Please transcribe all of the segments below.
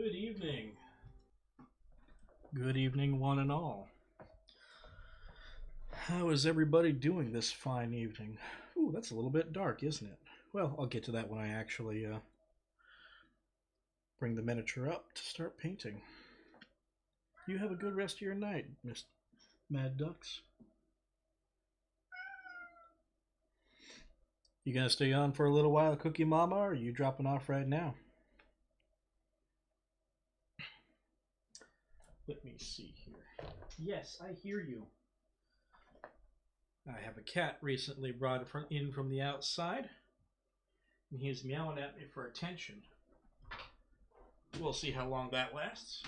Good evening. Good evening, one and all. How is everybody doing this fine evening? Ooh, that's a little bit dark, isn't it? Well, I'll get to that when I actually bring the miniature up to start painting. You have a good rest of your night, Miss Mad Ducks. You gonna stay on for a little while, Cookie Mama, or are you dropping off right now? Let me see here. Yes, I hear you. I have a cat recently brought in from the outside, and he's meowing at me for attention. We'll see how long that lasts.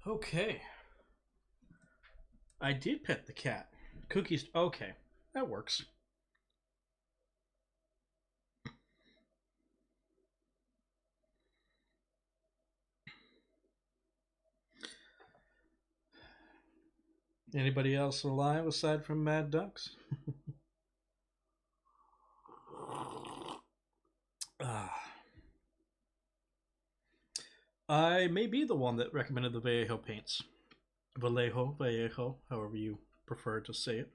Okay. I did pet the cat. Cookies. Okay, that works. Anybody else alive aside from Mad Ducks? Ah. I may be the one that recommended the Vallejo paints. Vallejo, however you prefer to say it.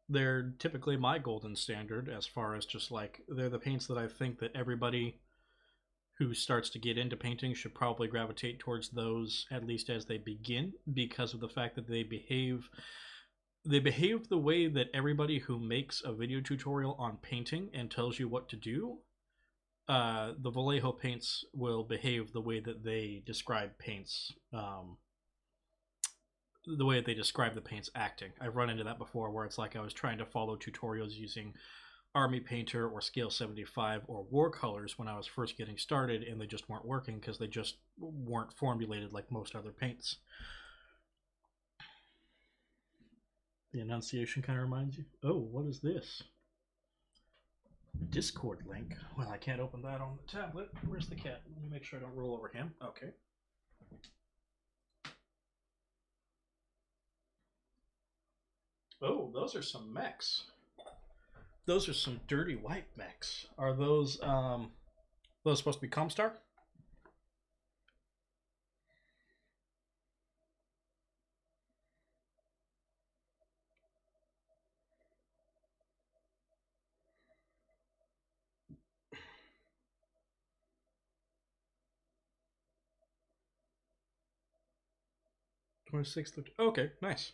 They're typically my golden standard as far as just like they're the paints that I think that everybody who starts to get into painting should probably gravitate towards those at least as they begin, because of the fact that they behave the way that everybody who makes a video tutorial on painting and tells you what to do. The Vallejo paints will behave the way that they describe paints, the way that they describe the paints acting. I've run into that before, where it's like I was trying to follow tutorials using Army Painter or Scale 75 or Watercolors when I was first getting started, and they just weren't working because they just weren't formulated like most other paints. The enunciation kind of reminds you. Oh, what is this? Discord link. Well, I can't open that on the tablet. Where's the cat? Let me make sure I don't roll over him. Okay. Oh, those are some mechs. Those are some dirty white mechs. Are those supposed to be Comstar? '26. Okay, nice.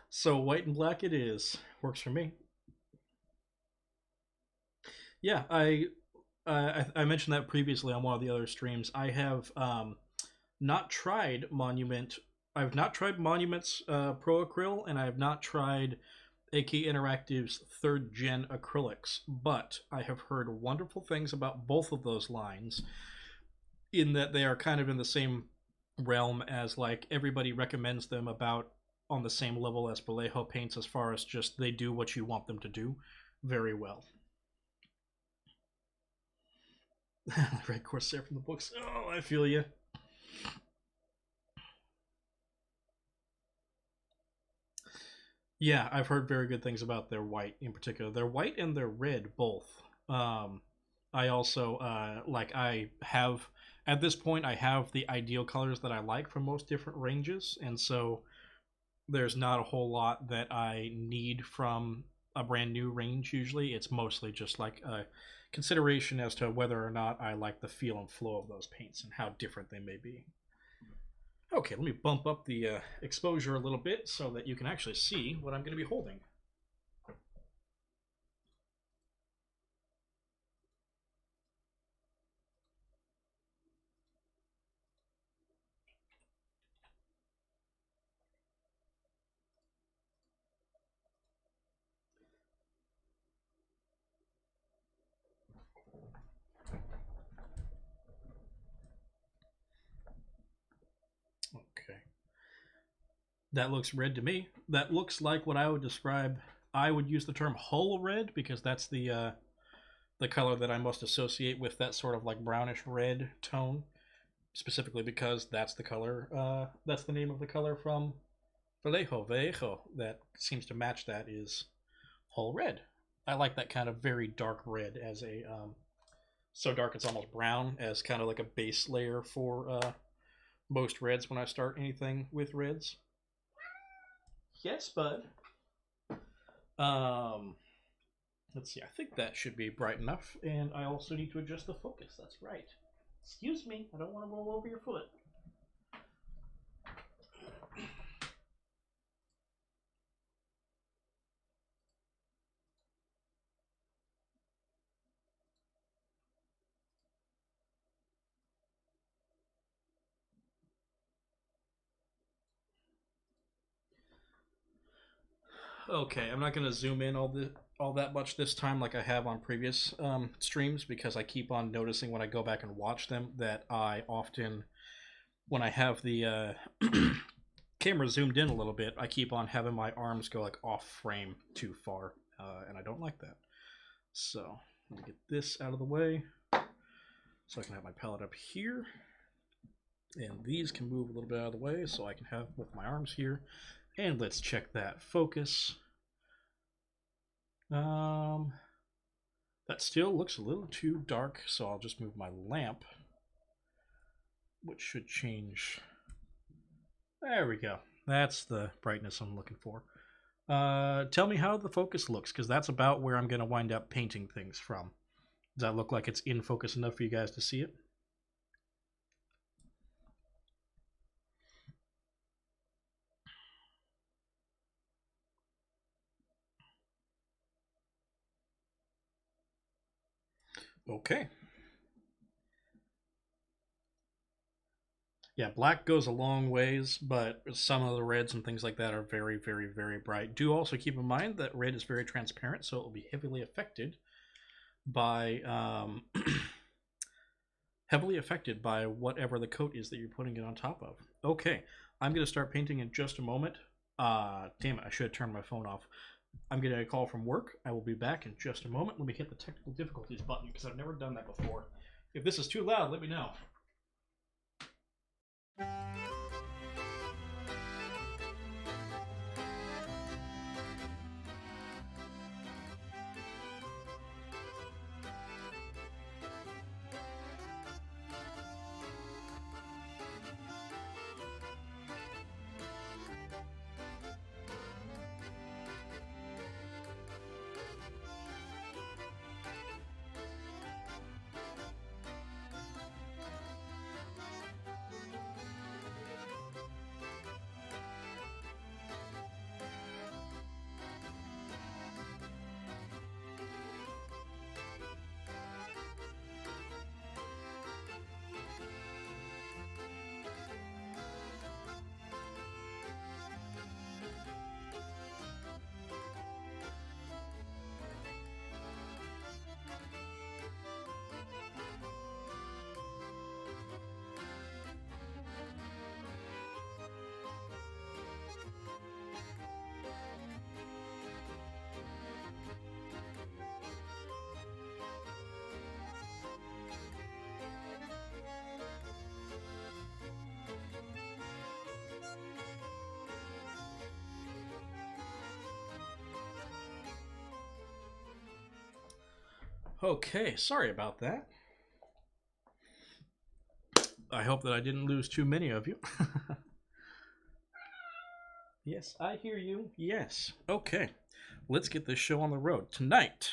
So white and black it is. Works for me. Yeah, I mentioned that previously on one of the other streams. I have not tried Monument. I've not tried Monument's Pro Acryl, and I have not tried AK Interactive's third gen acrylics. But I have heard wonderful things about both of those lines, in that they are kind of in the same realm as like everybody recommends them, about on the same level as Vallejo paints, as far as just they do what you want them to do very well. Red Corsair from the books. Oh, I feel you. Yeah, I've heard very good things about their white in particular. Their white and their red both. I also like I have at this point I have the ideal colors that I like from most different ranges, and so there's not a whole lot that I need from a brand new range. Usually, it's mostly just like a consideration as to whether or not I like the feel and flow of those paints and how different they may be. Okay, let me bump up the exposure a little bit so that you can actually see what I'm going to be holding. That looks red to me. That looks like what I would describe. I would use the term hull red because that's the color that I most associate with that sort of like brownish red tone, specifically because that's the color. That's the name of the color from Vallejo. Vallejo that seems to match that is hull red. I like that kind of very dark red as a so dark it's almost brown as kind of like a base layer for most reds when I start anything with reds. Yes, bud. Um, let's see. I think that should be bright enough, and I also need to adjust the focus. That's right. Excuse me. I don't want to roll over your foot. Okay, I'm not going to zoom in all that much this time like I have on previous streams because I keep on noticing when I go back and watch them that I often, when I have the camera zoomed in a little bit, I keep on having my arms go like off frame too far, and I don't like that. So let me get this out of the way so I can have my palette up here, and these can move a little bit out of the way so I can have both my arms here. And let's check that focus. That still looks a little too dark, so I'll just move my lamp, which should change. There we go. That's the brightness I'm looking for. Tell me how the focus looks, because that's about where I'm going to wind up painting things from. Does that look like it's in focus enough for you guys to see it? Okay. Yeah, black goes a long ways, but some of the reds and things like that are very, very, very bright. Do also keep in mind that red is very transparent, so it will be heavily affected by heavily affected by whatever the coat is that you're putting it on top of. Okay, I'm going to start painting in just a moment. Damn it, I should have turned my phone off. I'm getting a call from work. I will be back in just a moment. Let me hit the technical difficulties button because I've never done that before. If this is too loud, let me know. Okay, sorry about that. I hope that I didn't lose too many of you. Yes, I hear you. Yes. Okay, let's get this show on the road tonight.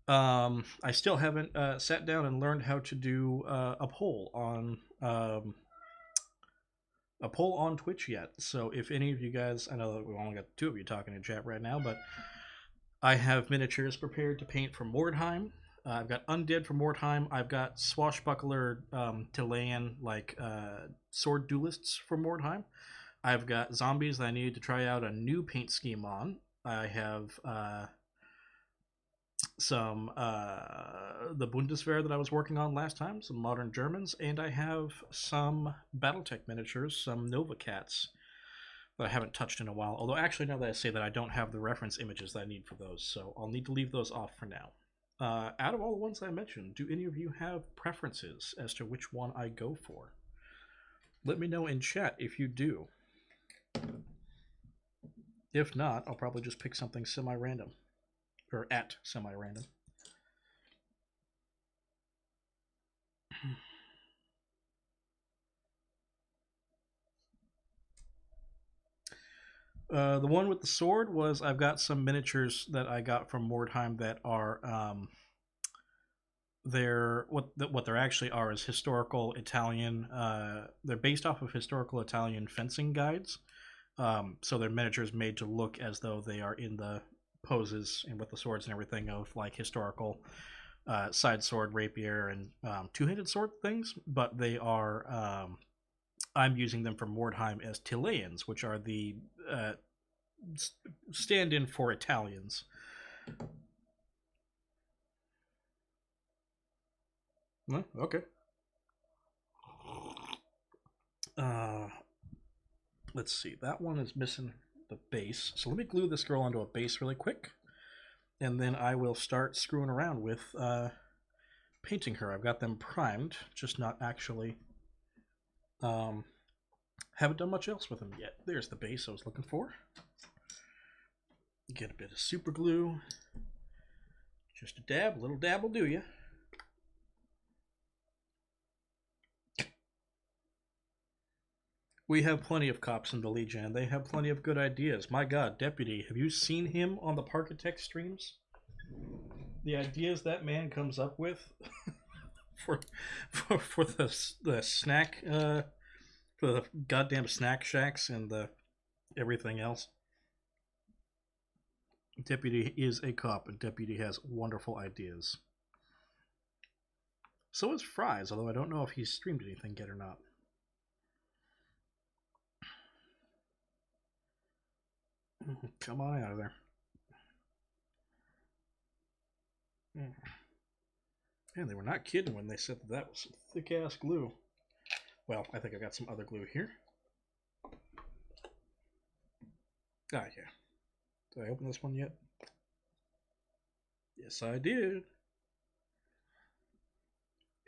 I still haven't sat down and learned how to do a poll on Twitch yet. So if any of you guys, I know that we've only got two of you talking in chat right now, but I have miniatures prepared to paint for Mordheim. I've got Undead for Mordheim. I've got Swashbuckler Chilean sword duelists for Mordheim. I've got zombies that I need to try out a new paint scheme on. I have some the Bundeswehr that I was working on last time, some modern Germans, and I have some BattleTech miniatures, some Nova Cats that I haven't touched in a while. Although, actually, now that I say that, I don't have the reference images that I need for those, so I'll need to leave those off for now. Out of all the ones I mentioned, do any of you have preferences as to which one I go for? Let me know in chat if you do. If not, I'll probably just pick something semi-random. Or at semi-random. The one with the sword was, I've got some miniatures that I got from Mordheim that are they're what they're actually are is historical Italian. They're based off of historical Italian fencing guides. So they're miniatures made to look as though they are in the poses and with the swords and everything of like historical side sword, rapier, and two-handed sword things. But they are I'm using them for Mordheim as Tileans, which are the stand-in for Italians. Okay. Let's see. That one is missing the base. So let me glue this girl onto a base really quick. And then I will start screwing around with painting her. I've got them primed, just not actually... haven't done much else with them yet. There's the base I was looking for. Get a bit of super glue. Just a dab. A little dab will do you. We have plenty of cops in the Legion, and they have plenty of good ideas. My God, Deputy, have you seen him on the Parkitect streams? The ideas that man comes up with for the snack, for the goddamn snack shacks and the everything else. Deputy is a cop, and Deputy has wonderful ideas. So is Fries, although I don't know if he's streamed anything yet or not. Come on out of there. Man, they were not kidding when they said that was some thick-ass glue. Well, I think I got some other glue here. Ah, yeah. Did I open this one yet? Yes, I did.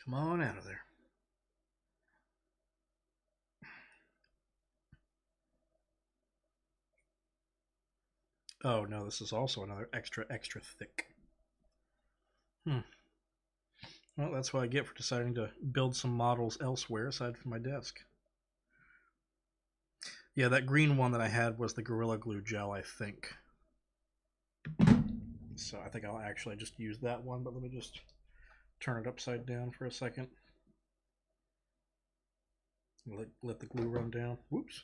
Come on out of there. Oh, no, this is also another extra thick. Well, that's what I get for deciding to build some models elsewhere aside from my desk. Yeah, that green one that I had was the Gorilla Glue gel, I think. So I think I'll actually just use that one, but let me just turn it upside down for a second. Let the glue run down. Whoops.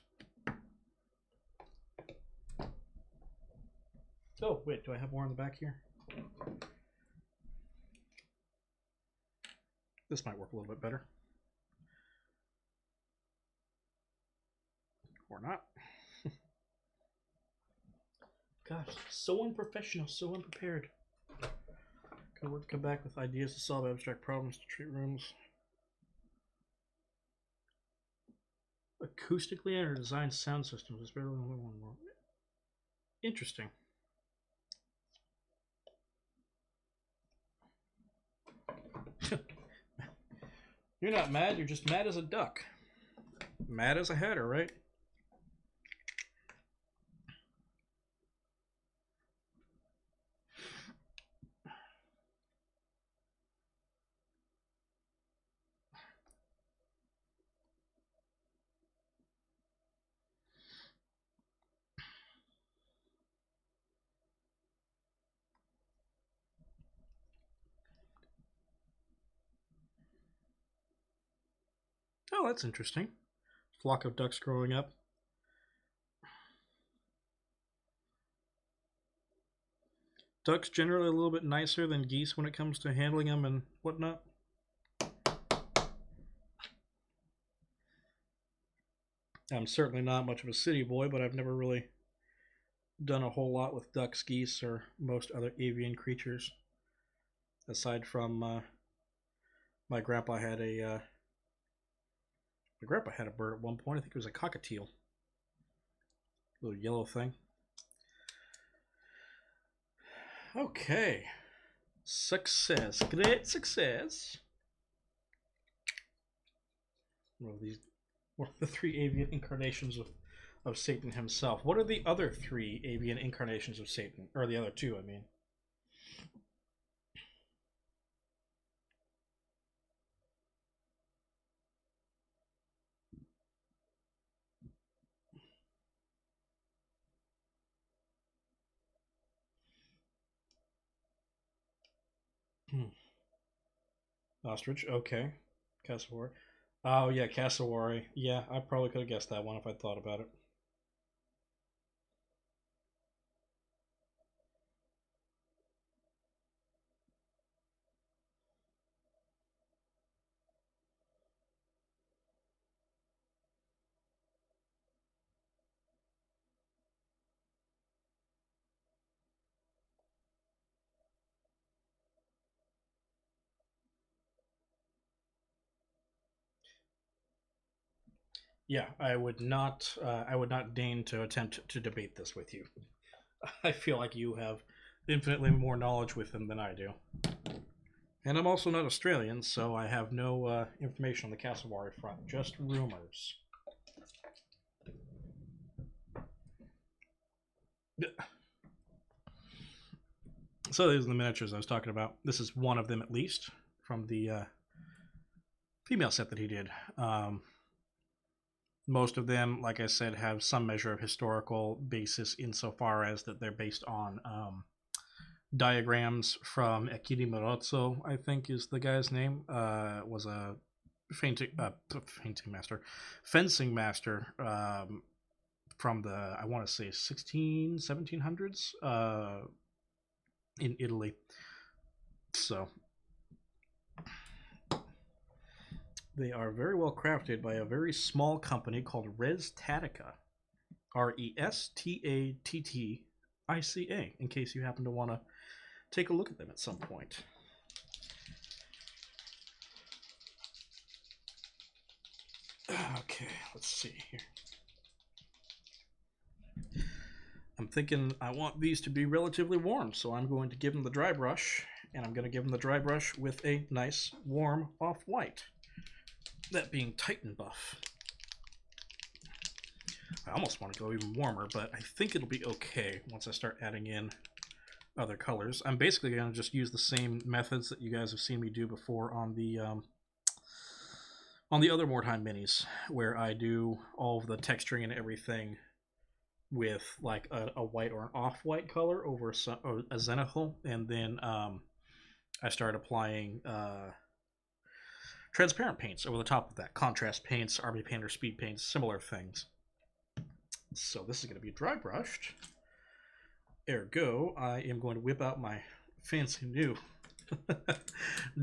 Oh, wait, do I have more in the back here? This might work a little bit better. Or not. Gosh, so unprofessional, so unprepared. Gotta work to come back with ideas to solve abstract problems to treat rooms. Acoustically and designed sound systems is better than one more. Interesting. You're not mad, you're just mad as a duck. Mad as a hatter, right? Oh, that's interesting. Flock of ducks growing up. Ducks generally a little bit nicer than geese when it comes to handling them and whatnot. I'm certainly not much of a city boy, but I've never really done a whole lot with ducks, geese, or most other avian creatures. Aside from my grandpa had a bird at one point. I think it was a cockatiel. Little yellow thing. Okay. Success. Great success. One of the three avian incarnations of Satan himself. What are the other three avian incarnations of Satan? Or the other two, I mean. Ostrich, okay. Cassowary. Oh, yeah, cassowary. Yeah, I probably could have guessed that one if I'd thought about it. Yeah, I would not. I would not deign to attempt to debate this with you. I feel like you have infinitely more knowledge with them than I do. And I'm also not Australian, so I have no information on the cassowary front, just rumors. So these are the miniatures I was talking about. This is one of them at least from the female set that he did. Most of them, like I said, have some measure of historical basis insofar as that they're based on diagrams from Akiri Morozzo, I think is the guy's name. Was a fencing master from the, I want to say 1700s in Italy. So they are very well crafted by a very small company called Res Tatica. Restattica, in case you happen to want to take a look at them at some point. Okay, let's see here. I'm thinking I want these to be relatively warm, so I'm going to give them the dry brush, and I'm going to give them the dry brush with a nice warm off-white. That being Titan buff. I almost want to go even warmer, but I think it'll be okay once I start adding in other colors. I'm basically going to just use the same methods that you guys have seen me do before on the other Mordheim minis, where I do all of the texturing and everything with like a white or an off-white color over a zenithal, and then I start applying transparent paints over the top of that. Contrast paints, army paint or speed paints, similar things. So this is going to be dry brushed. Ergo, I am going to whip out my fancy new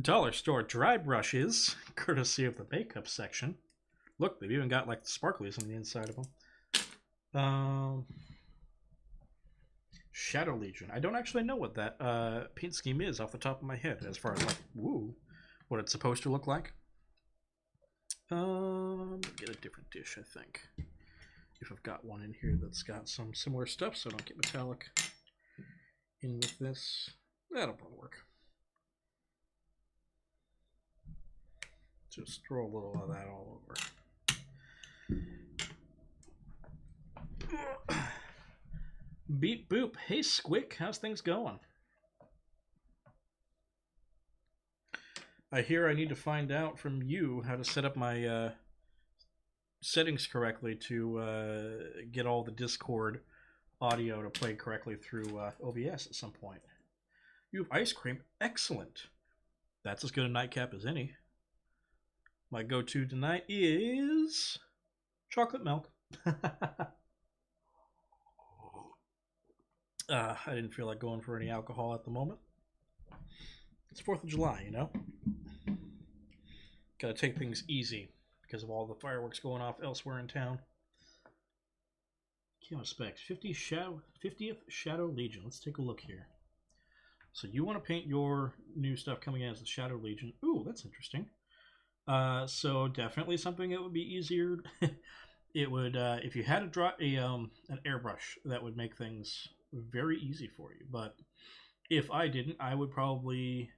dollar store dry brushes, courtesy of the makeup section. Look, they've even got like the sparklies on the inside of them. Shadow Legion. I don't actually know what that paint scheme is off the top of my head, as far as like, what it's supposed to look like. Get a different dish, I think. If I've got one in here that's got some similar stuff, so I don't get metallic in with this. That'll probably work. Just throw a little of that all over. Beep boop. Hey Squick, how's things going? I hear I need to find out from you how to set up my settings correctly to get all the Discord audio to play correctly through OBS at some point. You have ice cream? Excellent. That's as good a nightcap as any. My go-to tonight is chocolate milk. I didn't feel like going for any alcohol at the moment. It's 4th of July, you know? Gotta take things easy because of all the fireworks going off elsewhere in town. Kilo specs. 50th Shadow Legion. Let's take a look here. So you want to paint your new stuff coming in as the Shadow Legion. Ooh, that's interesting. So definitely something that would be easier it would if you had an airbrush, that would make things very easy for you. But if I didn't, I would probably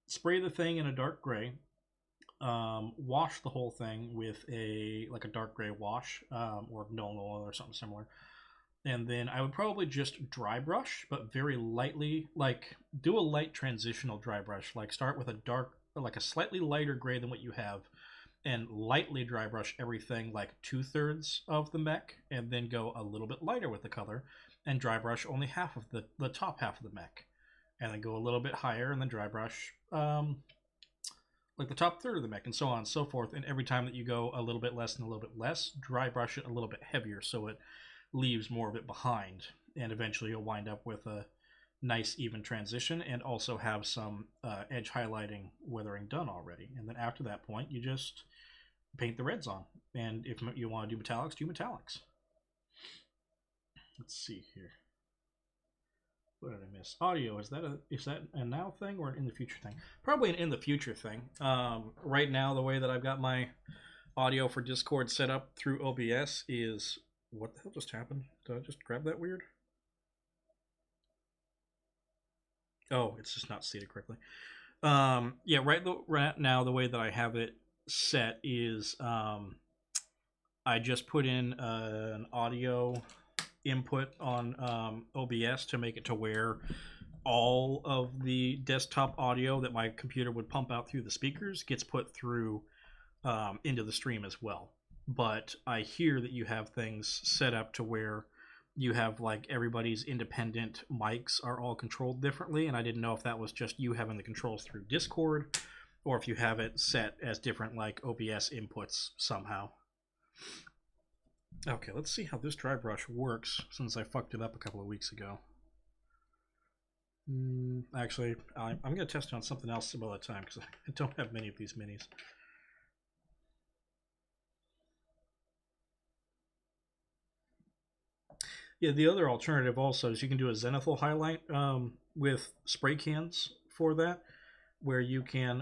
spray the thing in a dark gray, wash the whole thing with a dark gray wash, or Nolan oil or something similar, and then I would probably just dry brush, but very lightly, like do a light transitional dry brush, like start with a slightly lighter gray than what you have, and lightly dry brush everything like 2/3 of the mech, and then go a little bit lighter with the color and dry brush only half of the top half of the mech, and then go a little bit higher and then dry brush like the top third of the mech, and so on and so forth. And every time that you go a little bit less and a little bit less, dry brush it a little bit heavier so it leaves more of it behind, and eventually you'll wind up with a nice even transition and also have some edge highlighting weathering done already. And then after that point, you just paint the reds on, and if you want to do metallics, do metallics. Let's see here. What did I miss? Audio, is that a now thing or an in the future thing? Probably an in the future thing. Right now, the way that I've got my audio for Discord set up through OBS is, what the hell just happened? Did I just grab that weird? Oh, it's just not seated correctly. Yeah, right now the way that I have it set is I just put in an audio input on OBS to make it to where all of the desktop audio that my computer would pump out through the speakers gets put through into the stream as well. But I hear that you have things set up to where you have like everybody's independent mics are all controlled differently, and I didn't know if that was just you having the controls through Discord or if you have it set as different like OBS inputs somehow. Okay, let's see how this dry brush works since I fucked it up a couple of weeks ago. Actually, I'm going to test it on something else some other time because I don't have many of these minis. Yeah, the other alternative also is you can do a zenithal highlight with spray cans for that, where you can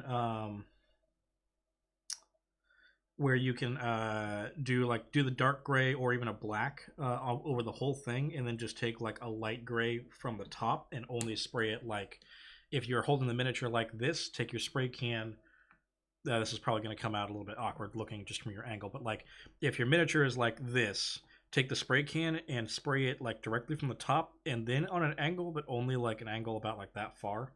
do the dark gray or even a black over the whole thing, and then just take like a light gray from the top and only spray it. Like if you're holding the miniature like this, take your spray can. This is probably going to come out a little bit awkward looking just from your angle, but like if your miniature is like this, take the spray can and spray it like directly from the top and then on an angle, but only like an angle about like that far.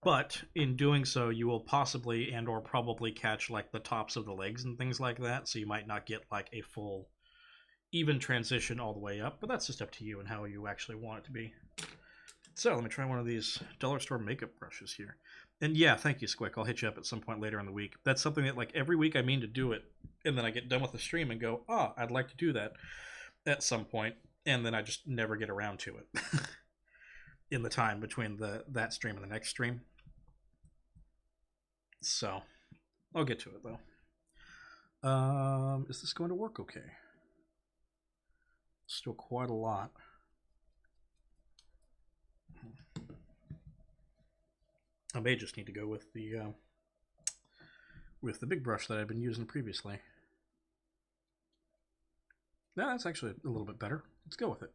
But in doing so, you will possibly and or probably catch like the tops of the legs and things like that, so you might not get like a full even transition all the way up, but that's just up to you and how you actually want it to be. So let me try one of these dollar store makeup brushes here. And yeah, thank you, Squick. I'll hit you up at some point later in the week. That's something that like every week I mean to do it, and then I get done with the stream and go, I'd like to do that at some point, and then I just never get around to it. In the time between that stream and the next stream. So I'll get to it though. Is this going to work okay? Still quite a lot. I may just need to go with the big brush that I've been using previously. No, that's actually a little bit better. Let's go with it.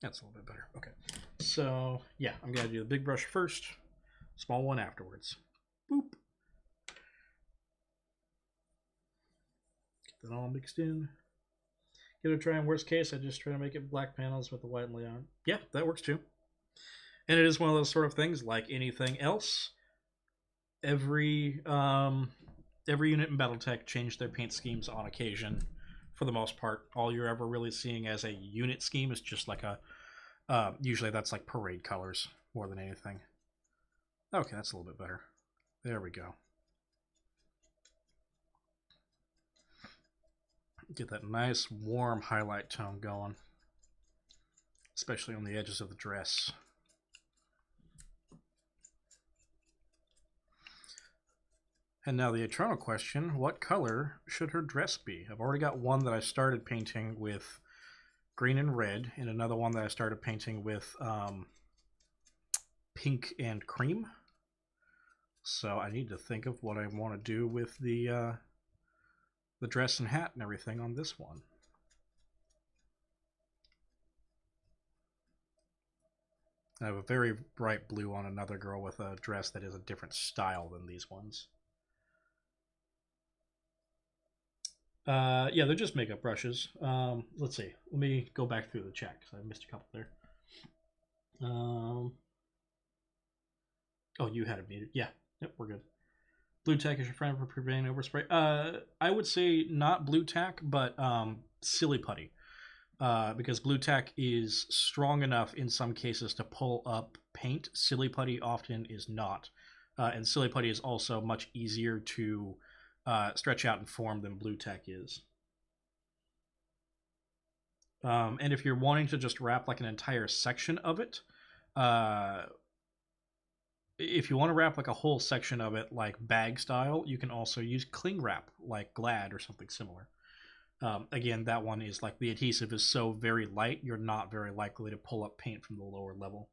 That's a little bit better. Okay. So, yeah, I'm going to do the big brush first, small one afterwards. Boop. Get that all mixed in. Give it a try. In worst case, I just try to make it black panels with the white layout. Yeah, that works too. And it is one of those sort of things, like anything else. Every unit in BattleTech changed their paint schemes on occasion. For the most part, all you're ever really seeing as a unit scheme is just like a usually that's like parade colors more than anything. Okay, that's a little bit better. There we go. Get that nice warm highlight tone going, especially on the edges of the dress. And now the eternal question, what color should her dress be? I've already got one that I started painting with green and red, and another one that I started painting with pink and cream. So I need to think of what I want to do with the dress and hat and everything on this one. I have a very bright blue on another girl with a dress that is a different style than these ones. Yeah, they're just makeup brushes. Let's see. Let me go back through the chat because I missed a couple there. Oh, you had it muted. Yeah, yep, we're good. Blue tack is your friend for preventing overspray. I would say not blue tack, but silly putty. Because blue tack is strong enough in some cases to pull up paint. Silly putty often is not. And silly putty is also much easier to stretch out and form than blue tack is. And if you're wanting to just wrap like an entire section of it, if you want to wrap like a whole section of it like bag style, you can also use cling wrap like Glad or something similar. Again, that one is like the adhesive is so very light, you're not very likely to pull up paint from the lower level.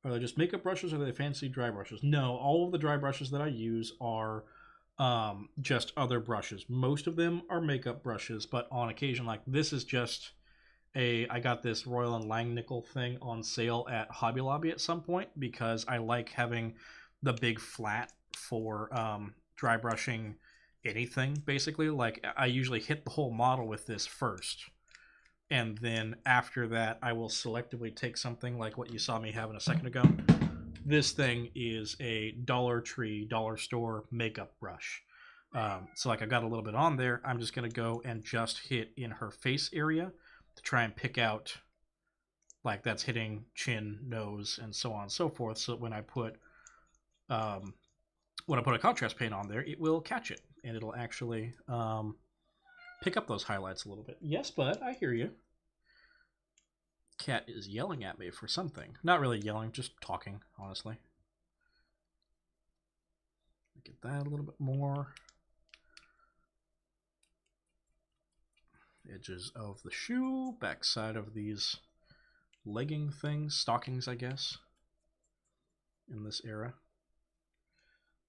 Are they just makeup brushes or are they fancy dry brushes? No, all of the dry brushes that I use are just other brushes. Most of them are makeup brushes, but on occasion, like this is just I got this Royal and Langnickel thing on sale at Hobby Lobby at some point because I like having the big flat for dry brushing anything, basically. Like I usually hit the whole model with this first, and then after that I will selectively take something like what you saw me having a second ago. This thing is a Dollar Tree, dollar store makeup brush. So like I got a little bit on there. I'm just gonna go and just hit in her face area to try and pick out like that's hitting chin, nose, and so on and so forth. So when I put a contrast paint on there, it will catch it and it'll actually pick up those highlights a little bit. Yes, bud, I hear you. Cat is yelling at me for something. Not really yelling, just talking, honestly. Get that a little bit more. Edges of the shoe, backside of these legging things, stockings, I guess, in this era.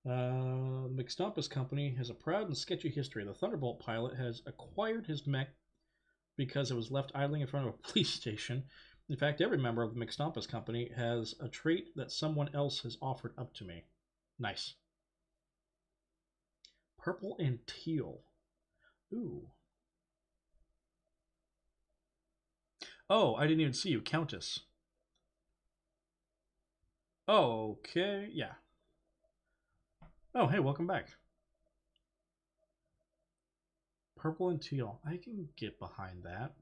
McStompus Company has a proud and sketchy history. The Thunderbolt pilot has acquired his mech because it was left idling in front of a police station. In fact, every member of the McStompus Company has a trait that someone else has offered up to me. Nice. Purple and teal. Ooh. Oh, I didn't even see you, Countess. Oh, okay, yeah. Oh, hey, welcome back. Purple and teal. I can get behind that.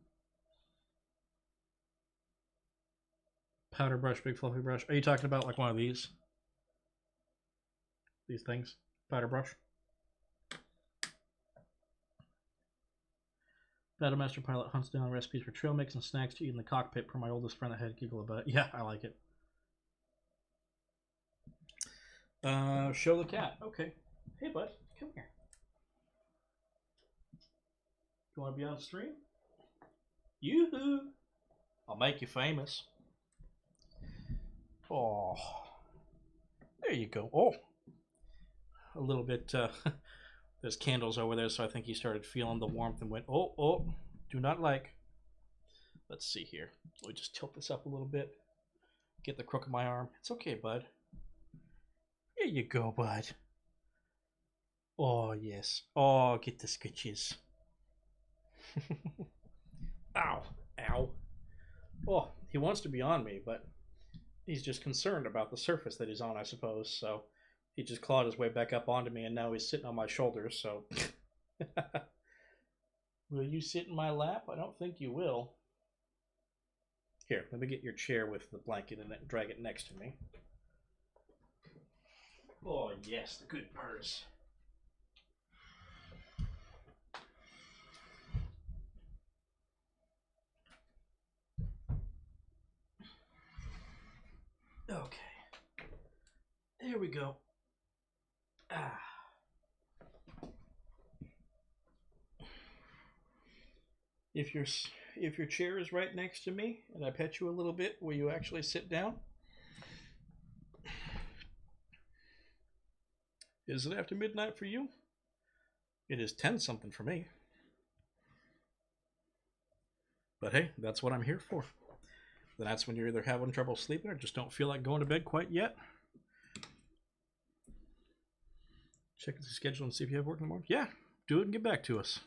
Powder brush, big fluffy brush. Are you talking about like one of these? These things? Powder brush? Battlemaster pilot hunts down recipes for trail mix and snacks to eat in the cockpit per my oldest friend that had a giggle about it. Yeah, I like it. Show the cat. Okay. Hey, bud. Come here. You want to be on stream? Yoo-hoo! I'll make you famous. Oh. There you go. Oh. A little bit, there's candles over there, so I think he started feeling the warmth and went, oh, do not like. Let's see here. Let me just tilt this up a little bit. Get the crook of my arm. It's okay, bud. There you go, bud. Oh, yes. Oh, get the scritches. Ow. Ow. Oh, he wants to be on me, but he's just concerned about the surface that he's on, I suppose, so he just clawed his way back up onto me, and now he's sitting on my shoulders, so... Will you sit in my lap? I don't think you will. Here, let me get your chair with the blanket and drag it next to me. Oh, yes, the good purse. Okay. There we go. Ah. If your chair is right next to me and I pet you a little bit, will you actually sit down? Is it after midnight for you? It is 10 something for me. But hey, that's what I'm here for. Then that's when you're either having trouble sleeping or just don't feel like going to bed quite yet. Check the schedule and see if you have work in the morning. Yeah, do it and get back to us.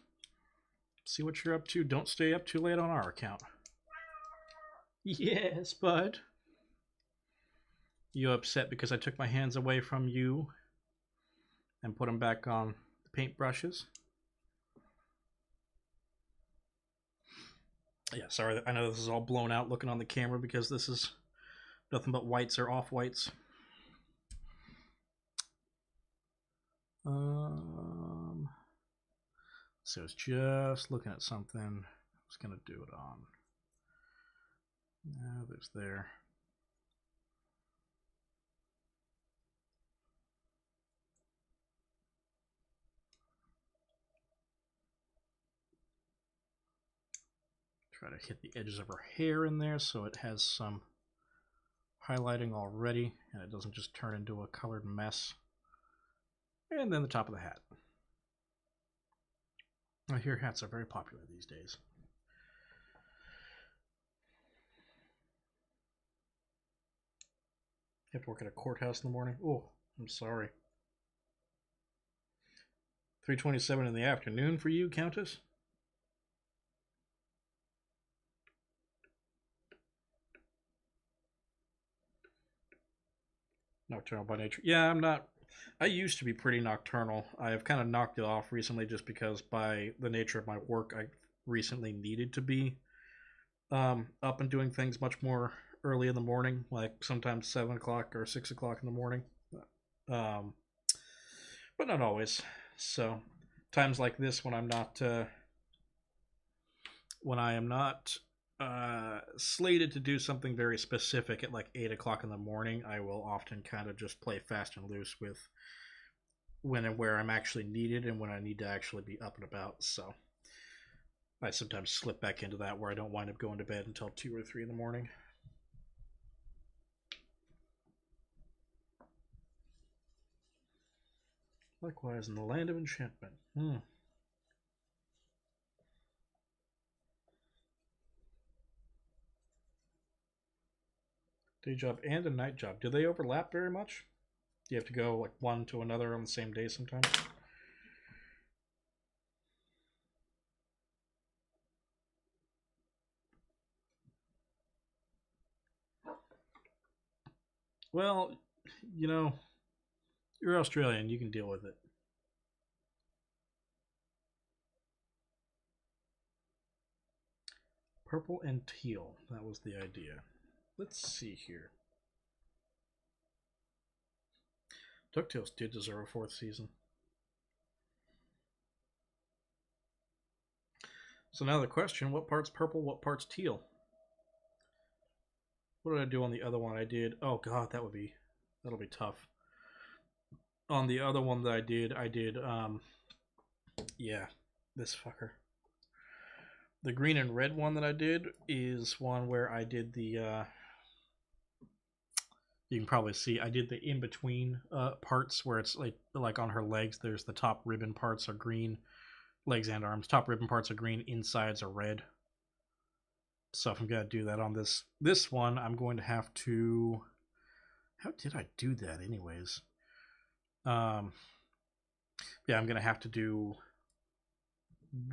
See what you're up to. Don't stay up too late on our account. Yes, bud. You upset because I took my hands away from you and put them back on the paintbrushes? Yeah, sorry. I know this is all blown out looking on the camera because this is nothing but whites or off-whites. So I was just looking at something. I was going to do it on. Now there's there. Try to hit the edges of her hair in there so it has some highlighting already and it doesn't just turn into a colored mess. And then the top of the hat. I hear hats are very popular these days. You have to work at a courthouse in the morning? Oh, I'm sorry. 3:27 in the afternoon for you, Countess? Nocturnal by nature. Yeah, I'm not. I used to be pretty nocturnal. I have kind of knocked it off recently just because by the nature of my work, I recently needed to be up and doing things much more early in the morning, like sometimes 7 o'clock or 6 o'clock in the morning. Um, but not always. So times like this when I'm not when I am not slated to do something very specific at like 8 o'clock in the morning, I will often kind of just play fast and loose with when and where I'm actually needed and when I need to actually be up and about. So I sometimes slip back into that where I don't wind up going to bed until 2 or 3 in the morning. Likewise, in the land of enchantment. Day job and a night job. Do they overlap very much? Do you have to go like one to another on the same day sometimes? Well, you know, you're Australian. You can deal with it. Purple and teal. That was the idea. Let's see here. DuckTales did deserve a fourth season. So now the question, what part's purple, what part's teal? What did I do on the other one? I did, oh god, that'll be tough. On the other one that I did, yeah, this fucker. The green and red one that I did is one where I did the, you can probably see, I did the in-between parts where it's like on her legs, there's the top ribbon parts are green, legs and arms. Top ribbon parts are green, insides are red. So if I'm going to do that on this one, I'm going to have to... How did I do that anyways? Yeah, I'm going to have to do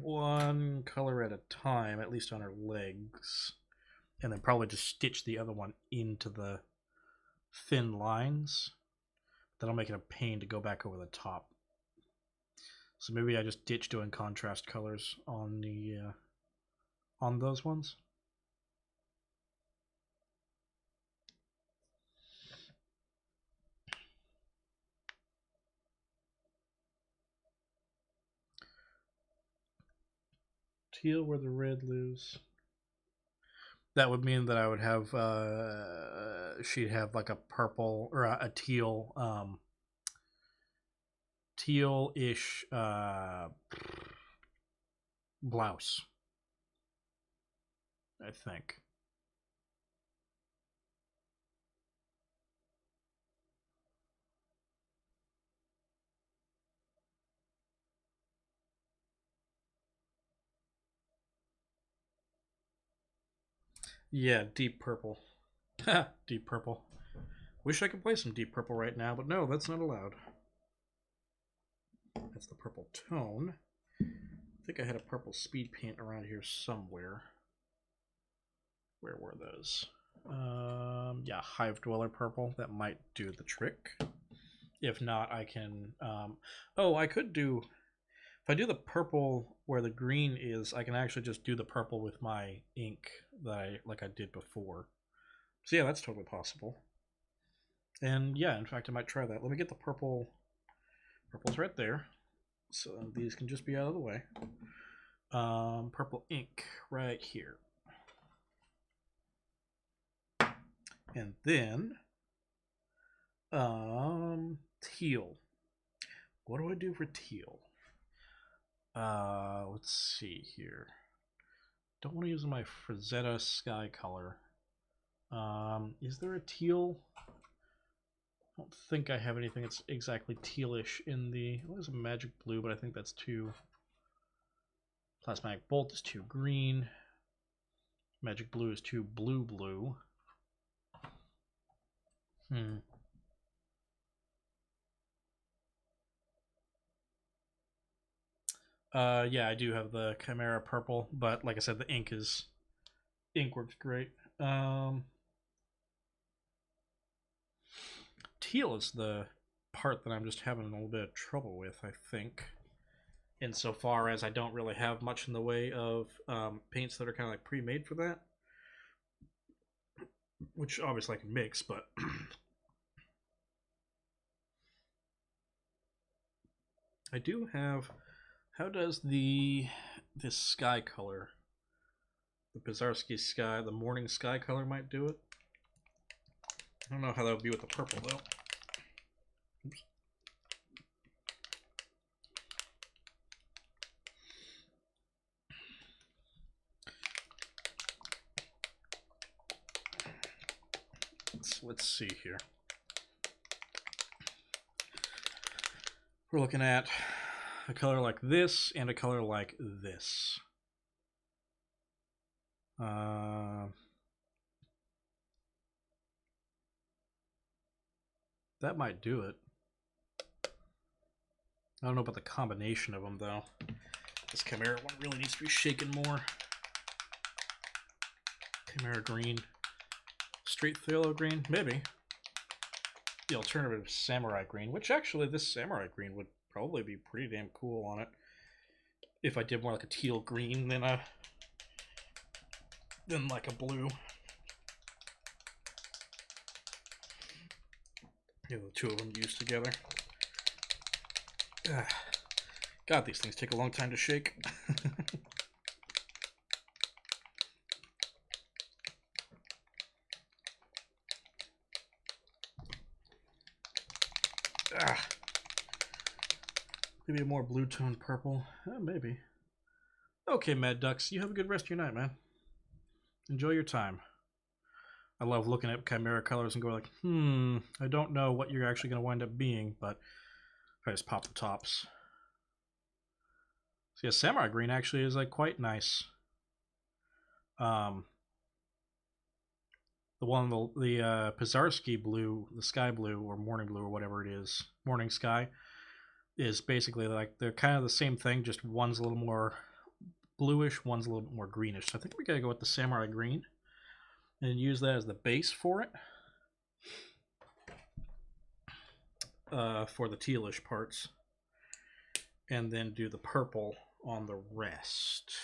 one color at a time, at least on her legs. And then probably just stitch the other one into the thin lines. That'll make it a pain to go back over the top. So maybe I just ditch doing contrast colors on the on those ones. Teal where the red lives. That would mean that I would have she'd have like a purple or a teal teal-ish blouse, I think. Yeah, deep purple. Deep purple. Wish I could play some deep purple right now, but no, that's not allowed. That's the purple tone. I think I had a purple speed paint around here somewhere. Where were those? Yeah, Hive Dweller purple. That might do the trick. If not, I can. Oh, I could do. If I do the purple where the green is, I can actually just do the purple with my ink that I did before. So yeah, that's totally possible. And yeah, in fact, I might try that. Let me get the purple. Purple's right there. So these can just be out of the way. Purple ink right here. And then teal. What do I do for teal? Let's see here. Don't want to use my Frazetta sky color. Is there a teal? I don't think I have anything that's exactly tealish in the. Well, there's a magic blue, but I think that's too. Plasmatic Bolt is too green. Magic blue is too blue. Yeah, I do have the Chimera purple, but like I said, the ink works great. Teal is the part that I'm just having a little bit of trouble with, I think. Insofar as I don't really have much in the way of paints that are kind of like pre-made for that, which obviously I can mix, but I do have. How does this sky color, the Bizarski sky, the morning sky color might do it? I don't know how that would be with the purple though. Oops. Let's see here. We're looking at a color like this and a color like this. That might do it. I don't know about the combination of them though. This Chimera one really needs to be shaken more. Chimera green. Straight phthalo green? Maybe. The alternative is Samurai green, which actually this Samurai green would probably be pretty damn cool on it. If I did more like a teal green than like a blue. Yeah, the two of them used together. God, these things take a long time to shake. Maybe a more blue toned purple. Maybe. Okay, Mad Ducks, you have a good rest of your night, man. Enjoy your time. I love looking at Chimera colors and going like, I don't know what you're actually going to wind up being, but if I just pop the tops. So yeah, Samurai green actually is like quite nice. The Pizarski blue, the sky blue or morning blue or whatever it is, morning sky, is basically like they're kind of the same thing, just one's a little more bluish, one's a little bit more greenish. So I think we gotta go with the Samurai green and use that as the base for it. For the tealish parts. And then do the purple on the rest.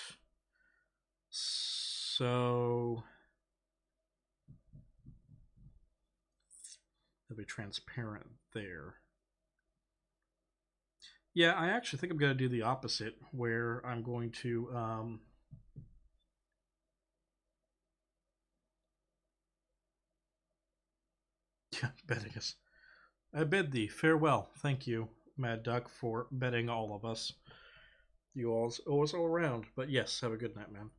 So it'll be transparent there. Yeah, I actually think I'm going to do the opposite, where I'm going to betting us. I bid thee farewell. Thank you, Mad Duck, for betting all of us. You all owe us all around. But yes, have a good night, man.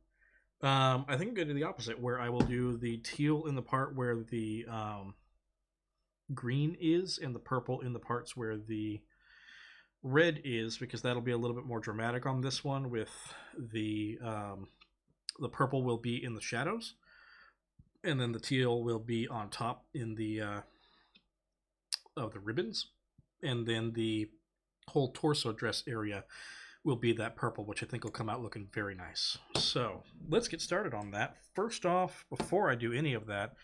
I think I'm going to do the opposite, where I will do the teal in the part where the green is, and the purple in the parts where the red is, because that'll be a little bit more dramatic on this one. With the purple will be in the shadows, and then the teal will be on top in the of the ribbons, and then the whole torso dress area will be that purple, which I think will come out looking very nice. So let's get started on that. First off, before I do any of that,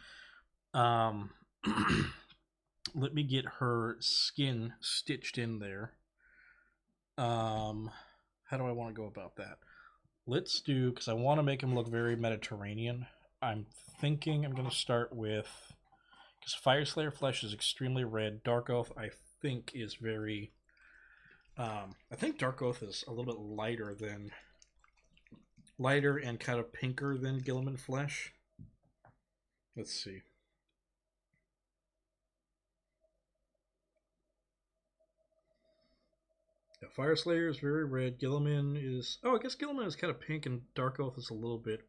let me get her skin stitched in there. How do I want to go about that? Let's do, because I want to make him look very Mediterranean. I'm thinking I'm going to start with, because Fire Slayer flesh is extremely red. Dark Oath, I think, is very... I think Dark Oath is a little bit lighter and kind of pinker than Gilliman flesh. Let's see. Yeah, Fire Slayer is very red. Gilliman is... Oh, I guess Gilliman is kind of pink, and Dark Oath is a little bit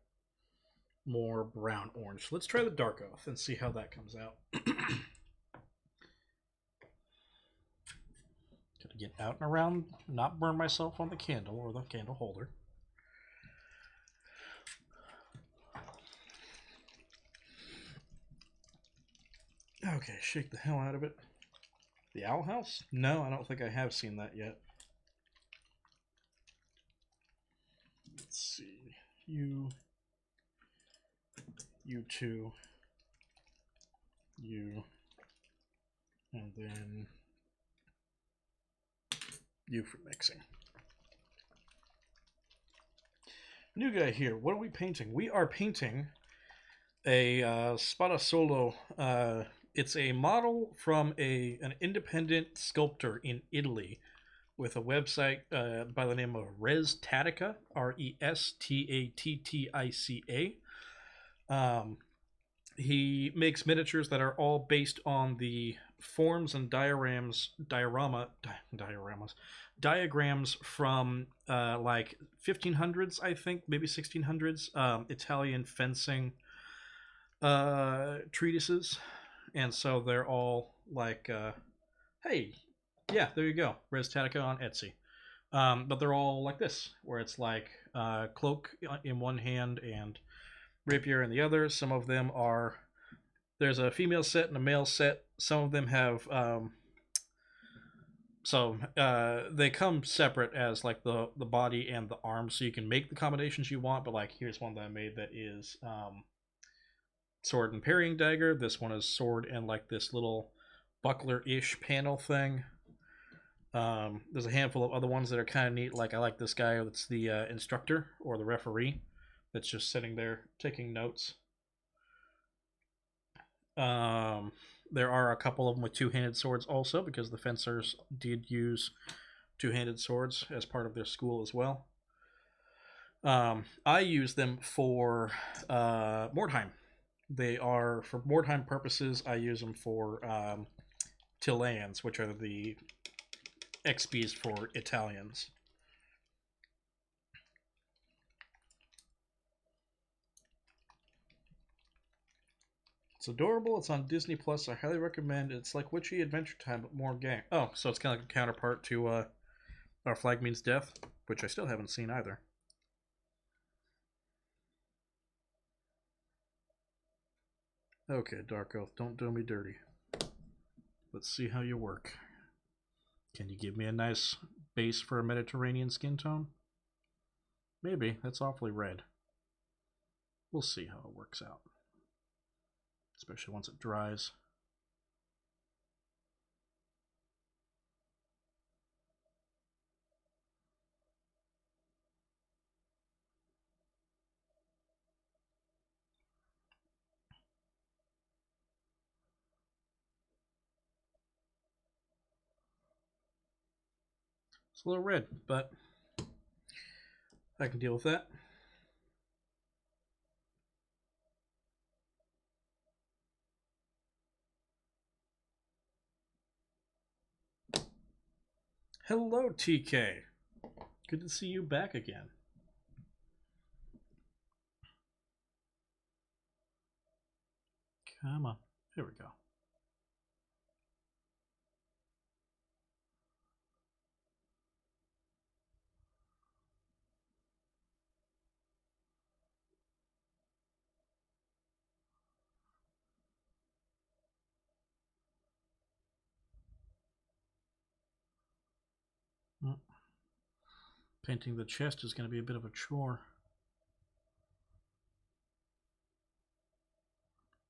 more brown orange. Let's try the Dark Oath and see how that comes out. Gotta get out and around, not burn myself on the candle or the candle holder. Okay, shake the hell out of it. The Owl House? No, I don't think I have seen that yet. Let's see. You two, you, and then you for mixing. New guy here. What are we painting? We are painting a Spada Solo. It's a model from an independent sculptor in Italy with a website by the name of Restatica, Restattica. He makes miniatures that are all based on the forms and diagrams from like 1500s, I think, maybe 1600s, Italian fencing treatises. And so they're all like, hey, yeah, there you go, Restatica on Etsy. But they're all like this, where it's like cloak in one hand and rapier in the other. Some of them are, there's a female set and a male set. Some of them have, they come separate as like the body and the arms, so you can make the combinations you want. But like, here's one that I made that is sword and parrying dagger. This one is sword and like this little buckler-ish panel thing. There's a handful of other ones that are kind of neat. Like I like this guy that's the instructor or the referee that's just sitting there taking notes. There are a couple of them with two-handed swords also, because the fencers did use two-handed swords as part of their school as well. I use them for Mordheim. They are, for Mordheim purposes, I use them for Tillands, which are the XPs for Italians. It's adorable. It's on Disney Plus. I highly recommend. It's like Witchy Adventure Time, but more gang. Oh, so it's kind of like a counterpart to Our Flag Means Death, which I still haven't seen either. Okay, Dark Oath, don't do me dirty. Let's see how you work. Can you give me a nice base for a Mediterranean skin tone? Maybe. That's awfully red. We'll see how it works out. Especially once it dries. It's a little red, but I can deal with that. Hello, TK. Good to see you back again. Come on. Here we go. Mm. Painting the chest is going to be a bit of a chore.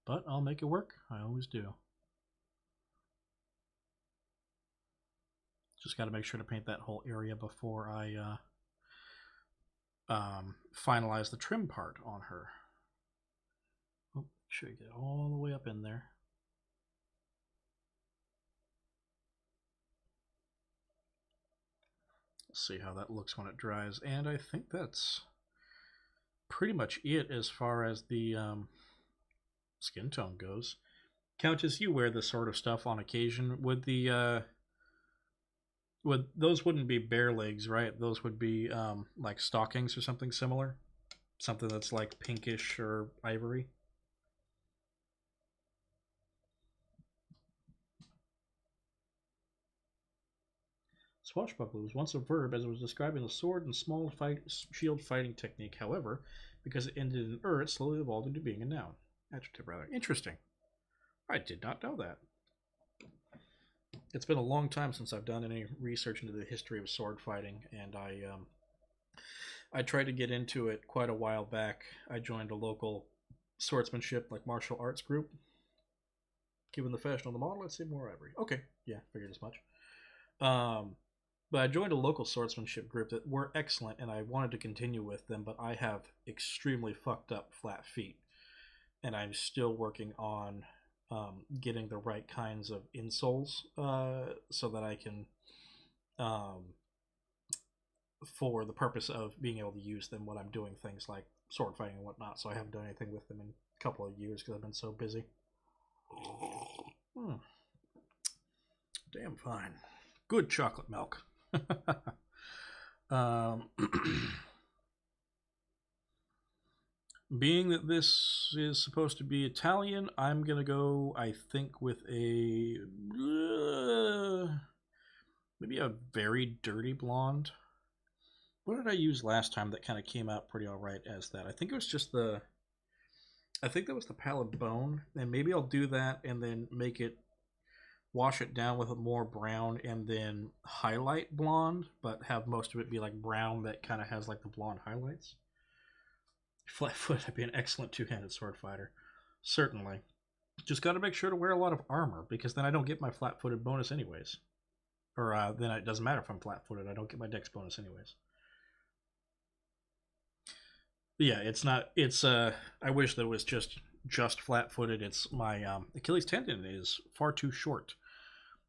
But I'll make it work. I always do. Just got to make sure to paint that whole area before I finalize the trim part on her. Oh, should get all the way up in there. Let's see how that looks when it dries. And I think that's pretty much it as far as the skin tone goes. Countess, you wear this sort of stuff on occasion. Would those wouldn't be bare legs, right? Those would be like stockings or something similar, something that's like pinkish or ivory. Swashbuckler was once a verb as it was describing the sword and small shield fighting technique. However, because it ended in it slowly evolved into being a noun. Adjective, rather. Interesting. I did not know that. It's been a long time since I've done any research into the history of sword fighting, and I tried to get into it quite a while back. I joined a local swordsmanship, like martial arts group. Given the fashion on the model, I'd say more ivory. Okay, yeah, figured as much. But I joined a local swordsmanship group that were excellent, and I wanted to continue with them, but I have extremely fucked up flat feet, and I'm still working on getting the right kinds of insoles so that I can, for the purpose of being able to use them when I'm doing things like sword fighting and whatnot. So I haven't done anything with them in a couple of years because I've been so busy. Damn fine. Good chocolate milk. Being that this is supposed to be Italian, I'm gonna go, I think, with a maybe a very dirty blonde. What did I use last time that kind of came out pretty alright as that? I think it was just the, I think that was the pallid bone, and maybe I'll do that and then make it, wash it down with a more brown and then highlight blonde, but have most of it be like brown that kind of has like the blonde highlights. Flatfoot, I'd be an excellent two-handed sword fighter. Certainly. Just got to make sure to wear a lot of armor, because then I don't get my flat-footed bonus anyways. Or then it doesn't matter if I'm flat-footed. I don't get my dex bonus anyways. But yeah, it's not. It's I wish that it was just flat-footed. It's my Achilles tendon is far too short,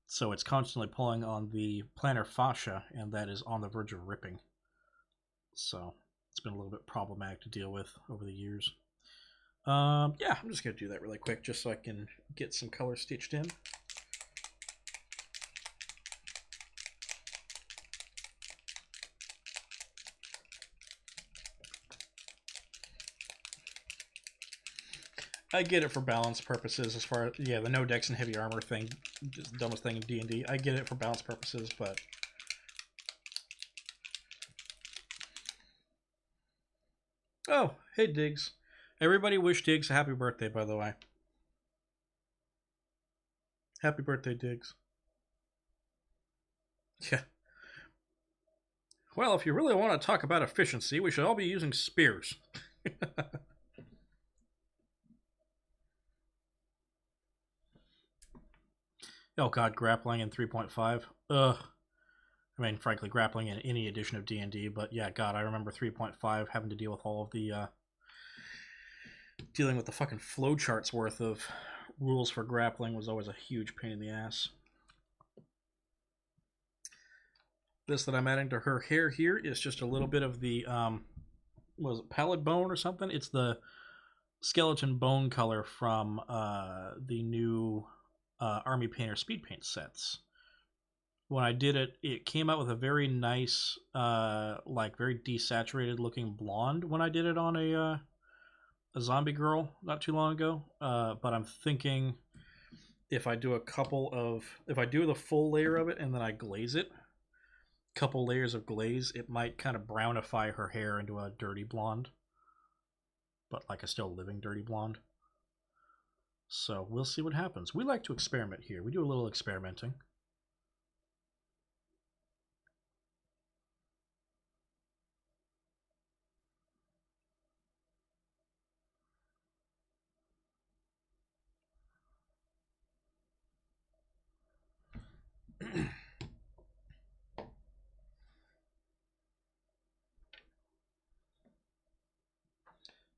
so it's constantly pulling on the plantar fascia, and that is on the verge of ripping. So it's been a little bit problematic to deal with over the years. Yeah, I'm just gonna do that really quick just so I can get some color stitched in. I get it for balance purposes as far as, yeah, the no dex and heavy armor thing, just the dumbest thing in D&D. I get it for balance purposes, but oh, hey Diggs. Everybody wish Diggs a happy birthday, by the way. Happy birthday, Diggs. Yeah. Well, if you really want to talk about efficiency, we should all be using spears. Oh god, grappling in 3.5. Ugh. I mean, frankly, grappling in any edition of D&D, but yeah, god, I remember 3.5 having to deal with all of the dealing with the fucking flowcharts worth of rules for grappling was always a huge pain in the ass. This that I'm adding to her hair here is just a little bit of the was it pallid bone or something? It's the skeleton bone color from the new Army Painter speed paint sets. when I did it, it came out with a very nice, like very desaturated looking blonde when I did it on a zombie girl not too long ago. But I'm thinking if I do if I do the full layer of it and then I glaze it, couple layers of glaze, it might kind of brownify her hair into a dirty blonde, but like a still living dirty blonde. So we'll see what happens. We like to experiment here. We do a little experimenting.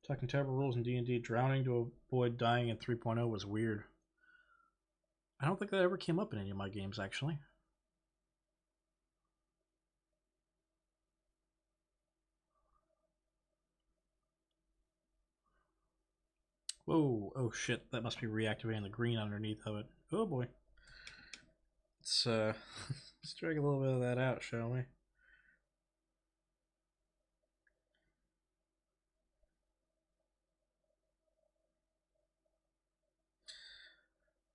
Talking terrible rules in D&D. Drowning to avoid dying in 3.0 was weird. I don't think that ever came up in any of my games, actually. Whoa, oh shit, that must be reactivating the green underneath of it. Oh boy. Let's, let's drag a little bit of that out, shall we?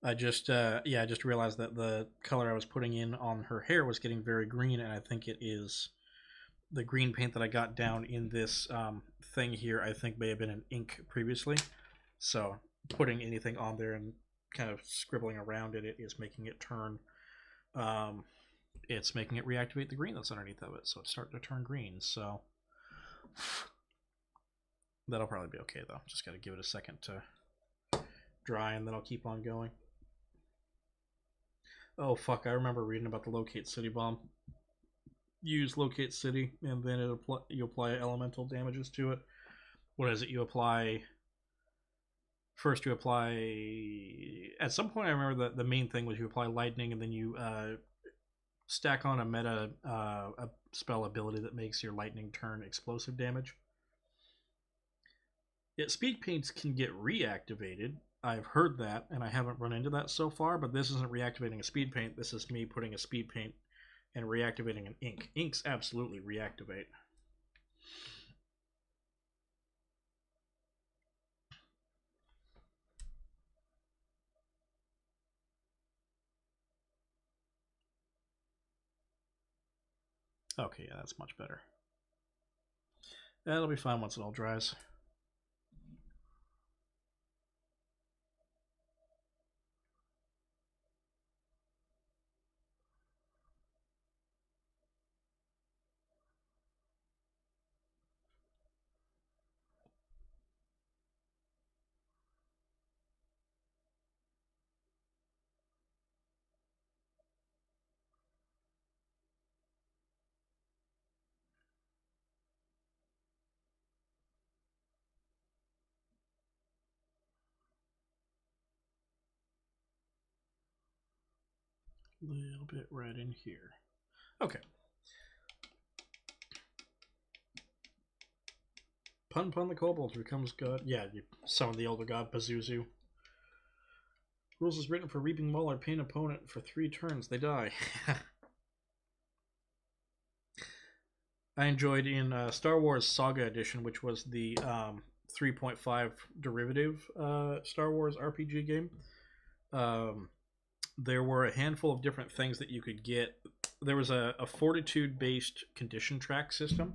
I just realized that the color I was putting in on her hair was getting very green, and I think it is the green paint that I got down in this thing here. I think may have been an ink previously, so putting anything on there and kind of scribbling around it is making it turn. It's making it reactivate the green that's underneath of it, so it's starting to turn green. So that'll probably be okay though. Just got to give it a second to dry, and then I'll keep on going. Oh fuck! I remember reading about the locate city bomb. Use locate city, and then you apply elemental damages to it. What is it? You apply first. You apply at some point. I remember that the main thing was you apply lightning, and then you stack on a meta a spell ability that makes your lightning turn explosive damage. Speed paints can get reactivated. I've heard that, and I haven't run into that so far, but this isn't reactivating a speed paint. This is me putting a speed paint and reactivating an ink. Inks absolutely reactivate. Okay, yeah, that's much better. That'll be fine once it all dries. A little bit right in here. Okay. Pun the kobold becomes god. Yeah, you summon the elder god Pazuzu. Rules is written for reaping Mauler. Pain opponent for 3 turns. They die. I enjoyed in Star Wars Saga Edition, which was the 3.5 derivative Star Wars RPG game. There were a handful of different things that you could get. There was a fortitude based condition track system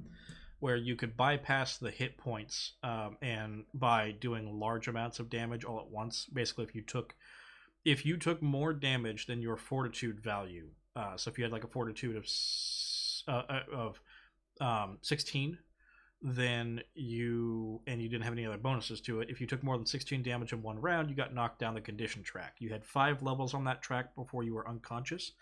where you could bypass the hit points and by doing large amounts of damage all at once. Basically, if you took more damage than your fortitude value, so if you had like a fortitude of 16, then you didn't have any other bonuses to it. If you took more than 16 damage in one round, you got knocked down the condition track. You had 5 levels on that track before you were unconscious,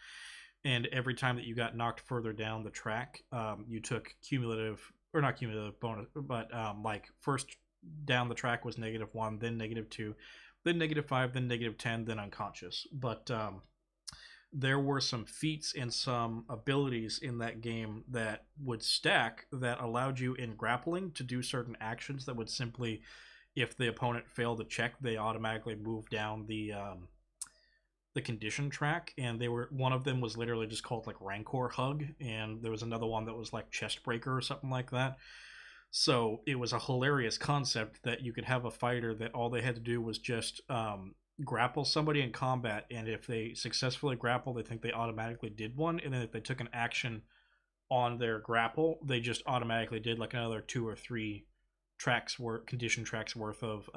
and every time that you got knocked further down the track, you took cumulative, or not cumulative bonus, but like first down the track was -1, then -2, then -5, then -10, then unconscious. But there were some feats and some abilities in that game that would stack that allowed you in grappling to do certain actions that would simply, if the opponent failed to check, they automatically move down the condition track, and they were one of them was literally just called like Rancor Hug, and there was another one that was like Chest Breaker or something like that. So it was a hilarious concept that you could have a fighter that all they had to do was just grapple somebody in combat, and if they successfully grapple, they think they automatically did one, and then if they took an action on their grapple, they just automatically did like another 2 or 3 tracks worth, condition tracks worth of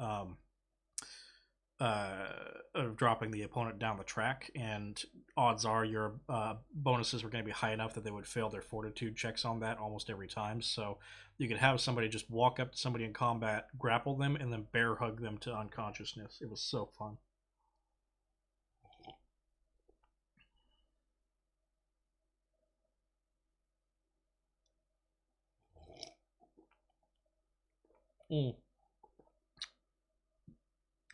dropping the opponent down the track, and odds are your bonuses were going to be high enough that they would fail their fortitude checks on that almost every time. So you could have somebody just walk up to somebody in combat, grapple them, and then bear hug them to unconsciousness. It was so fun. Mm.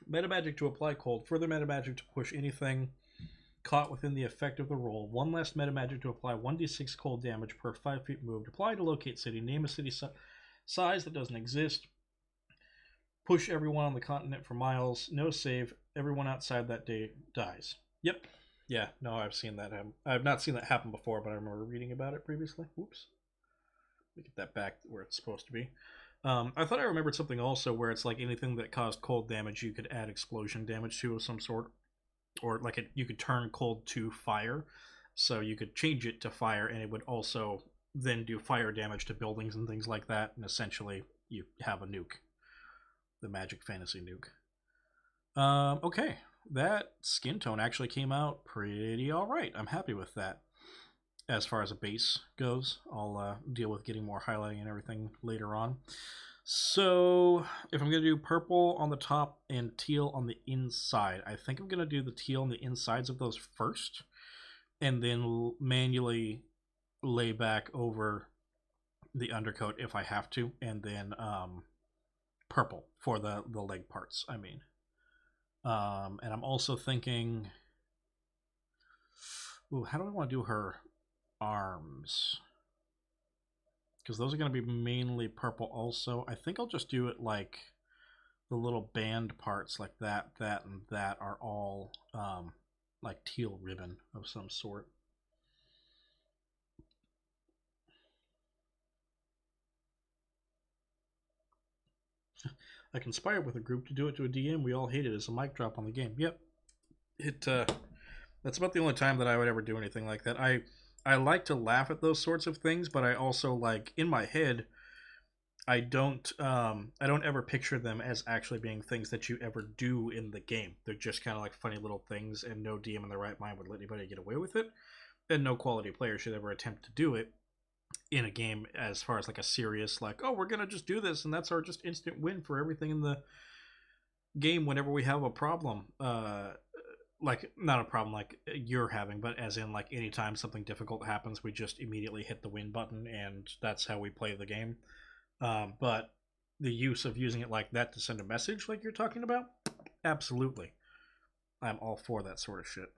Meta magic to apply cold. Further meta magic to push anything caught within the effect of the roll. One last meta magic to apply 1d6 cold damage per 5 feet moved. Apply to locate city. Name a city size that doesn't exist. Push everyone on the continent for miles. No save. Everyone outside that day dies. Yep. Yeah, no, I've seen that happen. I've not seen that happen before, but I remember reading about it previously. Whoops. Let me get that back where it's supposed to be. I thought I remembered something also where it's like anything that caused cold damage, you could add explosion damage to of some sort, or like you could turn cold to fire, so you could change it to fire, and it would also then do fire damage to buildings and things like that, and essentially you have a nuke, the Magic Fantasy nuke. Okay, that skin tone actually came out pretty all right. I'm happy with that. As far as a base goes, I'll deal with getting more highlighting and everything later on. So if I'm going to do purple on the top and teal on the inside, I think I'm going to do the teal on the insides of those first, and then manually lay back over the undercoat if I have to, and then purple for the leg parts, I mean. And I'm also thinking, ooh, how do I want to do her arms? Because those are going to be mainly purple also. I think I'll just do it like the little band parts like that, and that are all like teal ribbon of some sort. I conspired with a group to do it to a DM. We all hate it as a mic drop on the game. Yep. That's about the only time that I would ever do anything like that. I like to laugh at those sorts of things, but I also like in my head I don't ever picture them as actually being things that you ever do in the game. They're just kind of like funny little things, and no DM in their right mind would let anybody get away with it, and no quality player should ever attempt to do it in a game as far as like a serious like, oh, we're gonna just do this and that's our just instant win for everything in the game whenever we have a problem. Like not a problem like you're having, but as in like anytime something difficult happens, we just immediately hit the win button, and that's how we play the game. But the use of using it like that to send a message like you're talking about, absolutely, I'm all for that sort of shit.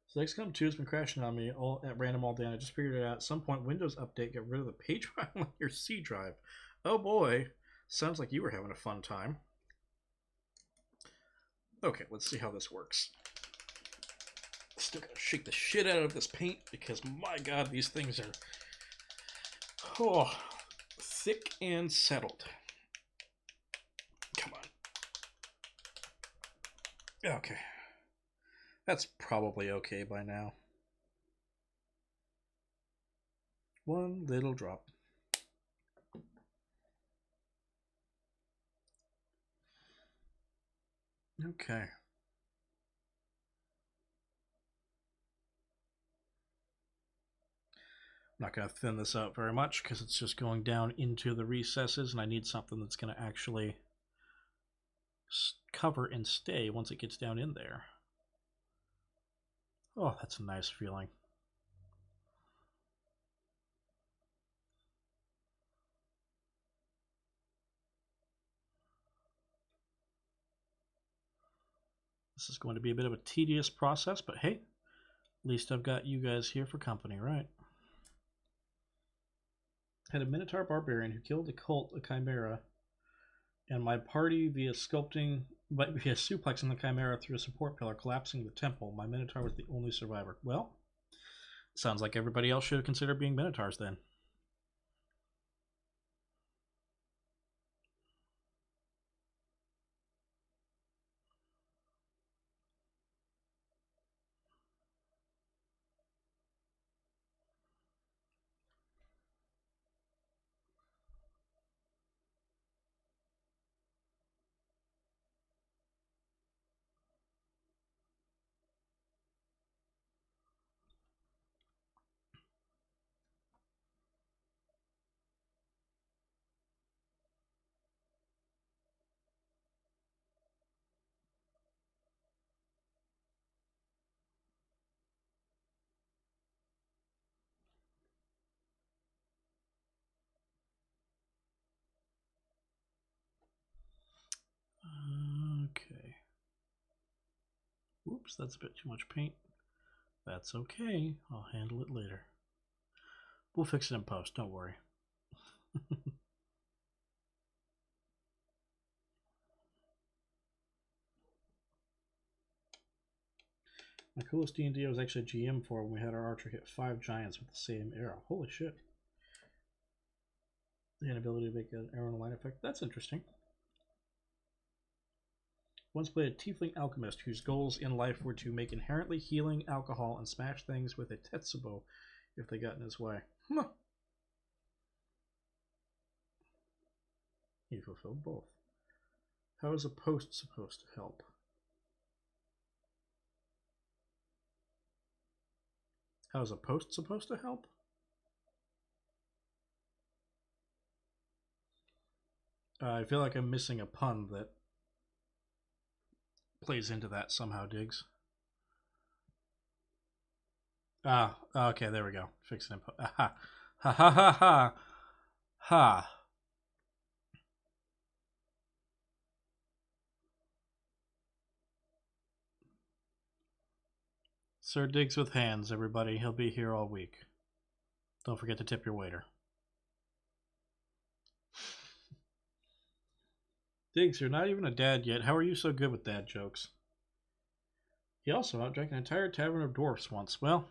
So XCOM 2 has been crashing on me all at random all day, and I just figured it out. At some point, Windows Update got rid of the page file on your C drive. Oh boy, sounds like you were having a fun time. Okay, let's see how this works. Still gotta shake the shit out of this paint because my god, these things are thick and settled. Come on. Okay. That's probably okay by now. One little drop. Okay. I'm not going to thin this out very much because it's just going down into the recesses, and I need something that's going to actually cover and stay once it gets down in there. Oh, that's a nice feeling. This is going to be a bit of a tedious process, but hey, at least I've got you guys here for company, right? Had a Minotaur barbarian who killed a cult, a chimera, and my party via suplexing the Chimera through a support pillar, collapsing the temple. My Minotaur was the only survivor. Well, sounds like everybody else should consider being Minotaurs then. Okay. Whoops, that's a bit too much paint. That's okay. I'll handle it later. We'll fix it in post, don't worry. My coolest D&D I was actually a GM for when we had our archer hit 5 giants with the same arrow. Holy shit. The inability to make an arrow in a line effect. That's interesting. Once played a tiefling alchemist whose goals in life were to make inherently healing alcohol and smash things with a tetsubo if they got in his way. He fulfilled both. How is a post supposed to help? How is a post supposed to help? I feel like I'm missing a pun that plays into that somehow, Diggs. Ah, okay, there we go. Fix it. Ha ha ha ha ha. Ha. Sir Diggs with hands, everybody. He'll be here all week. Don't forget to tip your waiter. Diggs, you're not even a dad yet. How are you so good with dad jokes? He also outdrank an entire tavern of dwarfs once. Well,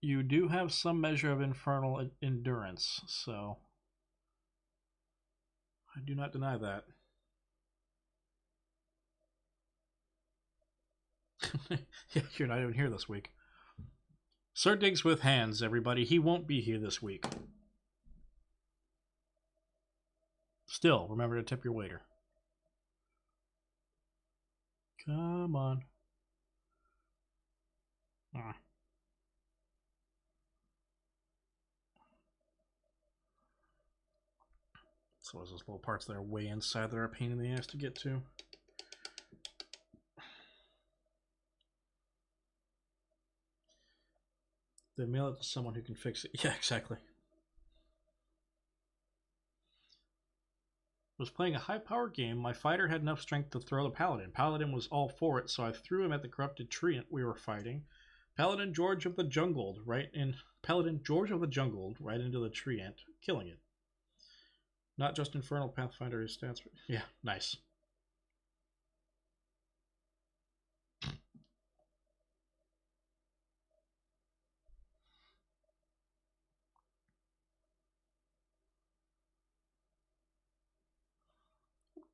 you do have some measure of infernal endurance, so I do not deny that. Yeah, you're not even here this week. Sir Diggs with hands, everybody. He won't be here this week. Still, remember to tip your waiter. Come on. So those little parts that are way inside that are a pain in the ass to get to. Then mail it to someone who can fix it. Yeah, exactly. Was playing a high-powered game. My fighter had enough strength to throw the paladin. Paladin was all for it, so I threw him at the corrupted treant we were fighting. Paladin George of the Jungled right into the treant, killing it. Not just Infernal Pathfinder his stats. Yeah, nice.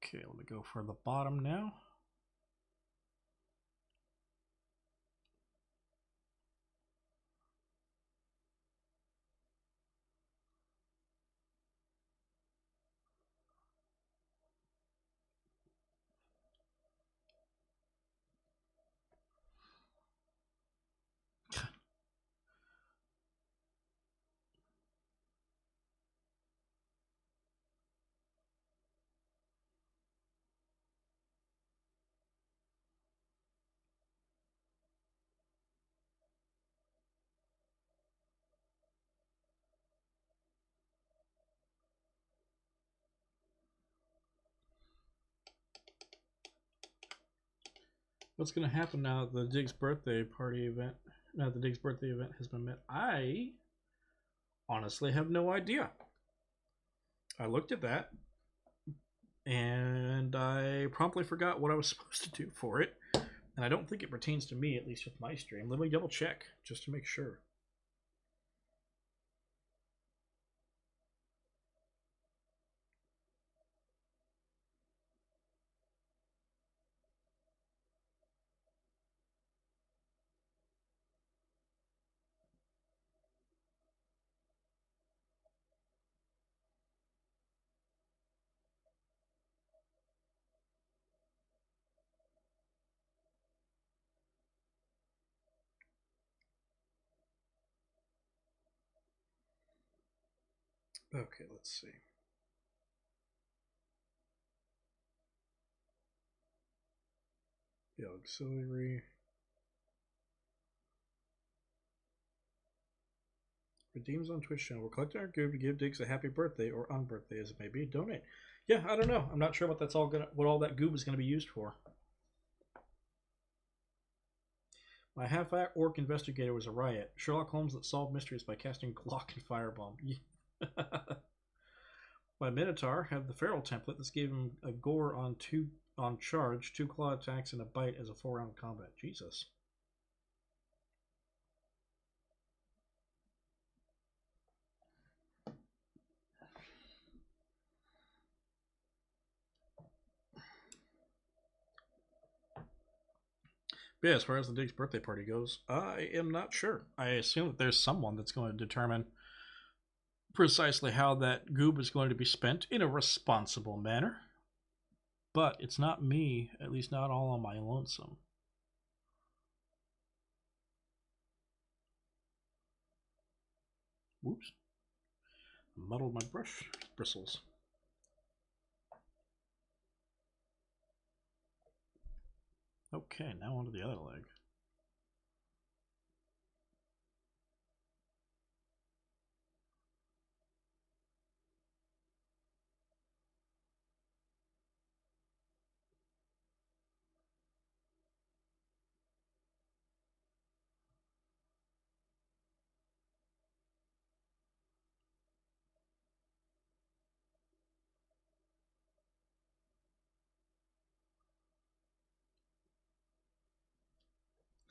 Okay, let me go for the bottom now. What's going to happen now that the Diggs birthday event has been met? I honestly have no idea. I looked at that and I promptly forgot what I was supposed to do for it. And I don't think it pertains to me, at least with my stream. Let me double check just to make sure. Okay, let's see. The auxiliary. Redeems on Twitch channel. We're collecting our goob to give Diggs a happy birthday or unbirthday as it may be. Donate. Yeah, I don't know. I'm not sure what all that goob is gonna be used for. My half-orc investigator was a riot. Sherlock Holmes that solved mysteries by casting Glock and firebomb. My Minotaur had the feral template. This gave him a gore on charge, 2 claw attacks, and a bite as a 4-round combat. Jesus. But yeah, as far as the Diggs birthday party goes, I am not sure. I assume that there's someone that's going to determine precisely how that goob is going to be spent in a responsible manner. But it's not me, at least not all on my lonesome. Whoops. Muddled my brush bristles. Okay, now onto the other leg.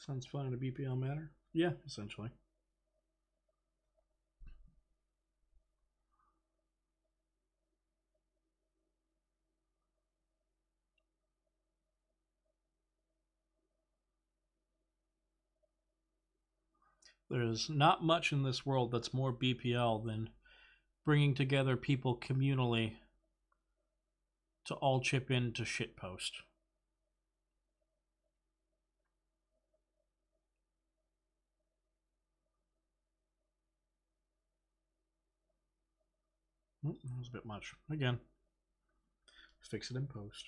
Sounds fun in a BPL manner. Yeah, essentially. There's not much in this world that's more BPL than bringing together people communally to all chip in to shitpost. That was a bit much. Again, fix it in post.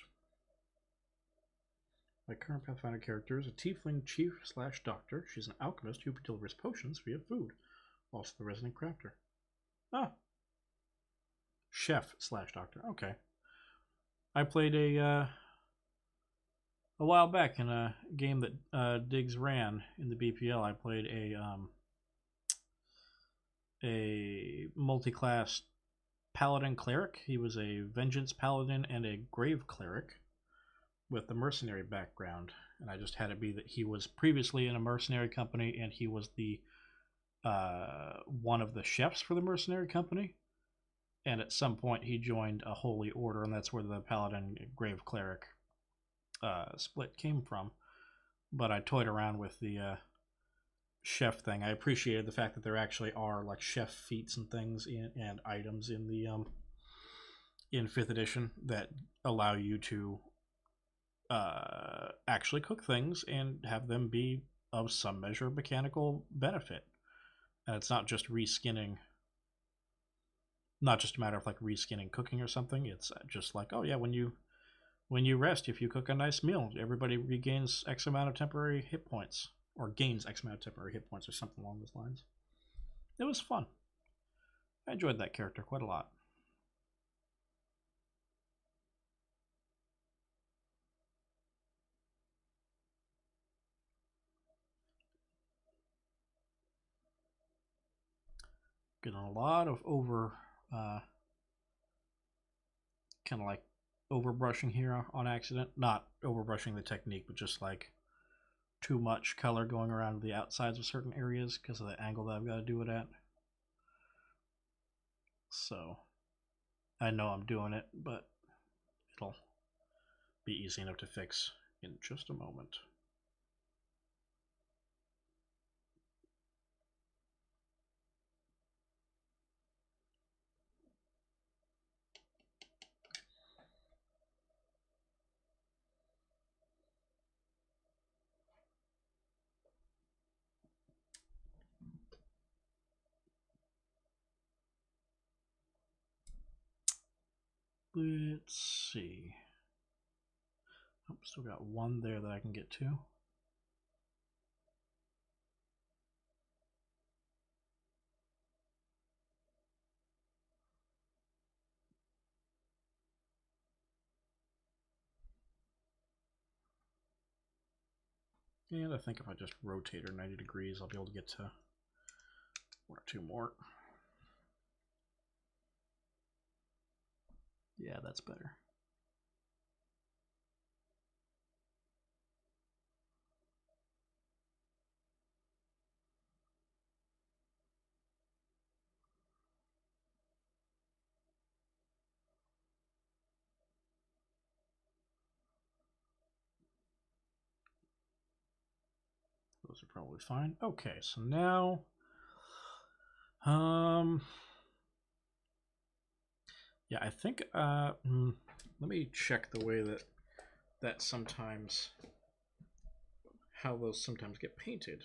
My current Pathfinder character is a tiefling chief slash doctor. She's an alchemist who delivers potions via food. Also the resident crafter. Ah. Chef slash doctor. Okay. I played a while back in a game that Diggs ran in the BPL. I played a multi-class paladin cleric. He was a vengeance paladin and a grave cleric with the mercenary background, and I just had it be that he was previously in a mercenary company and he was the one of the chefs for the mercenary company, and at some point he joined a holy order, and that's where the paladin grave cleric split came from. But I toyed around with the chef thing. I appreciated the fact that there actually are like chef feats and things and items in the in 5th edition that allow you to actually cook things and have them be of some measure of mechanical benefit. And it's not just reskinning, not just a matter of like reskinning cooking or something. It's just like, oh yeah, when you rest, if you cook a nice meal, everybody regains X amount of temporary hit points, or gains X amount of temporary hit points, or something along those lines. It was fun. I enjoyed that character quite a lot. Getting a lot of kind of like overbrushing here on accident. Not overbrushing the technique, but just like too much color going around the outsides of certain areas because of the angle that I've got to do it at. So I know I'm doing it, but it'll be easy enough to fix in just a moment. Let's see. Oh, still got one there that I can get to. And I think if I just rotate her 90 degrees, I'll be able to get to one or two more. Yeah, that's better. Those are probably fine. Okay, so now, yeah, I think, let me check the way that sometimes, how those sometimes get painted.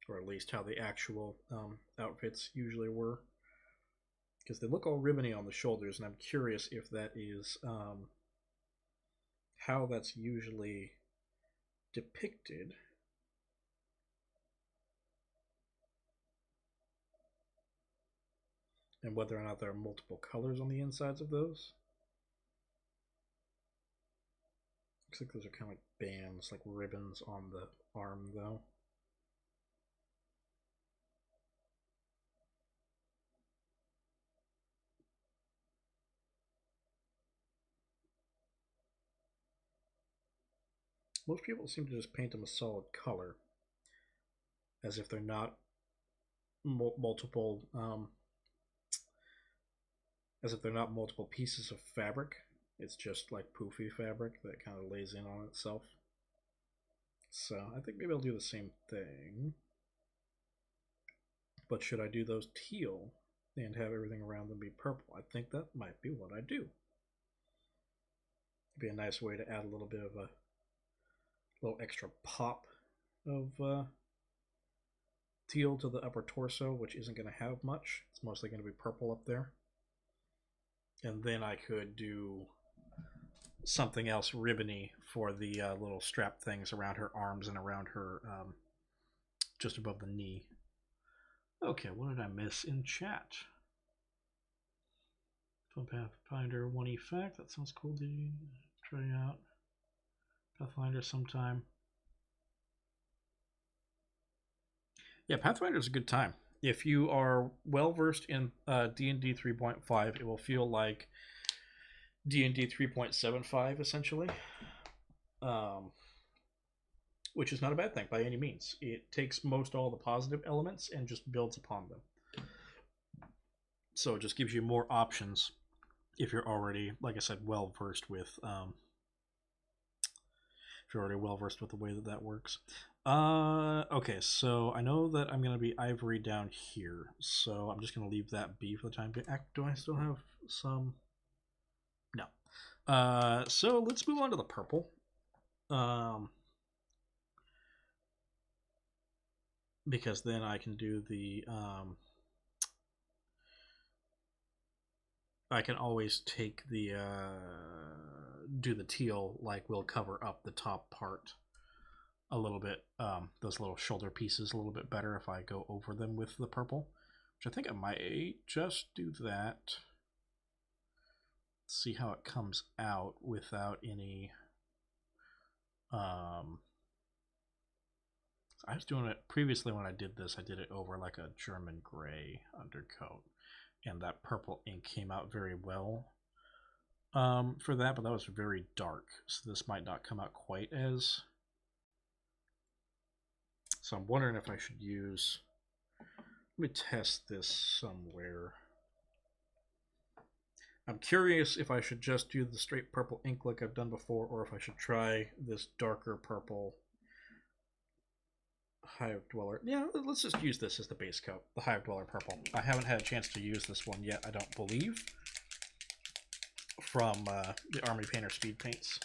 Or at least how the actual outfits usually were. Because they look all ribbony on the shoulders, and I'm curious if that is how that's usually depicted. And whether or not there are multiple colors on the insides of those. Looks like those are kind of like bands, like ribbons on the arm, though. Most people seem to just paint them a solid color, as if they're not multiple, as if they're not multiple pieces of fabric. It's just like poofy fabric that kind of lays in on itself. So I think maybe I'll do the same thing. But should I do those teal and have everything around them be purple? I think that might be what I do. It'd be a nice way to add a little bit of a little extra pop of teal to the upper torso, which isn't going to have much. It's mostly going to be purple up there. And then I could do something else ribbony for the little strap things around her arms and around her just above the knee. Okay, what did I miss in chat? Fun Pathfinder 1 effect. That sounds cool. Did you try out Pathfinder sometime? Yeah, Pathfinder is a good time. If you are well versed in D&D 3.5, it will feel like D&D 3.75 essentially, which is not a bad thing by any means. It takes most all the positive elements and just builds upon them. So it just gives you more options if you're already, like I said, well versed with. If you're already well versed with the way that works. Okay, so I know that I'm going to be ivory down here, so I'm just going to leave that be for the time being. Do I still have some? No. So let's move on to the purple. Because then I can do the I can always take the do the teal, like we'll cover up the top part a little bit, those little shoulder pieces a little bit better if I go over them with the purple, which I think I might just do that. see how it comes out without any. I was doing it previously when I did this. I did it over like a German gray undercoat, and that purple ink came out very well for that, but that was very dark, so this might not come out quite as. So I'm wondering if I should use. Let me test this somewhere. I'm curious if I should just do the straight purple ink like I've done before, or if I should try this darker purple Hive Dweller. Yeah, let's just use this as the base coat, the Hive Dweller purple. I haven't had a chance to use this one yet, I don't believe, from the Army Painter Speed Paints.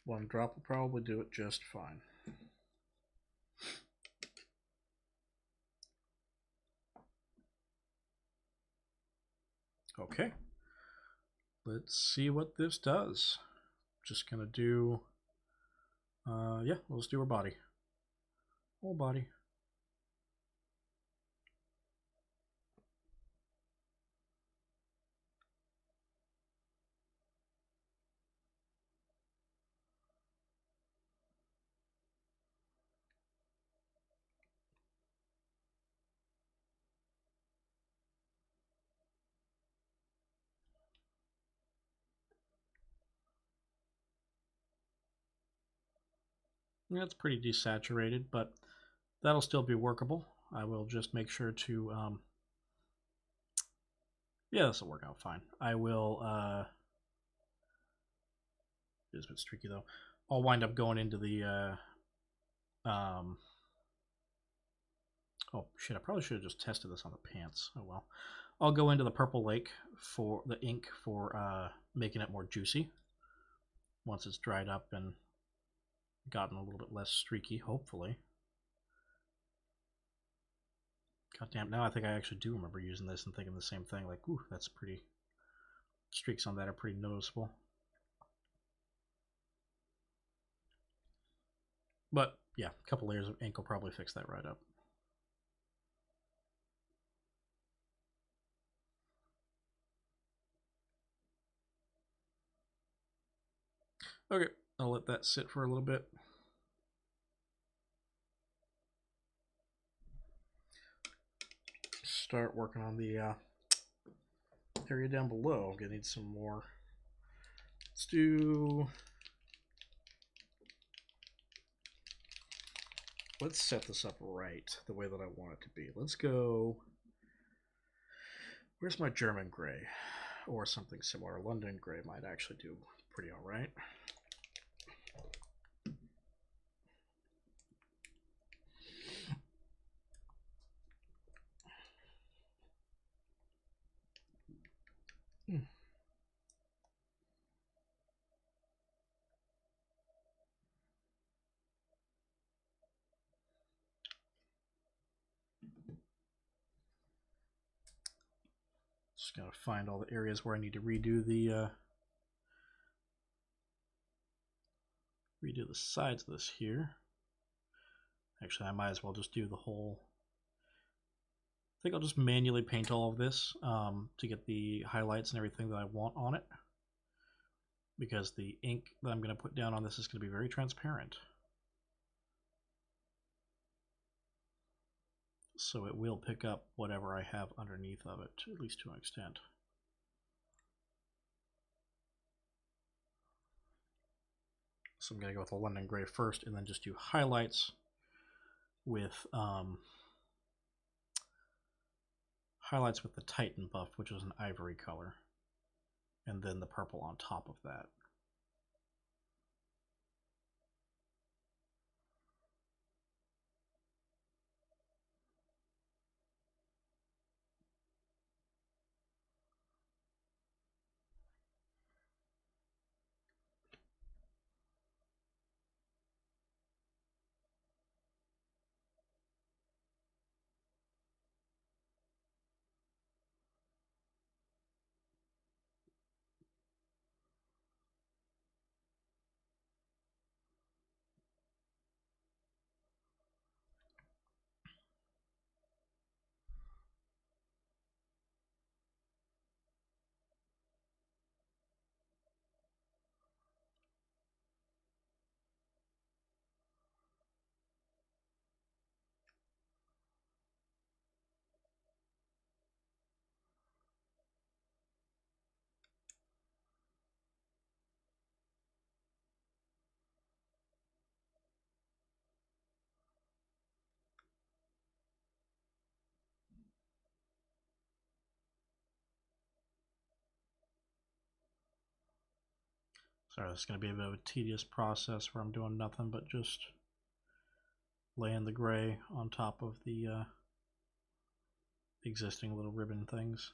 One drop will probably do it just fine. Okay. Let's see what this does. Just gonna do, yeah, let's do her body. Whole body. Yeah, it's pretty desaturated, but that'll still be workable. I will just make sure to, yeah, this will work out fine. I will, it's a bit streaky though. I'll wind up going into the, oh shit, I probably should have just tested this on the pants. Oh well. I'll go into the Purple Lake for the ink for making it more juicy once it's dried up and gotten a little bit less streaky, hopefully. God damn, now I think I actually do remember using this and thinking the same thing. Like, ooh, that's pretty. Streaks on that are pretty noticeable. But yeah, a couple layers of ink will probably fix that right up. Okay, I'll let that sit for a little bit. Start working on the area down below. I'm gonna need some more. Let's do. Let's set this up right the way that I want it to be. Let's go. Where's my German gray? Or something similar. London gray might actually do pretty all right. Just gotta find all the areas where I need to redo the sides of this here. Actually, I might as well just do the whole. I think I'll just manually paint all of this to get the highlights and everything that I want on it, because the ink that I'm going to put down on this is going to be very transparent. So it will pick up whatever I have underneath of it, at least to an extent. So I'm going to go with the London Gray first and then just do highlights with the Titan buff, which is an ivory color, and then the purple on top of that. Sorry, this is going to be a bit of a tedious process where I'm doing nothing but just laying the gray on top of the existing little ribbon things.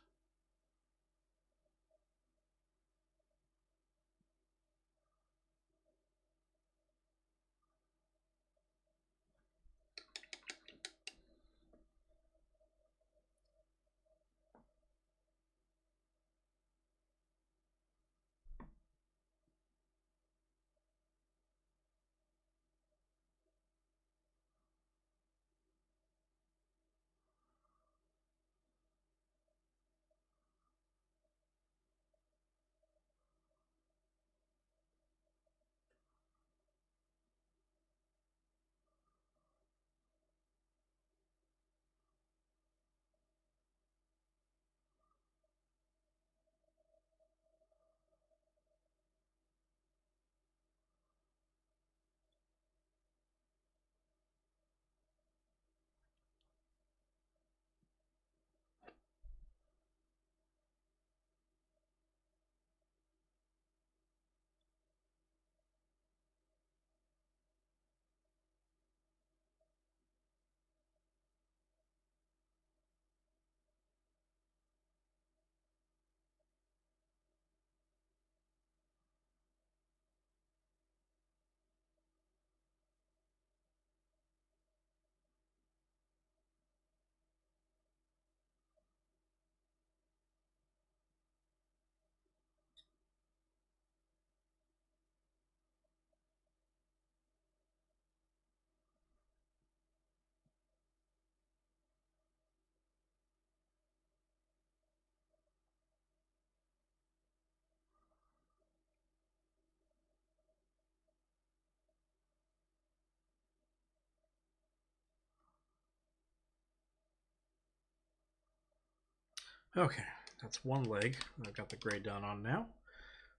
Okay, that's one leg I've got the gray done on now.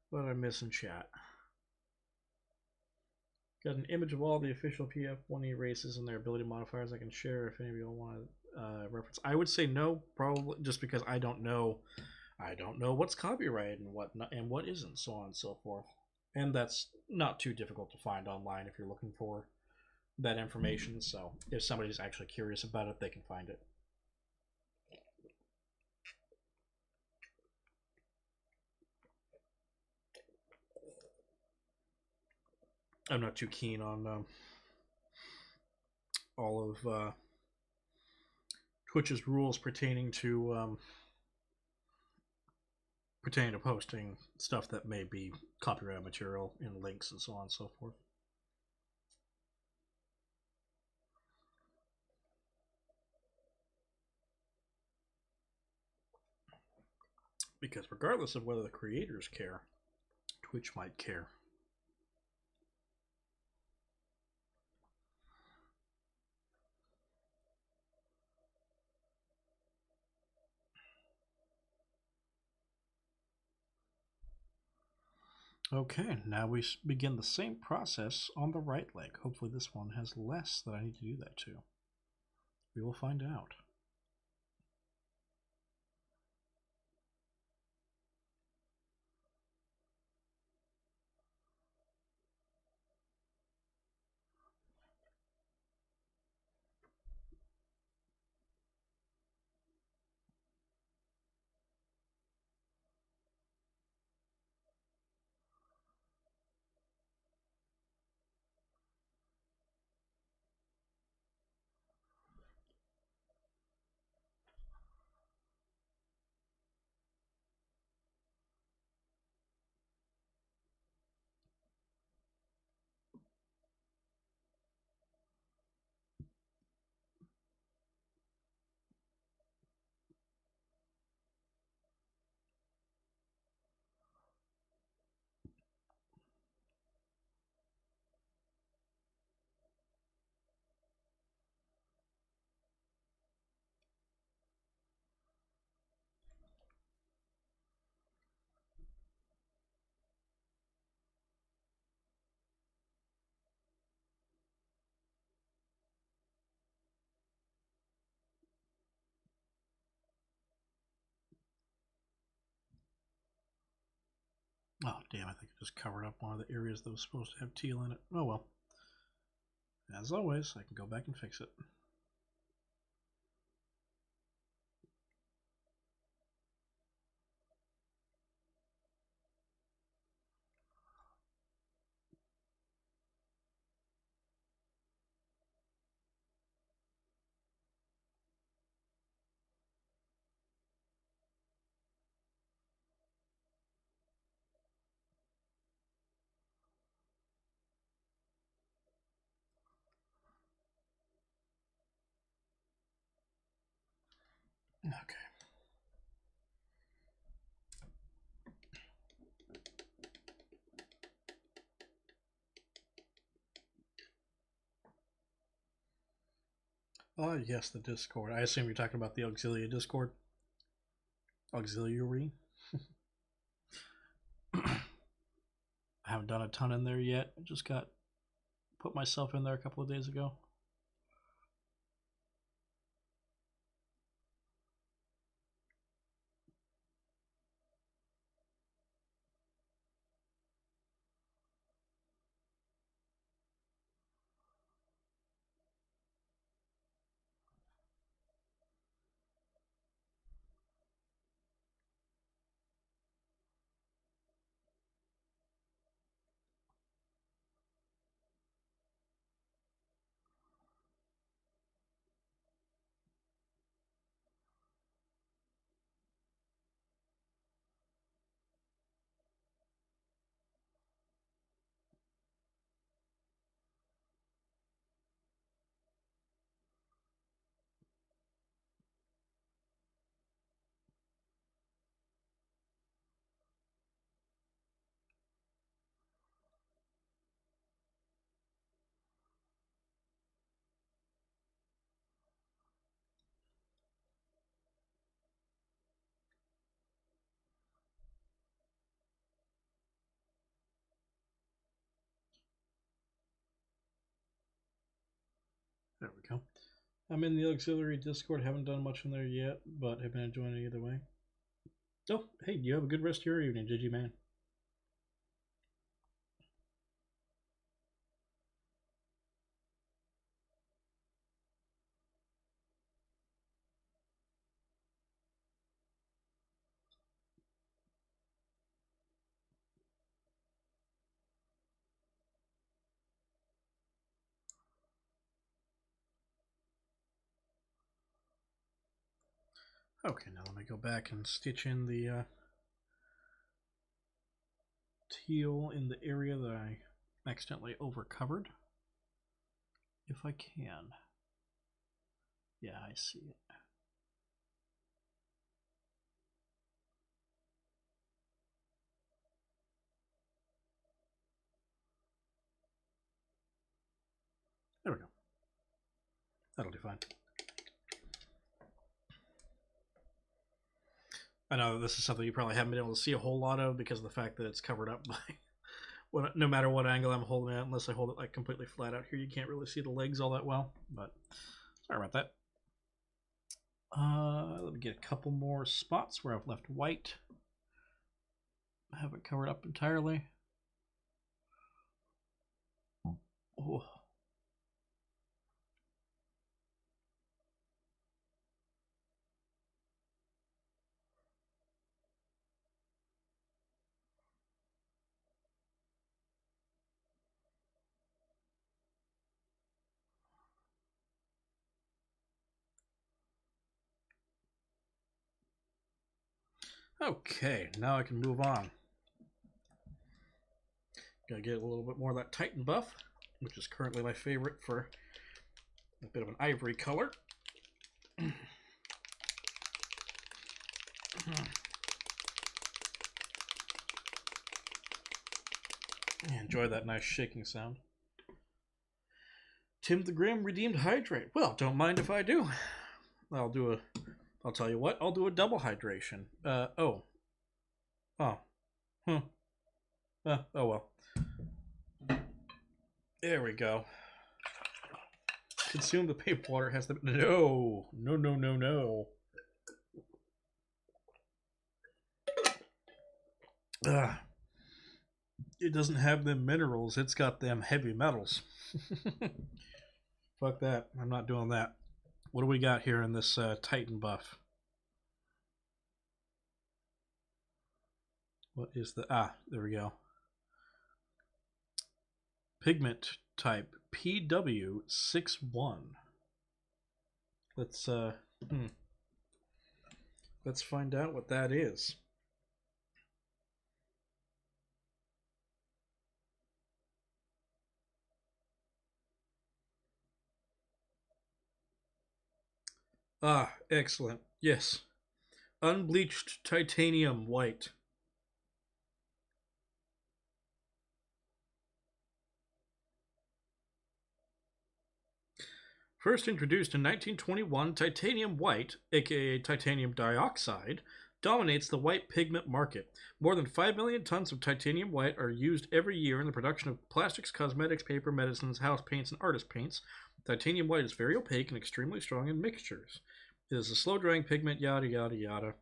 What did I miss in chat? Got an image of all the official PF1E races and their ability modifiers I can share if any of you all want to reference. I would say no, probably just because I don't know. I don't know what's copyrighted and what isn't, so on and so forth. And that's not too difficult to find online if you're looking for that information. So if somebody's actually curious about it, they can find it. I'm not too keen on all of Twitch's rules pertaining to posting stuff that may be copyright material in links and so on and so forth. Because regardless of whether the creators care, Twitch might care. Okay, now we begin the same process on the right leg. Hopefully this one has less that I need to do that to. We will find out. Oh, damn, I think I just covered up one of the areas that was supposed to have teal in it. Oh, well. As always, I can go back and fix it. Okay. Oh, yes, the Discord. I assume you're talking about the Auxilia Discord. Auxiliary. I haven't done a ton in there yet. I just put myself in there a couple of days ago. There we go. I'm in the Auxiliary Discord. Haven't done much in there yet, but have been enjoying it either way. Oh, hey, you have a good rest of your evening, did you, man? Okay, now let me go back and stitch in the teal in the area that I accidentally overcovered. If I can. Yeah, I see it. There we go. That'll do fine. I know this is something you probably haven't been able to see a whole lot of because of the fact that it's covered up by no matter what angle I'm holding it, unless I hold it like completely flat out here, you can't really see the legs all that well. But sorry about that. Let me get a couple more spots where I've left white. I have it covered up entirely. Oh. Okay, now I can move on. Gotta get a little bit more of that Titan buff, which is currently my favorite for a bit of an ivory color. Enjoy that nice shaking sound. Tim the Grim redeemed hydrate. Well, don't mind if I do. I'll tell you what, I'll do a double hydration. Oh. Oh. Oh well. There we go. Consume the paper water has the... No. No, no, no, no. Ugh. It doesn't have them minerals, it's got them heavy metals. Fuck that. I'm not doing that. What do we got here in this Titan buff? What is the... Ah, there we go. Pigment type PW61. Let's let's find out what that is. Ah, excellent. Yes. Unbleached titanium white. First introduced in 1921, titanium white, aka titanium dioxide, dominates the white pigment market. More than 5 million tons of titanium white are used every year in the production of plastics, cosmetics, paper, medicines, house paints, and artist paints. Titanium white is very opaque and extremely strong in mixtures. It is a slow drying pigment, yada yada yada.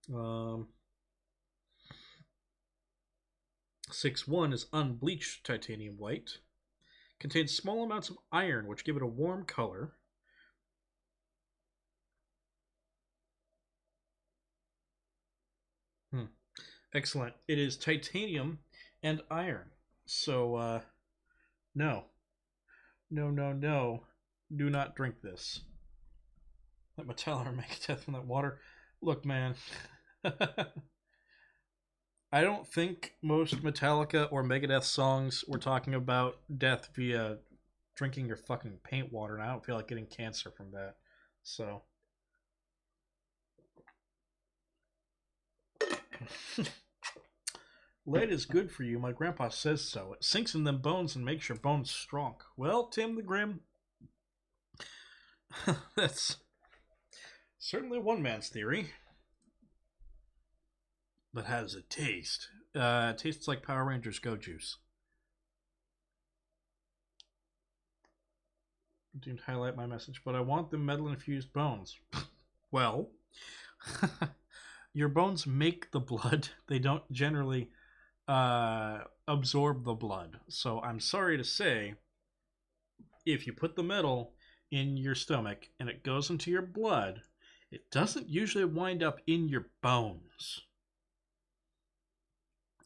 6.1 is unbleached titanium white. Contains small amounts of iron, which give it a warm color. Excellent. It is titanium and iron. So, no. No, no, no. Do not drink this. Let Metallica make death from that water. Look, man. I don't think most Metallica or Megadeth songs were talking about death via drinking your fucking paint water, and I don't feel like getting cancer from that. So. Lead is good for you. My grandpa says so. It sinks in them bones and makes your bones strong. Well, Tim the Grim, that's certainly one man's theory. But how does it taste? It tastes like Power Rangers Go Juice. Didn't highlight my message, but I want the metal-infused bones. Well, your bones make the blood. They don't generally absorb the blood. So I'm sorry to say, if you put the metal in your stomach and it goes into your blood, it doesn't usually wind up in your bones.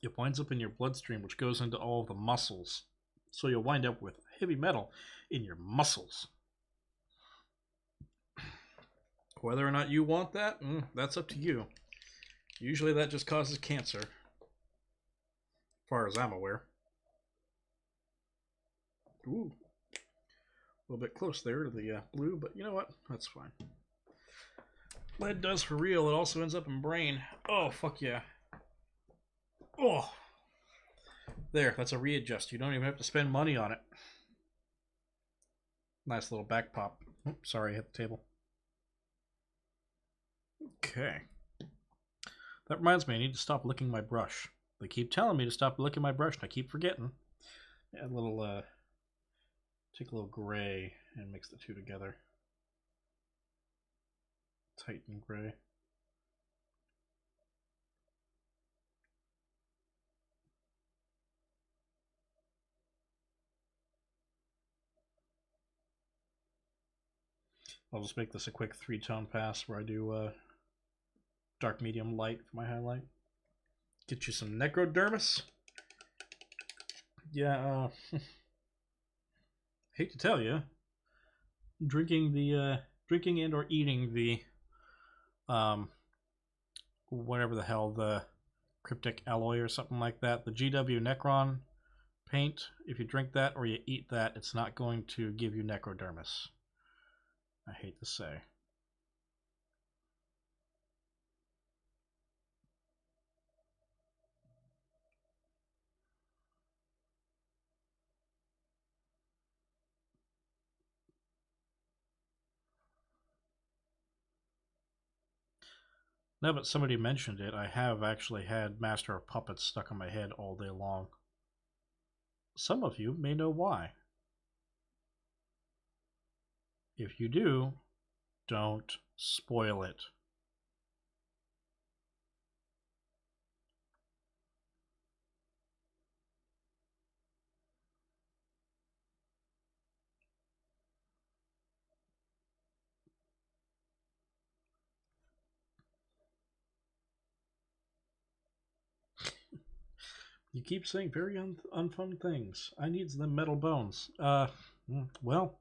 It winds up in your bloodstream, which goes into all of the muscles. So you'll wind up with heavy metal in your muscles. Whether or not you want that, that's up to you. Usually that just causes cancer, as far as I'm aware. Ooh. A little bit close there to the blue, but you know what? That's fine. Lead does for real. It also ends up in brain. Oh, fuck yeah. Oh. There, that's a readjust. You don't even have to spend money on it. Nice little back pop. Oops, sorry, I hit the table. Okay. That reminds me, I need to stop licking my brush. They keep telling me to stop licking my brush, and I keep forgetting. Add a little, take a little gray and mix the two together. Titan gray. I'll just make this a quick 3-tone pass where I do dark, medium, light for my highlight. Get you some necrodermis. Yeah, hate to tell you, drinking and or eating the whatever the hell, the cryptic alloy or something like that, the GW Necron paint, if you drink that or you eat that, it's not going to give you necrodermis. I hate to say. Now that somebody mentioned it, I have actually had Master of Puppets stuck on my head all day long. Some of you may know why. If you do, don't spoil it. You keep saying very unfun things. I needs them metal bones. Well,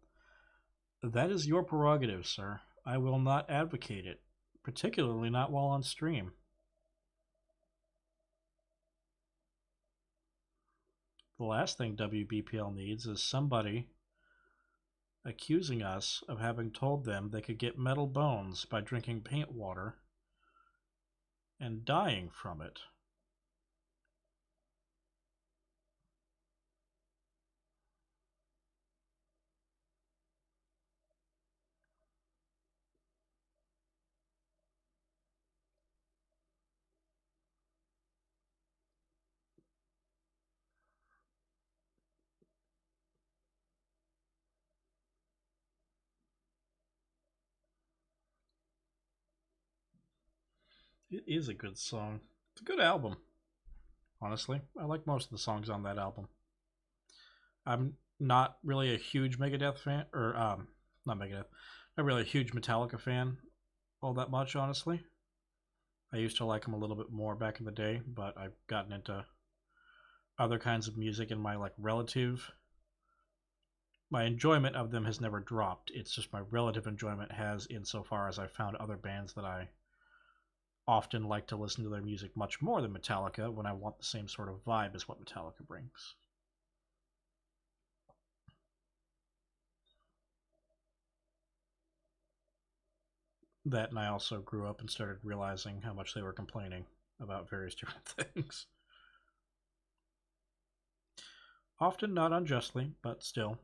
that is your prerogative, sir. I will not advocate it, particularly not while on stream. The last thing WBPL needs is somebody accusing us of having told them they could get metal bones by drinking paint water and dying from it. It is a good song. It's a good album, honestly. I like most of the songs on that album. I'm not really a huge Megadeth fan, or not Megadeth. Not really a huge Metallica fan all that much, honestly. I used to like them a little bit more back in the day, but I've gotten into other kinds of music, and my enjoyment of them has never dropped. It's just my relative enjoyment has, insofar as I've found other bands that I often like to listen to their music much more than Metallica when I want the same sort of vibe as what Metallica brings. That, and I also grew up and started realizing how much they were complaining about various different things. Often not unjustly, but still.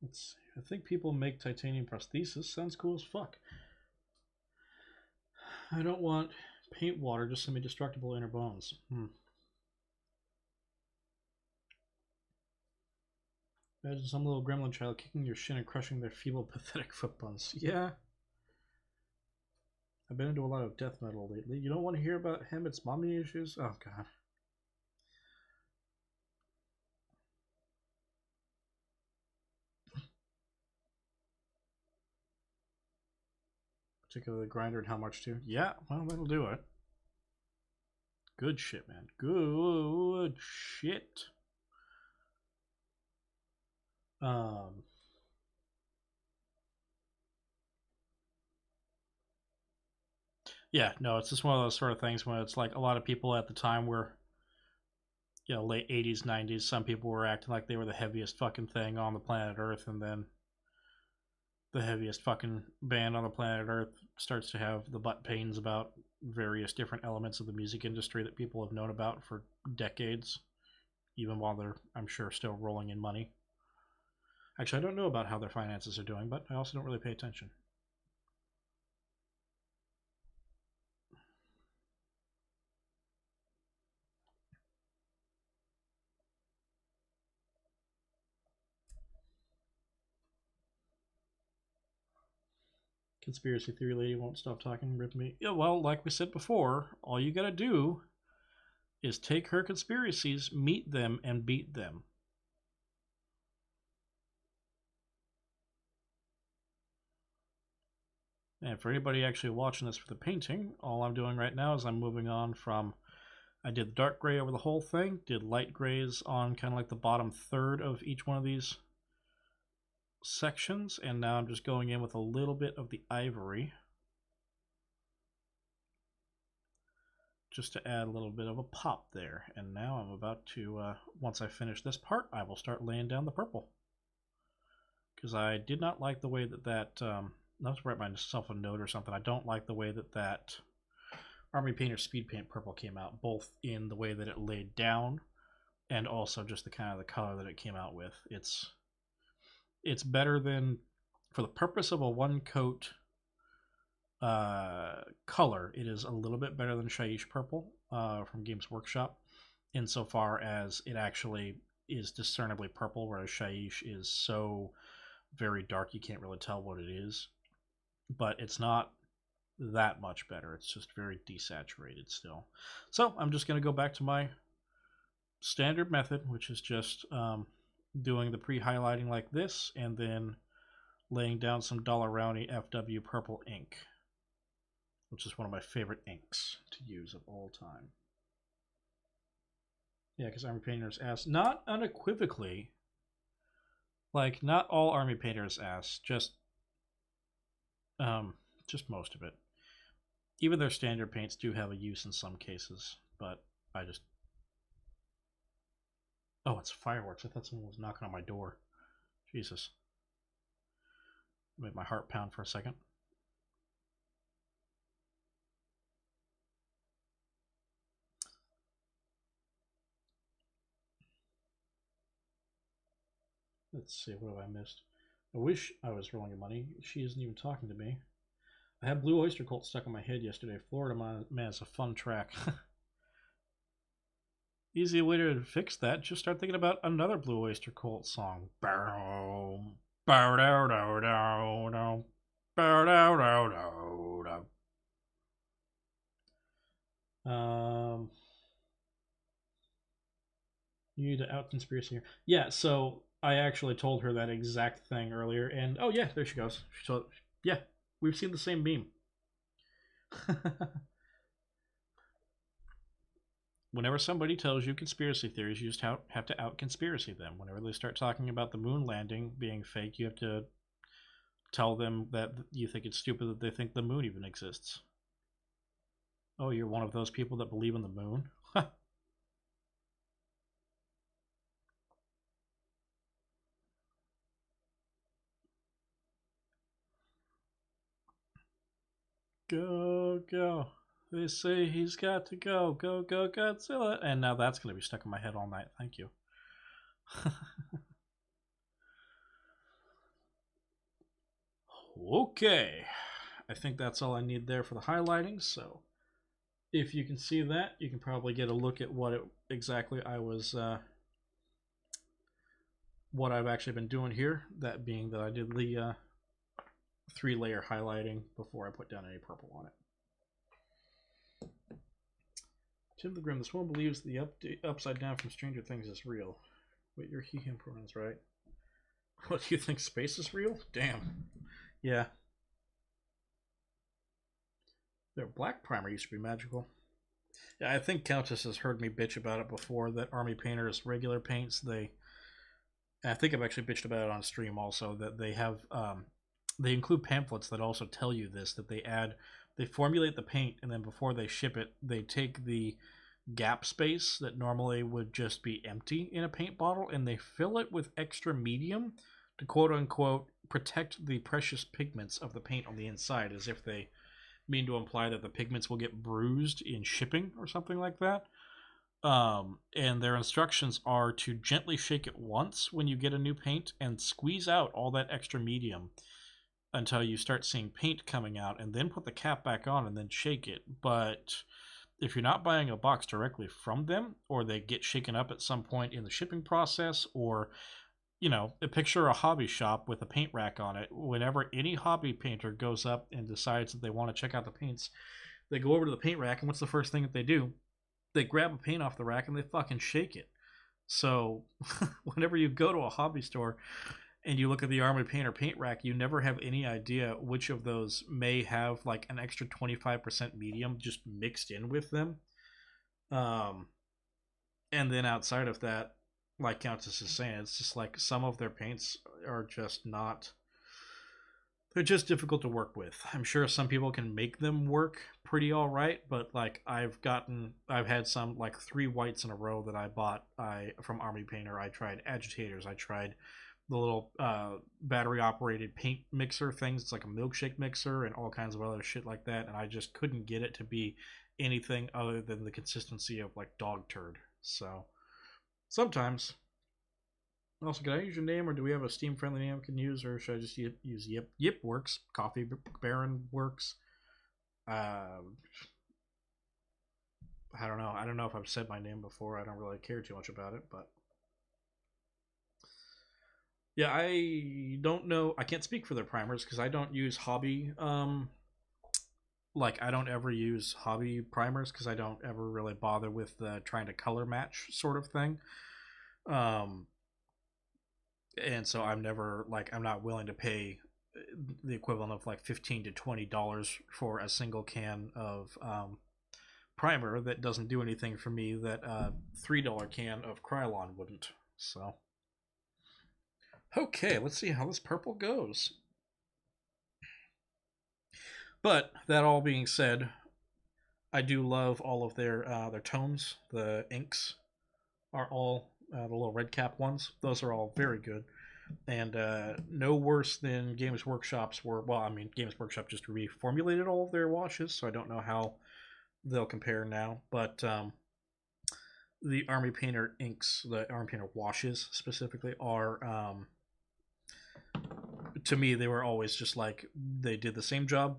Let's see. I think people make titanium prosthesis. Sounds cool as fuck. I don't want paint water, just semi-destructible inner bones. Imagine some little gremlin child kicking your shin and crushing their feeble, pathetic foot bones. Yeah. I've been into a lot of death metal lately. You don't want to hear about Hammett's mommy issues? Oh, God. Particularly Grinder and how much too. Yeah, well, that'll do it. Good shit, man. Good shit. Um, yeah, no, it's just one of those sort of things when it's like a lot of people at the time were, late 80s, 90s, some people were acting like they were the heaviest fucking thing on the planet Earth, and then the heaviest fucking band on the planet Earth starts to have the butt pains about various different elements of the music industry that people have known about for decades, even while they're, I'm sure, still rolling in money. Actually, I don't know about how their finances are doing, but I also don't really pay attention. Conspiracy theory lady won't stop talking, rip me. Yeah, well, like we said before, all you gotta do is take her conspiracies, meet them, and beat them. And for anybody actually watching this for the painting, all I'm doing right now is I'm moving on from, I did the dark gray over the whole thing, did light grays on kind of like the bottom third of each one of these sections, and now I'm just going in with a little bit of the ivory just to add a little bit of a pop there. And now I'm about to, once I finish this part, I will start laying down the purple. Because I did not like the way that I have to write myself a note or something. I don't like the way that Army Painter Speed Paint purple came out, both in the way that it laid down and also just the kind of the color that it came out with. It's better than, for the purpose of a one coat color, it is a little bit better than Shaiish Purple from Games Workshop, insofar as it actually is discernibly purple, whereas Shaiish is so very dark you can't really tell what it is. But it's not that much better. It's just very desaturated still. So I'm just going to go back to my standard method, which is just doing the pre-highlighting like this, and then laying down some Dollarowny FW purple ink, which is one of my favorite inks to use of all time. Yeah, because Army Painters ask, not unequivocally, like, not all Army Painters ask, just most of it. Even their standard paints do have a use in some cases, but I just... Oh, it's fireworks. I thought someone was knocking on my door. Jesus. Made my heart pound for a second. Let's see, what have I missed? I wish I was rolling money. She isn't even talking to me. I had Blue Oyster Cult stuck in my head yesterday. Florida Man is a fun track. Easy way to fix that, just start thinking about another Blue Oyster Cult song. You need to out conspiracy here. Yeah, so I actually told her that exact thing earlier, and oh yeah, there she goes. So yeah, we've seen the same meme. Whenever somebody tells you conspiracy theories, you just have to out conspiracy them. Whenever they start talking about the moon landing being fake, you have to tell them that you think it's stupid that they think the moon even exists. Oh, you're one of those people that believe in the moon? Go, go. They say he's got to go. Go, go, Godzilla. And now that's going to be stuck in my head all night. Thank you. Okay. I think that's all I need there for the highlighting. So if you can see that, you can probably get a look at what exactly I was... what I've actually been doing here. That being that I did the 3-layer highlighting before I put down any purple on it. Tim the Grim, this one believes the upside down from Stranger Things is real. Wait, your he, him pronouns, right? What, do you think space is real? Damn. Yeah. Their black primer used to be magical. Yeah, I think Countess has heard me bitch about it before, that Army Painter's regular paints, I think I've actually bitched about it on stream also, that they have, they include pamphlets that also tell you this, that they formulate the paint, and then before they ship it, they take the gap space that normally would just be empty in a paint bottle, and they fill it with extra medium to quote-unquote protect the precious pigments of the paint on the inside, as if they mean to imply that the pigments will get bruised in shipping or something like that. And their instructions are to gently shake it once when you get a new paint and squeeze out all that extra medium until you start seeing paint coming out, and then put the cap back on and then shake it. But if you're not buying a box directly from them, or they get shaken up at some point in the shipping process, or, you know, picture a hobby shop with a paint rack on it. Whenever any hobby painter goes up and decides that they want to check out the paints, they go over to the paint rack, and what's the first thing that they do? They grab a paint off the rack and they fucking shake it. So whenever you go to a hobby store and you look at the Army Painter paint rack, you never have any idea which of those may have like an extra 25% medium just mixed in with them. And then outside of that, like Countess is saying, it's just like some of their paints are just not... They're just difficult to work with. I'm sure some people can make them work pretty all right, but like I've had some like 3 whites in a row that I bought from Army Painter. I tried agitators. I tried the little battery operated paint mixer things. It's like a milkshake mixer and all kinds of other shit like that, and I just couldn't get it to be anything other than the consistency of like dog turd. So sometimes... Also, can I use your name, or do we have a Steam-friendly name I can use, or should I just use Yip? Yip works. Coffee Baron works. I don't know. I don't know if I've said my name before. I don't really care too much about it, but... Yeah, I don't know. I can't speak for their primers, because I don't use hobby... I don't ever use hobby primers, because I don't ever really bother with trying to color match sort of thing. And so I'm never, I'm not willing to pay the equivalent of like $15 to $20 for a single can of primer that doesn't do anything for me that a $3 can of Krylon wouldn't. So, okay, let's see how this purple goes. But that all being said, I do love all of their tones. The inks are all the little red cap ones. Those are all very good, and no worse than Games Workshop's were. Well, I mean, Games Workshop just reformulated all of their washes, so I don't know how they'll compare now. But the Army Painter inks, the Army Painter washes specifically, are to me they were always just like they did the same job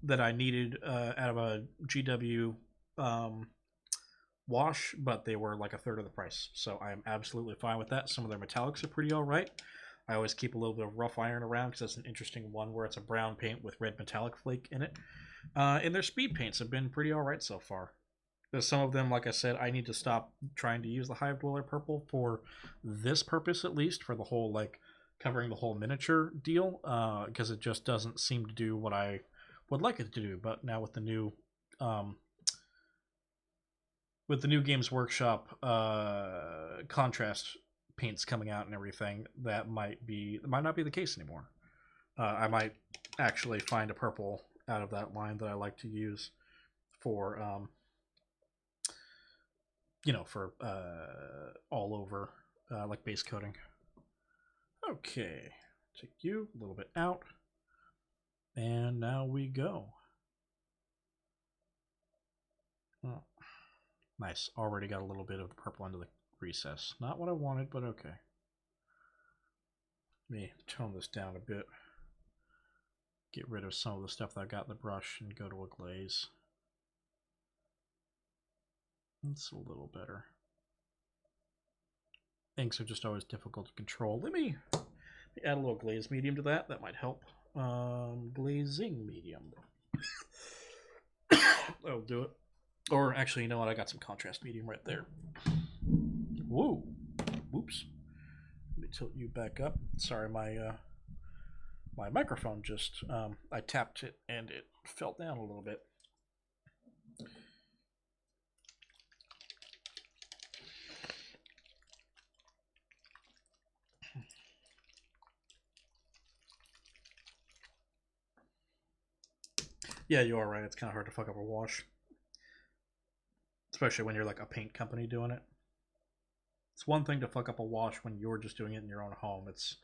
that I needed out of a GW wash, but they were like a third of the price. So I am absolutely fine with that. Some of their metallics are pretty all right. I always keep a little bit of rough iron around because that's an interesting one where it's a brown paint with red metallic flake in it. And their speed paints have been pretty all right so far. There's some of them, like I said, I need to stop trying to use the Hive Dweller purple for this purpose at least, for the whole like covering the whole miniature deal, because it just doesn't seem to do what I would like it to do. But now with the new Games Workshop contrast paints coming out and everything, that might not be the case anymore. I might actually find a purple out of that line that I like to use for for all over like base coating. Okay, take you a little bit out, and now we go. Oh, nice. Already got a little bit of the purple into the recess. Not what I wanted, but okay. Let me tone this down a bit. Get rid of some of the stuff that I got in the brush and go to a glaze. It's a little better. Inks are just always difficult to control. Let me add a little glaze medium to that. That might help. Glazing medium. That'll do it. Or actually, you know what? I got some contrast medium right there. Whoa. Whoops. Let me tilt you back up. Sorry, my microphone just I tapped it and it fell down a little bit. Yeah, you are right. It's kind of hard to fuck up a wash, especially when you're like a paint company doing it. It's one thing to fuck up a wash when you're just doing it in your own home. It's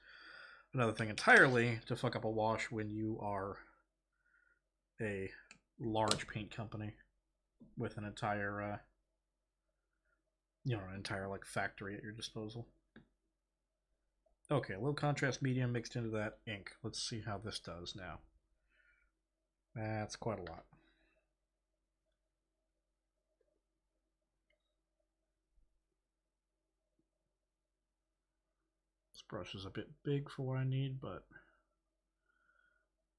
another thing entirely to fuck up a wash when you are a large paint company with an entire an entire like factory at your disposal. Okay, a little contrast medium mixed into that ink. Let's see how this does now. That's quite a lot. This brush is a bit big for what I need, but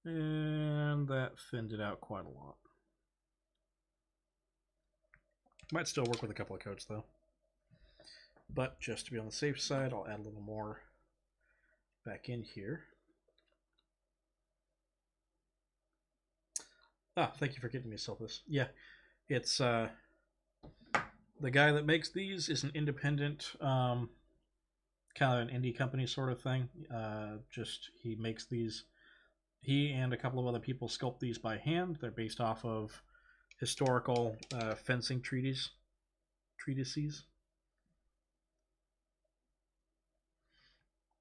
and that thinned it out quite a lot. Might still work with a couple of coats though. But just to be on the safe side, I'll add a little more back in here. Thank you for getting me this. Yeah, it's the guy that makes these is an independent, kind of an indie company sort of thing. Just he makes these. He and a couple of other people sculpt these by hand. They're based off of historical fencing treatises.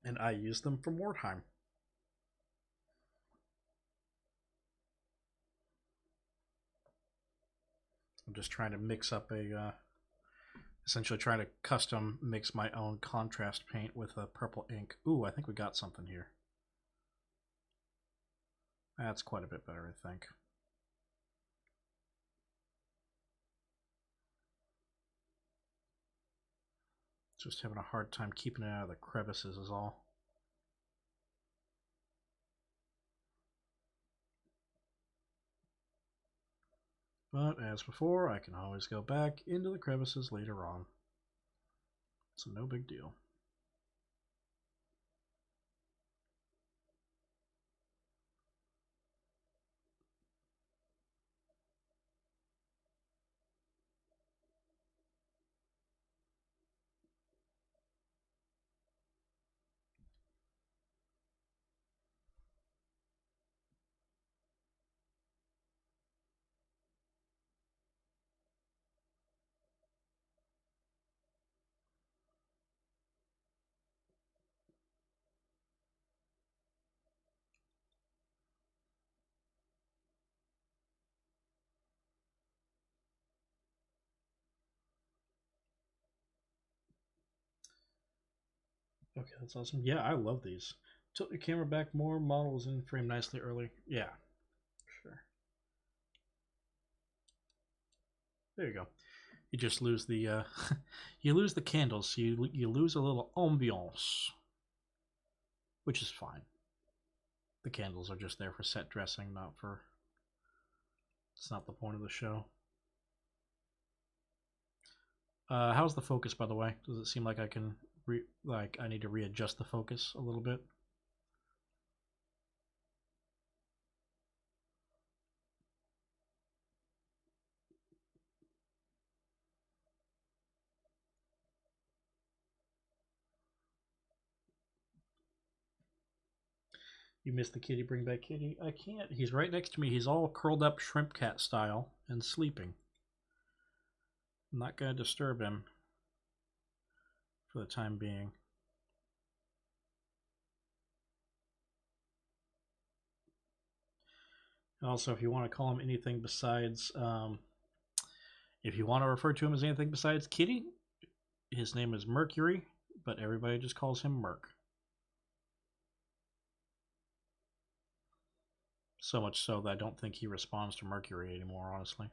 And I use them from wartime. I'm just trying to mix up essentially trying to custom mix my own contrast paint with a purple ink. Ooh, I think we got something here. That's quite a bit better, I think. Just having a hard time keeping it out of the crevices is all. But as before, I can always go back into the crevices later on. So no big deal. Okay, that's awesome. Yeah, I love these. Tilt your camera back more, models in frame nicely early. Yeah, sure. There you go. You just lose the you lose the candles, so you lose a little ambiance, which is fine. The candles are just there for set dressing, not for. It's not the point of the show. How's the focus, by the way? Does it seem like I can like I need to readjust the focus a little bit? You missed the kitty. Bring back kitty. I can't. He's right next to me. He's all curled up shrimp cat style and sleeping. I'm not gonna disturb him for the time being. Also, if you want to call him anything besides, if you want to refer to him as anything besides Kitty, his name is Mercury, but everybody just calls him Merc. So much so that I don't think he responds to Mercury anymore, honestly.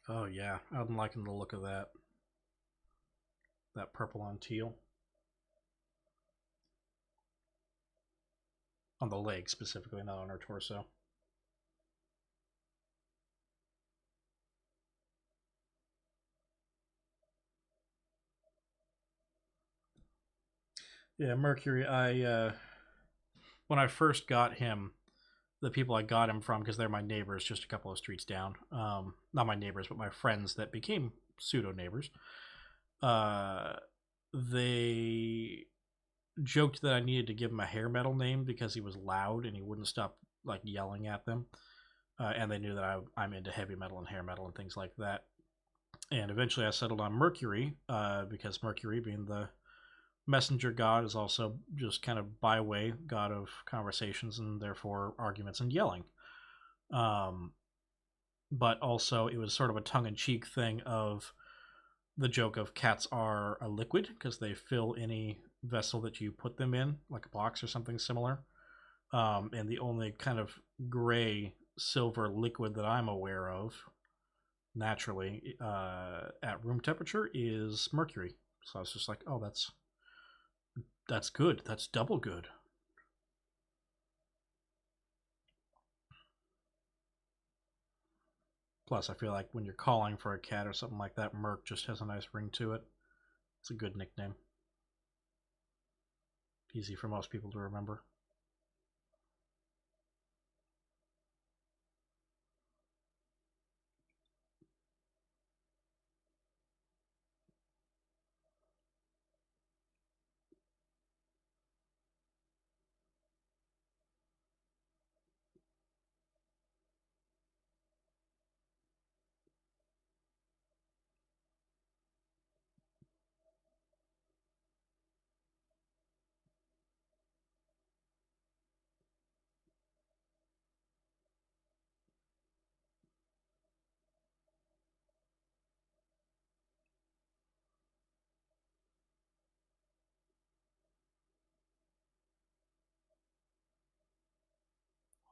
Oh yeah, I'm liking the look of that. That purple on teal on the leg specifically, not on her torso. Yeah, Mercury. I when I first got him, the people I got him from, because they're my neighbors, just a couple of streets down. Not my neighbors, but my friends that became pseudo neighbors. Uh, they joked that I needed to give him a hair metal name because he was loud and he wouldn't stop like yelling at them. And they knew that I'm into heavy metal and hair metal and things like that. And eventually I settled on Mercury because Mercury, being the messenger god, is also just kind of byway god of conversations and therefore arguments and yelling. Um, but also, it was sort of a tongue in cheek thing of the joke of cats are a liquid because they fill any vessel that you put them in, like a box or something similar. And the only kind of gray silver liquid that I'm aware of naturally at room temperature is mercury. So I was just like, oh, that's good. That's double good. Plus, I feel like when you're calling for a cat or something like that, Merc just has a nice ring to it. It's a good nickname. Easy for most people to remember.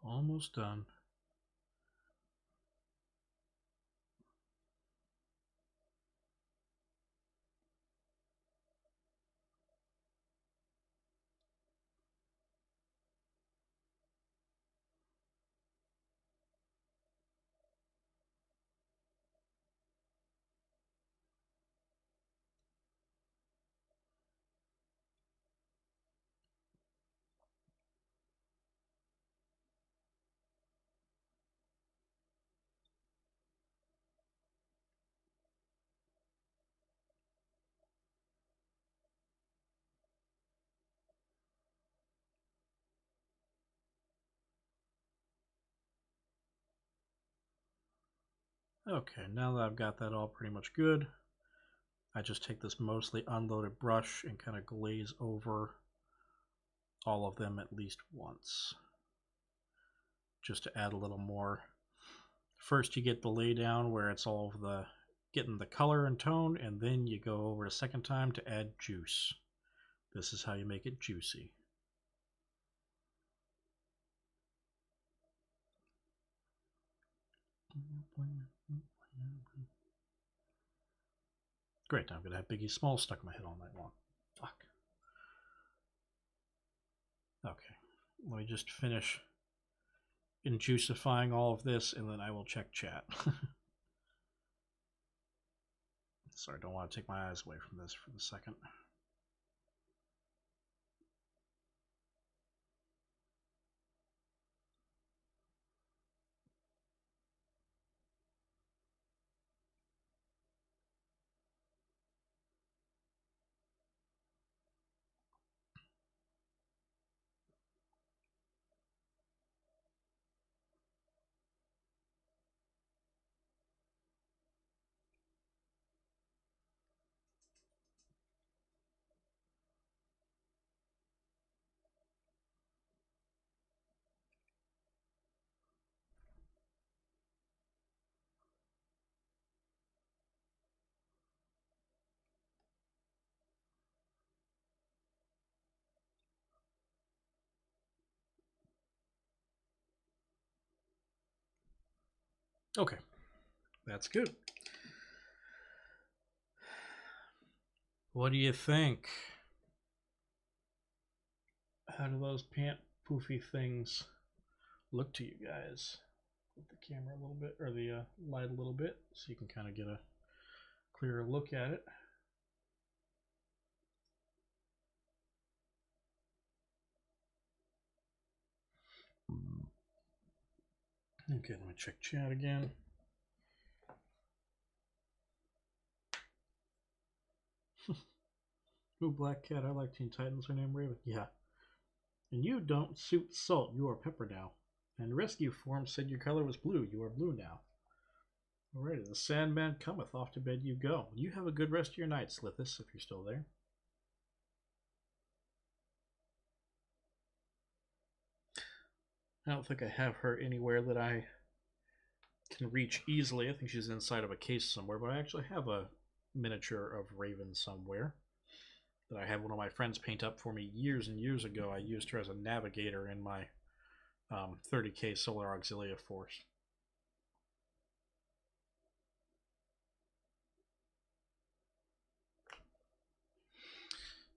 Almost done. Okay, now that I've got that all pretty much good, I just take this mostly unloaded brush and kind of glaze over all of them at least once, just to add a little more. First you get the lay down where it's all of the getting the color and tone, and then you go over a second time to add juice. This is how you make it juicy. Great, now I'm going to have Biggie Smalls stuck in my head all night long. Fuck. Okay, let me just finish juicifying all of this, and then I will check chat. Sorry, I don't want to take my eyes away from this for the second. Okay, that's good. What do you think? How do those pant poofy things look to you guys? Put the camera a little bit, or the light a little bit, so you can kind of get a clearer look at it. Okay, let me check chat again. Ooh, Black Cat, I like Teen Titans. Her name Raven. Yeah. And you don't suit salt. You are pepper now. And rescue form said your color was blue. You are blue now. Alrighty, the Sandman cometh. Off to bed you go. You have a good rest of your night, Slithis, if you're still there. I don't think I have her anywhere that I can reach easily. I think she's inside of a case somewhere, but I actually have a miniature of Raven somewhere that I had one of my friends paint up for me years and years ago. I used her as a navigator in my 30k Solar Auxilia Force.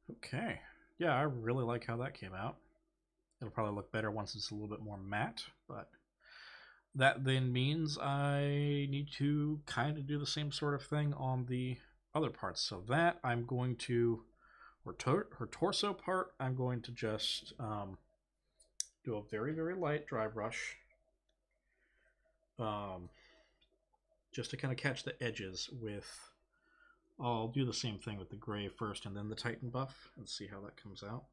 Okay. Yeah, I really like how that came out. It'll probably look better once it's a little bit more matte, but that then means I need to kind of do the same sort of thing on the other parts. So that I'm going to, her torso part, I'm going to just do a very, very light dry brush. Just to kind of catch the edges with, I'll do the same thing with the gray first and then the Titan buff and see how that comes out.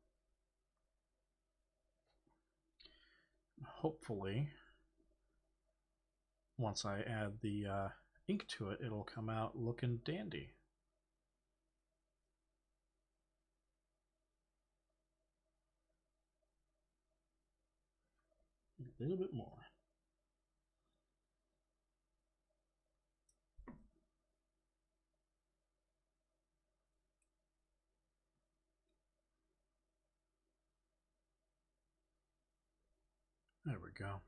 Hopefully, once I add the ink to it, it'll come out looking dandy. A little bit more. There we go.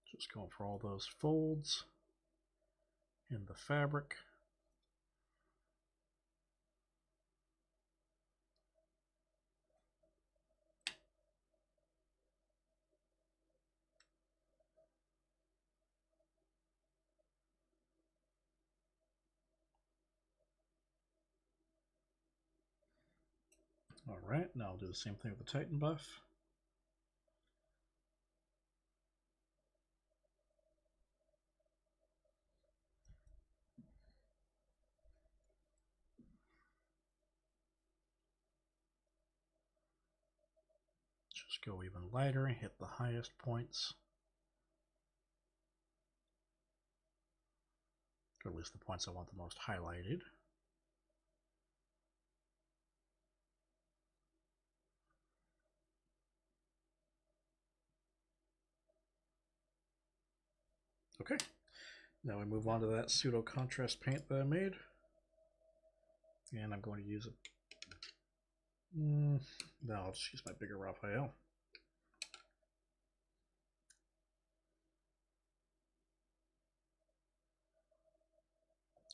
Just going for all those folds in the fabric. All right, now I'll do the same thing with the Titan buff. just go even lighter and hit the highest points. Or at least the points I want the most highlighted. Okay, now we move on to that pseudo contrast paint that I made. And I'm going to use it. No, I'll just use my bigger Raphael.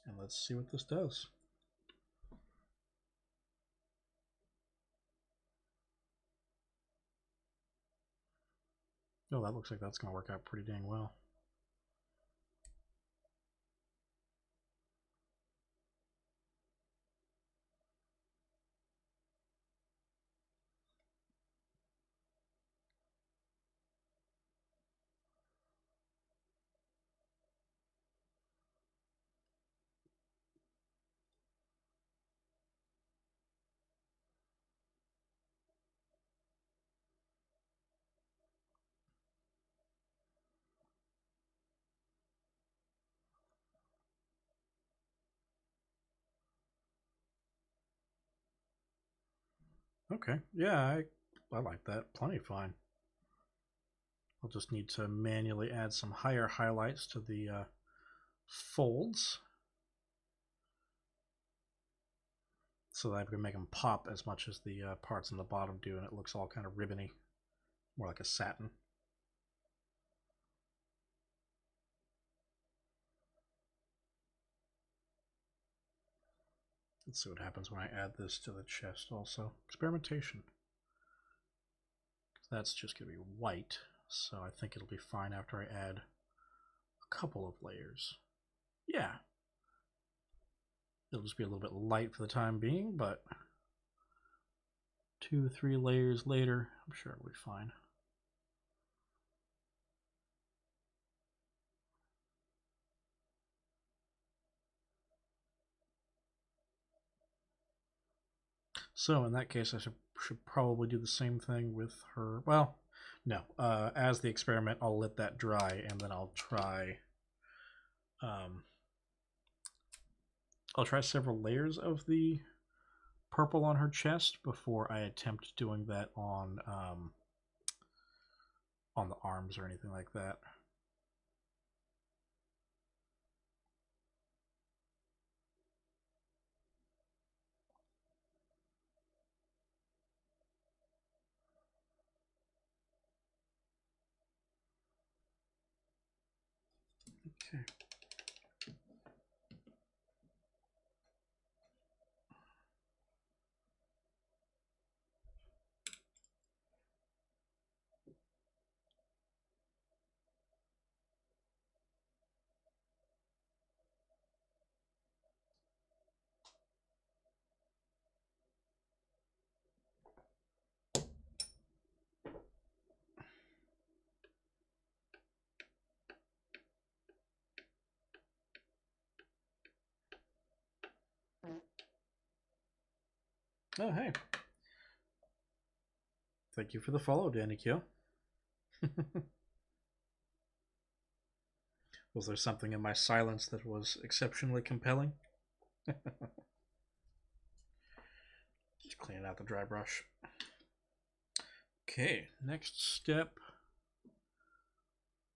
And let's see what this does. Oh, that looks like that's going to work out pretty dang well. Okay, yeah, I like that. Plenty fine. I'll just need to manually add some higher highlights to the folds so that I can make them pop as much as the parts on the bottom do, and it looks all kind of ribbony, more like a satin. Let's see what happens when I add this to the chest also. Experimentation. That's just going to be white, so I think it'll be fine after I add a couple of layers. Yeah. It'll just be a little bit light for the time being, but 2-3 layers later, I'm sure it'll be fine. So in that case, I should probably do the same thing with her. Well, no. As the experiment, I'll let that dry, and then I'll try. I'll try several layers of the purple on her chest before I attempt doing that on the arms or anything like that. Okay. Oh, hey. Thank you for the follow, Danny Q. Was there something in my silence that was exceptionally compelling? Just cleaning out the dry brush. Okay, next step.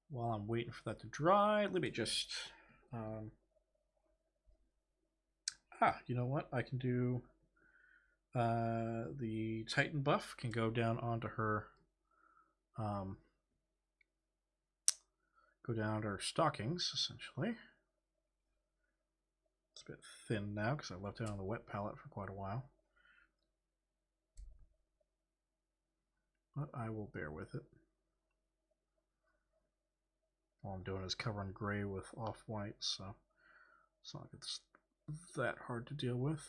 While I'm waiting for that to dry, let me just... you know what? I can do... the Titan buff can go down onto her... go down to her stockings, essentially. It's a bit thin now because I left it on the wet palette for quite a while. But I will bear with it. All I'm doing is covering gray with off-white, so it's not like it's that hard to deal with.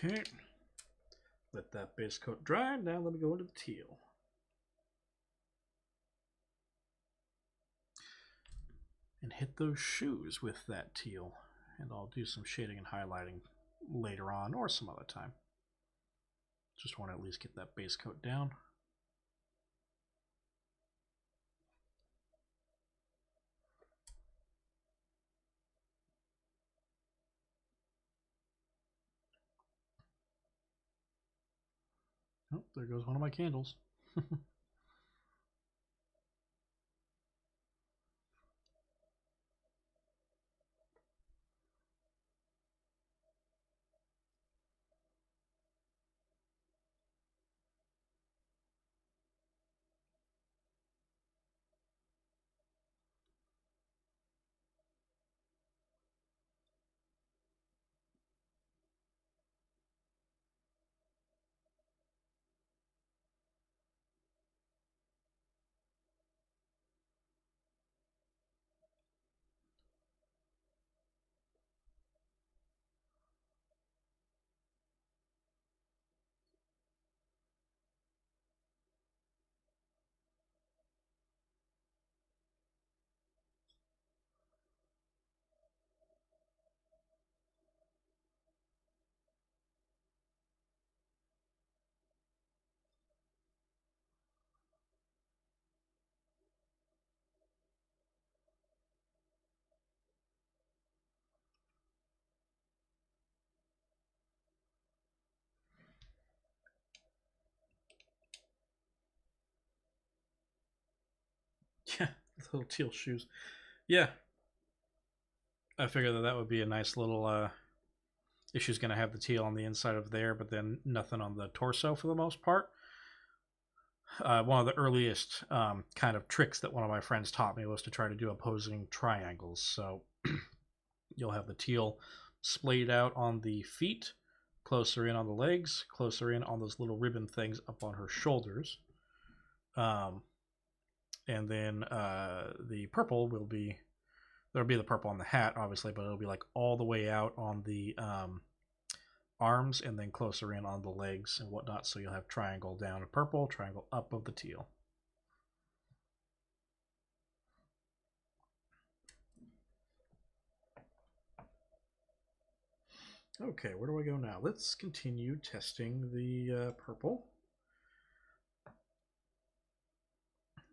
Okay. Let that base coat dry. Now let me go into the teal. And hit those shoes with that teal. And I'll do some shading and highlighting later on or some other time. Just want to at least get that base coat down. Oh, there goes one of my candles. Yeah, little teal shoes. Yeah, I figured that would be a nice little. If she's going to have the teal on the inside of there, but then nothing on the torso for the most part. One of the earliest kind of tricks that one of my friends taught me was to try to do opposing triangles. So you'll have the teal splayed out on the feet, closer in on the legs, closer in on those little ribbon things up on her shoulders. And then the purple will be, there'll be the purple on the hat, obviously, but it'll be like all the way out on the arms and then closer in on the legs and whatnot. So you'll have triangle down of purple, triangle up of the teal. Okay, where do I go now? Let's continue testing the purple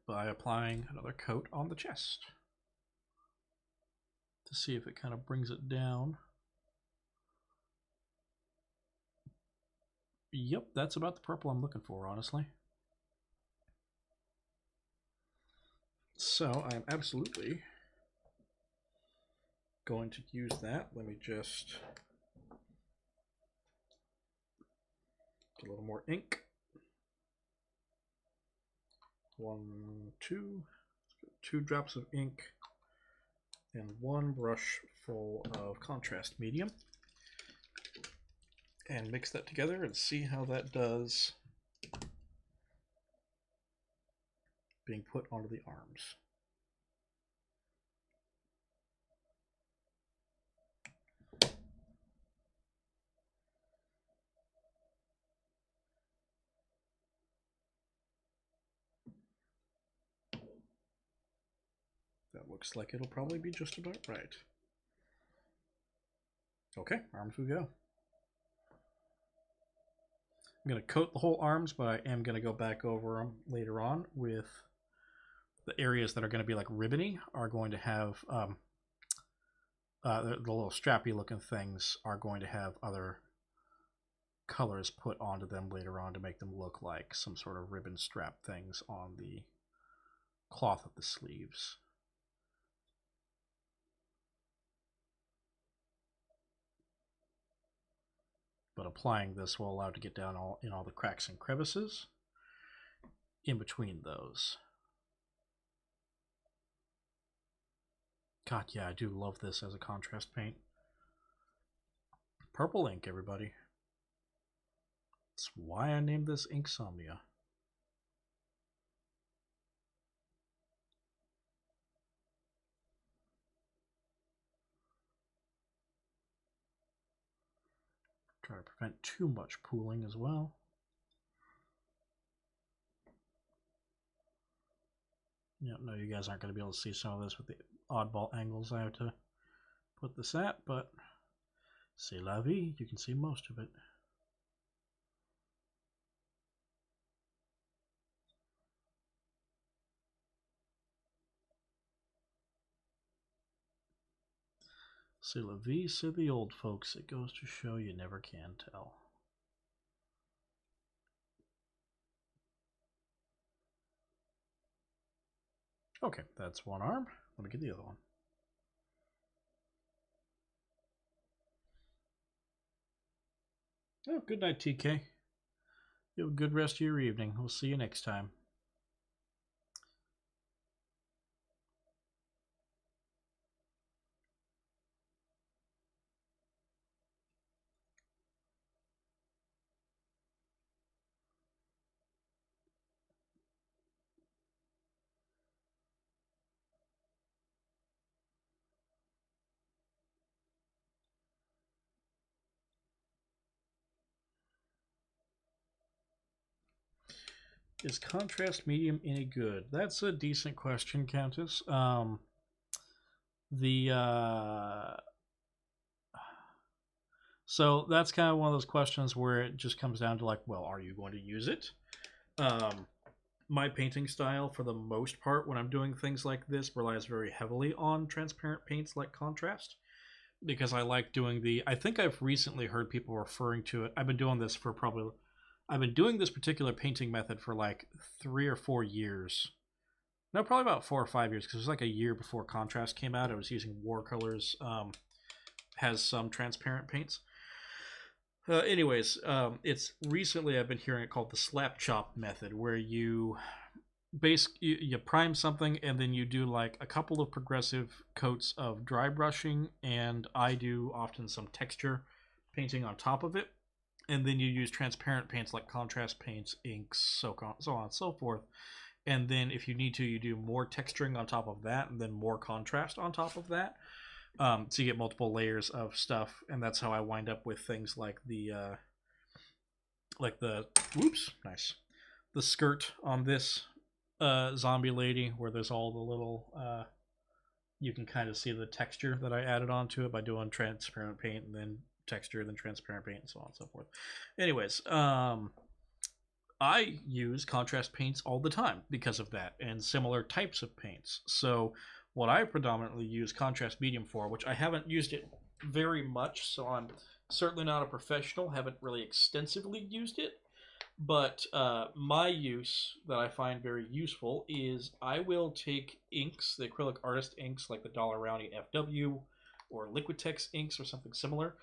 by applying another coat on the chest to see if it kind of brings it down. Yep, that's about the purple I'm looking for, honestly. So I'm absolutely going to use that. Let me just get a little more ink. 1, 2, 2 drops of ink and 1 brush full of contrast medium. And mix that together and see how that does being put onto the arms. That looks like it'll probably be just about right. Okay, arms we go. I'm going to coat the whole arms, but I am going to go back over them later on with the areas that are going to be like ribbony are going to have the little strappy looking things are going to have other colors put onto them later on to make them look like some sort of ribbon strap things on the cloth of the sleeves. But applying this will allow it to get down in all the cracks and crevices in between those. God, yeah, I do love this as a contrast paint. Purple ink, everybody. That's why I named this Inksomnia. Try to prevent too much pooling as well. Yeah, no, you guys aren't going to be able to see some of this with the oddball angles I have to put this at, but c'est la vie, you can see most of it. C'est la vie, say the old folks. It goes to show you never can tell. Okay, that's one arm. Let me get the other one. Oh, good night, TK. You have a good rest of your evening. We'll see you next time. Is contrast medium any good? That's a decent question, Countess. So that's kind of one of those questions where it just comes down to like, well, are you going to use it? My painting style, for the most part, when I'm doing things like this, relies very heavily on transparent paints like contrast, because I like doing the. I think I've recently heard people referring to it. I've been doing this particular painting method for like 3 or 4 years. No, probably about 4 or 5 years, because it was like a year before contrast came out. I was using watercolors, has some transparent paints. It's recently I've been hearing it called the slap chop method, where you prime something and then you do like a couple of progressive coats of dry brushing, and I do often some texture painting on top of it, and then you use transparent paints like contrast paints, inks, so on and so forth. And then if you need to, you do more texturing on top of that, and then more contrast on top of that. So you get multiple layers of stuff, and that's how I wind up with things like the skirt on this zombie lady, where there's all the little you can kind of see the texture that I added onto it by doing transparent paint and then texture, then transparent paint, and so on and so forth. Anyways, I use contrast paints all the time because of that, and similar types of paints. So what I predominantly use contrast medium for, which I haven't used it very much, so I'm certainly not a professional, haven't really extensively used it, but my use that I find very useful is I will take inks, the acrylic artist inks like the Dollar Roundy FW or Liquitex inks or something similar.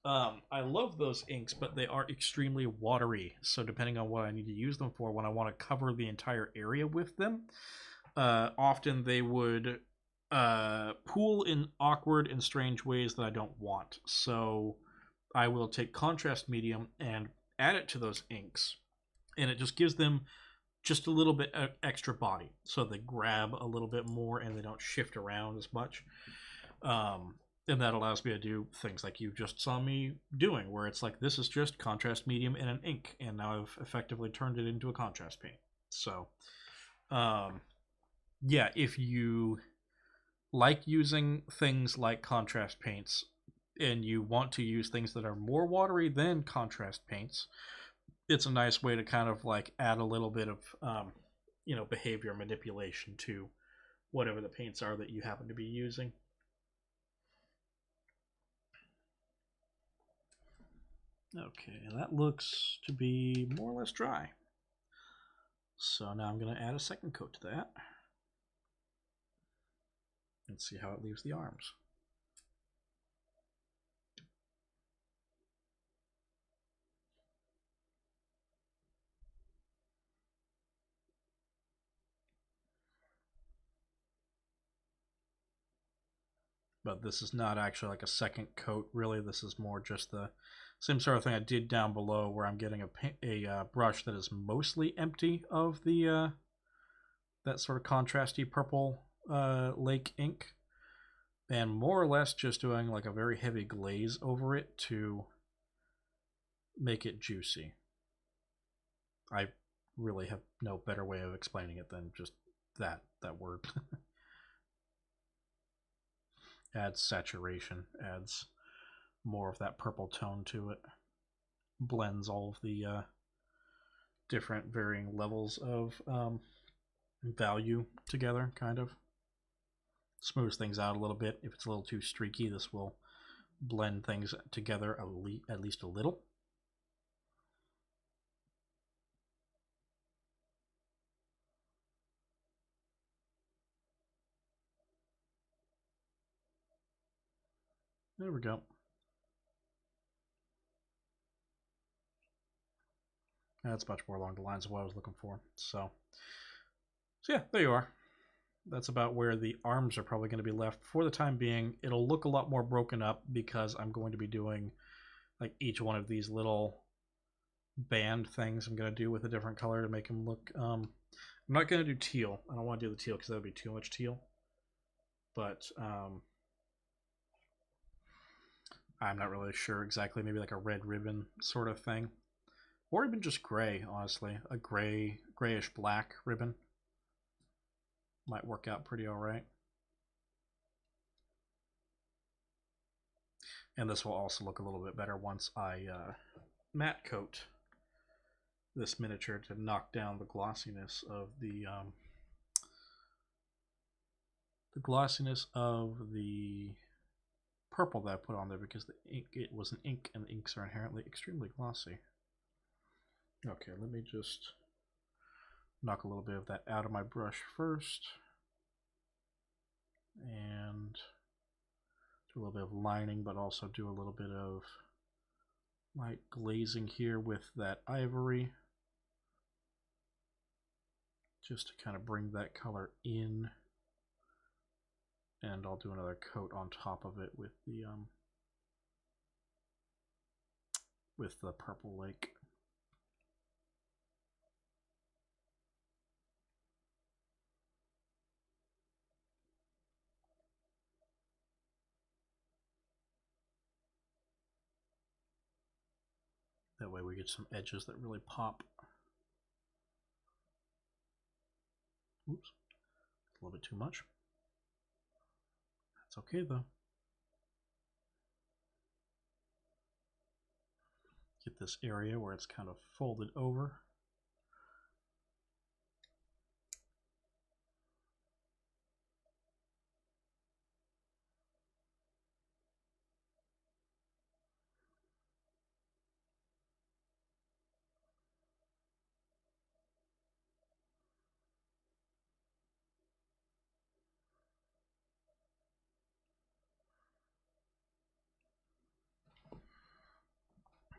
I love those inks, but they are extremely watery, so depending on what I need to use them for, when I want to cover the entire area with them, often they would pool in awkward and strange ways that I don't want. So I will take contrast medium and add it to those inks, and it just gives them just a little bit extra body, so they grab a little bit more and they don't shift around as much. And that allows me to do things like you just saw me doing, where it's like, this is just contrast medium and an ink, and now I've effectively turned it into a contrast paint. So yeah, if you like using things like contrast paints and you want to use things that are more watery than contrast paints, it's a nice way to kind of like add a little bit of behavior manipulation to whatever the paints are that you happen to be using. Okay, that looks to be more or less dry. So now I'm going to add a second coat to that. Let's see how it leaves the arms. But this is not actually like a second coat, really. This is more just the same sort of thing I did down below, where I'm getting a brush that is mostly empty of the that sort of contrasty purple lake ink, and more or less just doing like a very heavy glaze over it to make it juicy. I really have no better way of explaining it than just that word. Adds saturation, adds more of that purple tone to it, blends all of the different varying levels of value together, kind of. Smooths things out a little bit. If it's a little too streaky, this will blend things together at least a little. There we go. That's much more along the lines of what I was looking for. So yeah, there you are. That's about where the arms are probably going to be left for the time being. It'll look a lot more broken up because I'm going to be doing like each one of these little band things I'm going to do with a different color to make them look. I'm not going to do teal. I don't want to do the teal because that would be too much teal. But I'm not really sure exactly. Maybe like a red ribbon sort of thing. Or even just gray, honestly. A grayish black ribbon might work out pretty alright. And this will also look a little bit better once I matte coat this miniature to knock down the glossiness of the purple that I put on there, because the ink, it was an ink, and the inks are inherently extremely glossy. Okay, let me just knock a little bit of that out of my brush first, and do a little bit of lining, but also do a little bit of light glazing here with that ivory, just to kind of bring that color in. And I'll do another coat on top of it with the purple lake. That way we get some edges that really pop. Oops, a little bit too much. That's okay though. Get this area where it's kind of folded over.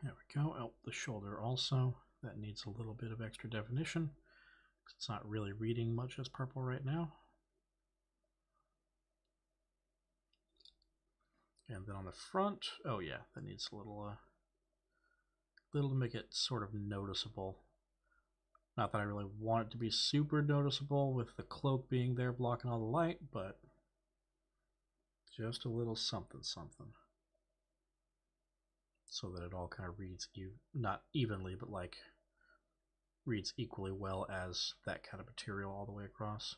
There we go. Oh, the shoulder also. That needs a little bit of extra definition. It's not really reading much as purple right now. And then on the front, oh yeah, that needs a little to make it sort of noticeable. Not that I really want it to be super noticeable with the cloak being there blocking all the light, but just a little something something. So that it all kind of reads, not evenly, but like reads equally well as that kind of material all the way across.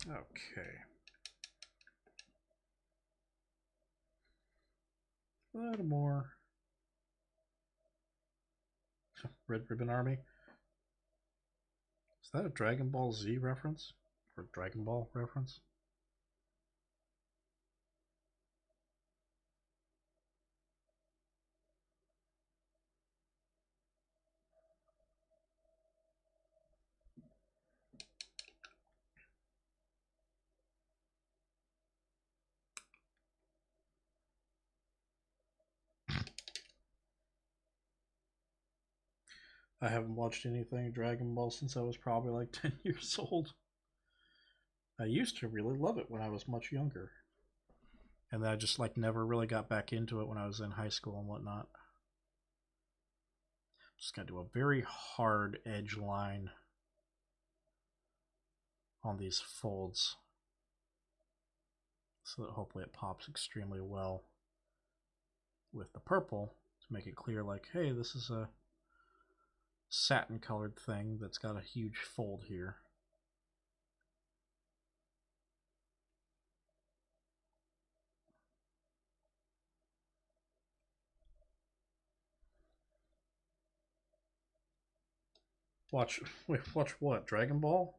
Okay. A little more. Red Ribbon Army. Is that a Dragon Ball Z reference? Or Dragon Ball reference? I haven't watched anything Dragon Ball since I was probably like 10 years old. I used to really love it when I was much younger. And then I just like never really got back into it when I was in high school and whatnot. Just gonna do a very hard edge line on these folds. so that hopefully it pops extremely well with the purple to make it clear, like, hey, this is a satin colored thing that's got a huge fold here. Watch what? Dragon Ball?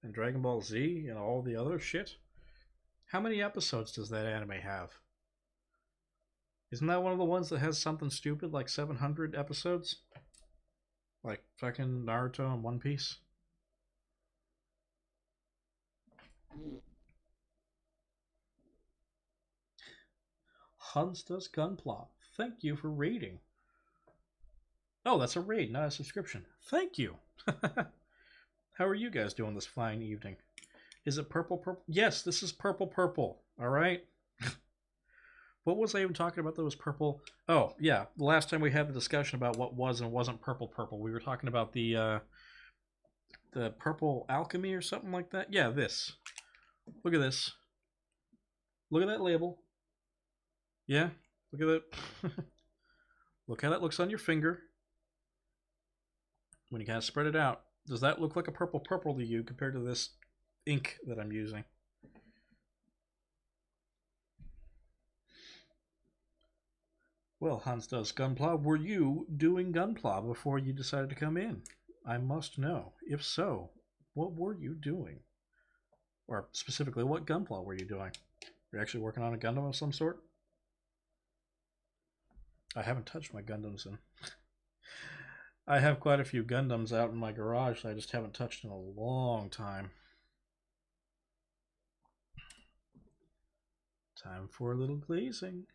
And Dragon Ball Z and all the other shit? How many episodes does that anime have? Isn't that one of the ones that has something stupid like 700 episodes? Like fucking Naruto and One Piece? Hans does Gunpla. Thank you for raiding. Oh, that's a raid, not a subscription. Thank you. How are you guys doing this fine evening? Is it purple purple? Yes, this is purple purple. All right. What was I even talking about that was purple? Oh, yeah. The last time we had the discussion about what was and wasn't purple purple, we were talking about the purple alchemy or something like that. Yeah, this. Look at this. Look at that label. Yeah, look at that. Look how that looks on your finger. When you kind of spread it out, does that look like a purple purple to you compared to this ink that I'm using? Well, Hans does Gunpla. Were you doing Gunpla before you decided to come in? I must know. If so, what were you doing? Or specifically, what Gunpla were you doing? Were you actually working on a Gundam of some sort? I haven't touched my Gundams in. I have quite a few Gundams out in my garage that I just haven't touched in a long time. Time for a little glazing.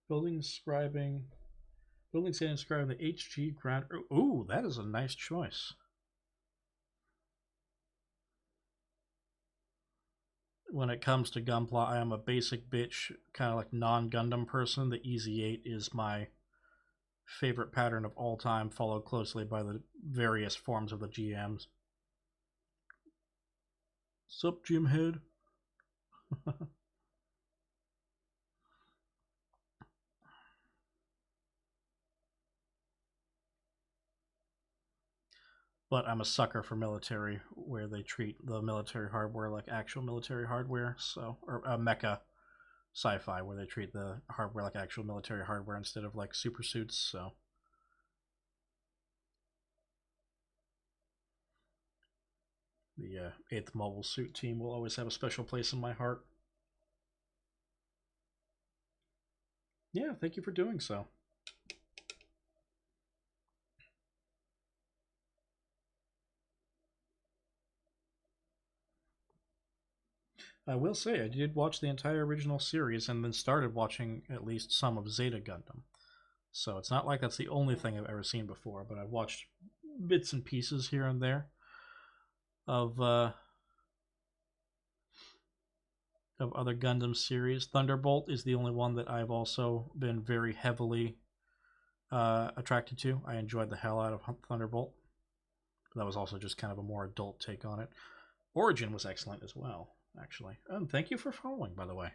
Building scribing. Building sand describing the HG ground. Ooh, that is a nice choice. When it comes to Gunpla, I am a basic bitch, kind of like non-Gundam person. The Easy 8 is my favorite pattern of all time, followed closely by the various forms of the GMs. Sup, Jim Head? But I'm a sucker for military, where they treat the military hardware like actual military hardware. So, or mecha sci-fi, where they treat the hardware like actual military hardware instead of like super suits. So, the 8th Mobile Suit team will always have a special place in my heart. Yeah, thank you for doing so. I will say, I did watch the entire original series and then started watching at least some of Zeta Gundam. So it's not like that's the only thing I've ever seen before, but I've watched bits and pieces here and there of other Gundam series. Thunderbolt is the only one that I've also been very heavily attracted to. I enjoyed the hell out of Thunderbolt. That was also just kind of a more adult take on it. Origin was excellent as well, actually. And thank you for following, by the way.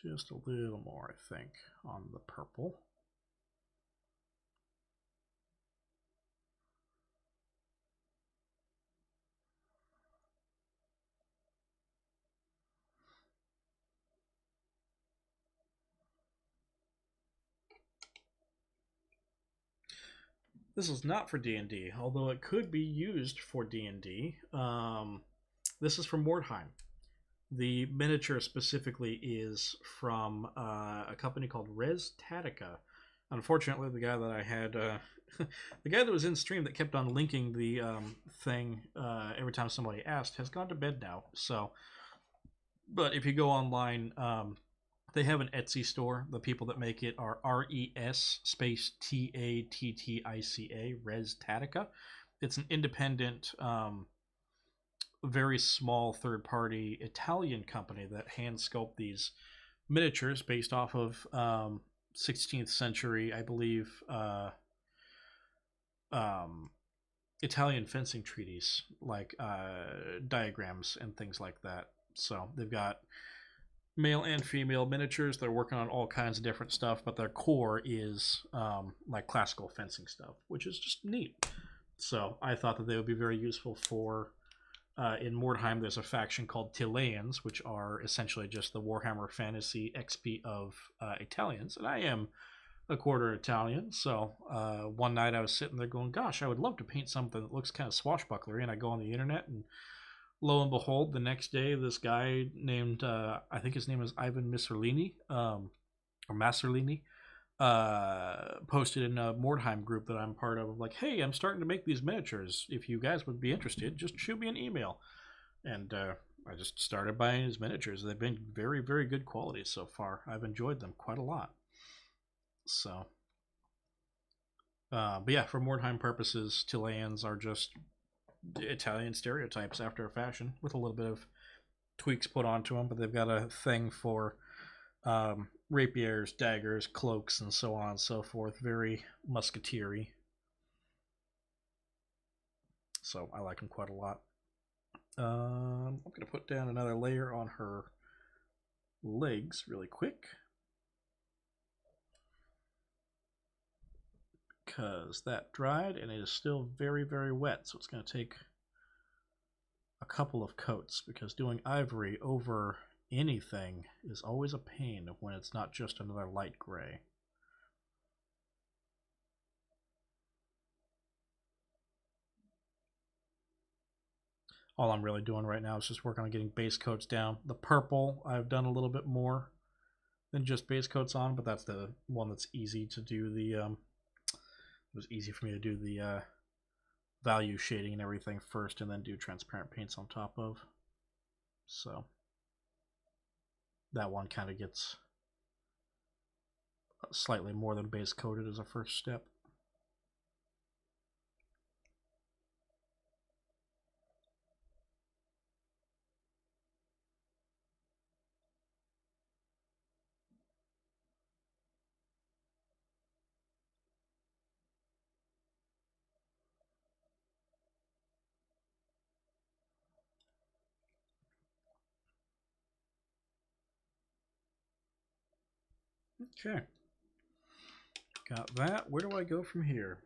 Just a little more, I think, on the purple. This is not for D&D, although it could be used for D&D. This is from Mordheim. The miniature specifically is from a company called Res Tatica, Unfortunately, the guy that I had, the guy that was in stream that kept on linking the thing every time somebody asked, has gone to bed now. So, but if you go online, they have an Etsy store. The people that make it are RES space TATTICA, Res Tatica. It's an independent, very small third party Italian company that hand sculpt these miniatures based off of 16th century, I believe, um, Italian fencing treaties, like diagrams and things like that. So they've got male and female miniatures. They're working on all kinds of different stuff, but their core is like classical fencing stuff, which is just neat. So I thought that they would be very useful for. In Mordheim, there's a faction called Tileans, which are essentially just the Warhammer Fantasy XP of Italians, and I am a quarter Italian. So one night I was sitting there going, "Gosh, I would love to paint something that looks kind of swashbucklery." And I go on the internet, and lo and behold, the next day, this guy named I think his name is Ivan Miserlini, or Maserlini, posted in a Mordheim group that I'm part of, like, "Hey, I'm starting to make these miniatures. If you guys would be interested, just shoot me an email." And I just started buying his miniatures. They've been very, very good quality so far. I've enjoyed them quite a lot. So, but yeah, for Mordheim purposes, Tileans are just Italian stereotypes after a fashion, with a little bit of tweaks put onto them. But they've got a thing for rapiers, daggers, cloaks, and so on and so forth. Very musketeer-y. So I like them quite a lot. I'm going to put down another layer on her legs really quick, because that dried and it is still very, very wet. So it's going to take a couple of coats, because doing ivory over anything is always a pain when it's not just another light gray. All I'm really doing right now is just working on getting base coats down. The purple, I've done a little bit more than just base coats on, but that's the one that's easy to do the, it was easy for me to do the value shading and everything first, and then do transparent paints on top of. So that one kind of gets slightly more than base coated as a first step. Okay, got that. Where do I go from here?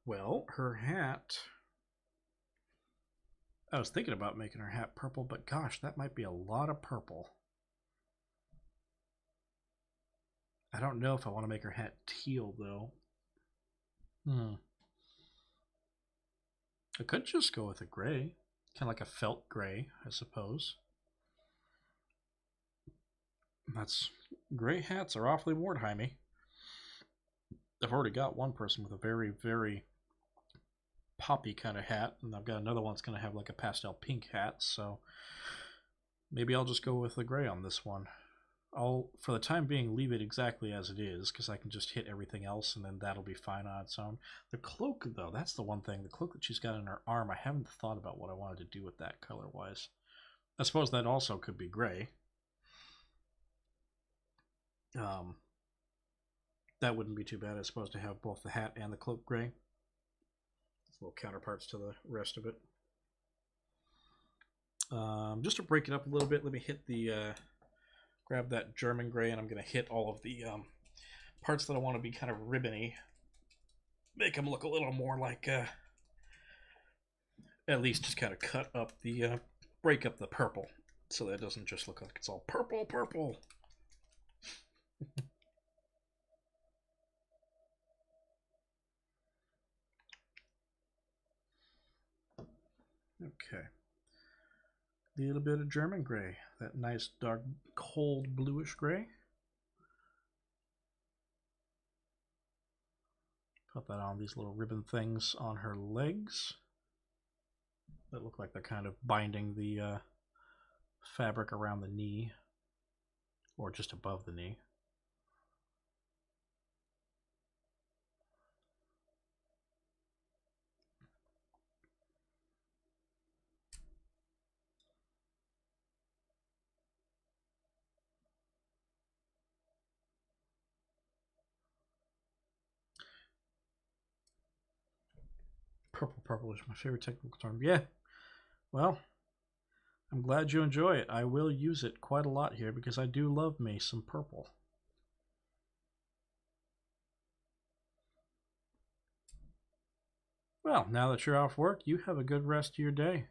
Well, her hat, I was thinking about making her hat purple, but gosh, that might be a lot of purple. I don't know if I want to make her hat teal, though. I could just go with a gray. Kind of like a felt gray, I suppose. That's gray hats are awfully Mordheimy. I've already got one person with a very, very poppy kind of hat, and I've got another one that's going to have like a pastel pink hat, so maybe I'll just go with the gray on this one. I'll, for the time being, leave it exactly as it is, because I can just hit everything else, and then that'll be fine on its own. The cloak, though, that's the one thing. The cloak that she's got in her arm, I haven't thought about what I wanted to do with that color-wise. I suppose that also could be gray. That wouldn't be too bad, I suppose, to have both the hat and the cloak gray. Little counterparts to the rest of it. Just to break it up a little bit, let me hit the grab that German gray, and I'm going to hit all of the parts that I want to be kind of ribbony. Make them look a little more like, at least just kind of cut up the, break up the purple, so that it doesn't just look like it's all purple, purple. Okay. A little bit of German gray, that nice dark, cold bluish gray. Put that on these little ribbon things on her legs that look like they're kind of binding the fabric around the knee, or just above the knee. Purple is my favorite technical term. Yeah, well, I'm glad you enjoy it. I will use it quite a lot here because I do love me some purple. Well, now that you're off work, you have a good rest of your day.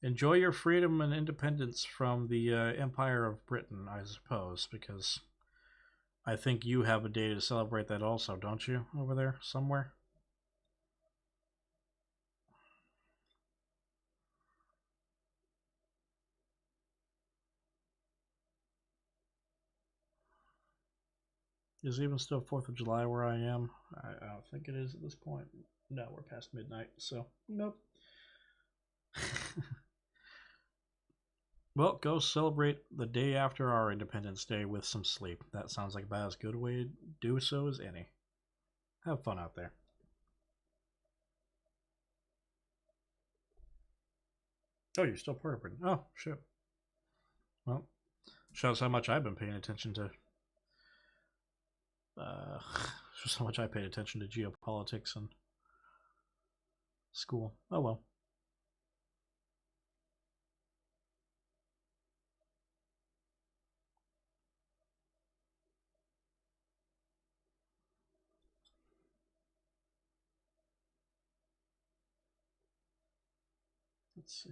Enjoy your freedom and independence from the Empire of Britain, I suppose, because I think you have a day to celebrate that also, don't you, over there somewhere? Is it even still 4th of July where I am? I don't think it is at this point. No, we're past midnight, so nope. Well, go celebrate the day after our Independence Day with some sleep. That sounds like about as good a way to do so as any. Have fun out there. Oh, you're still part of Britain. Oh, shit. Well, shows how much I've been paying attention to. Just how much I paid attention to geopolitics and school. Oh well. Let's see.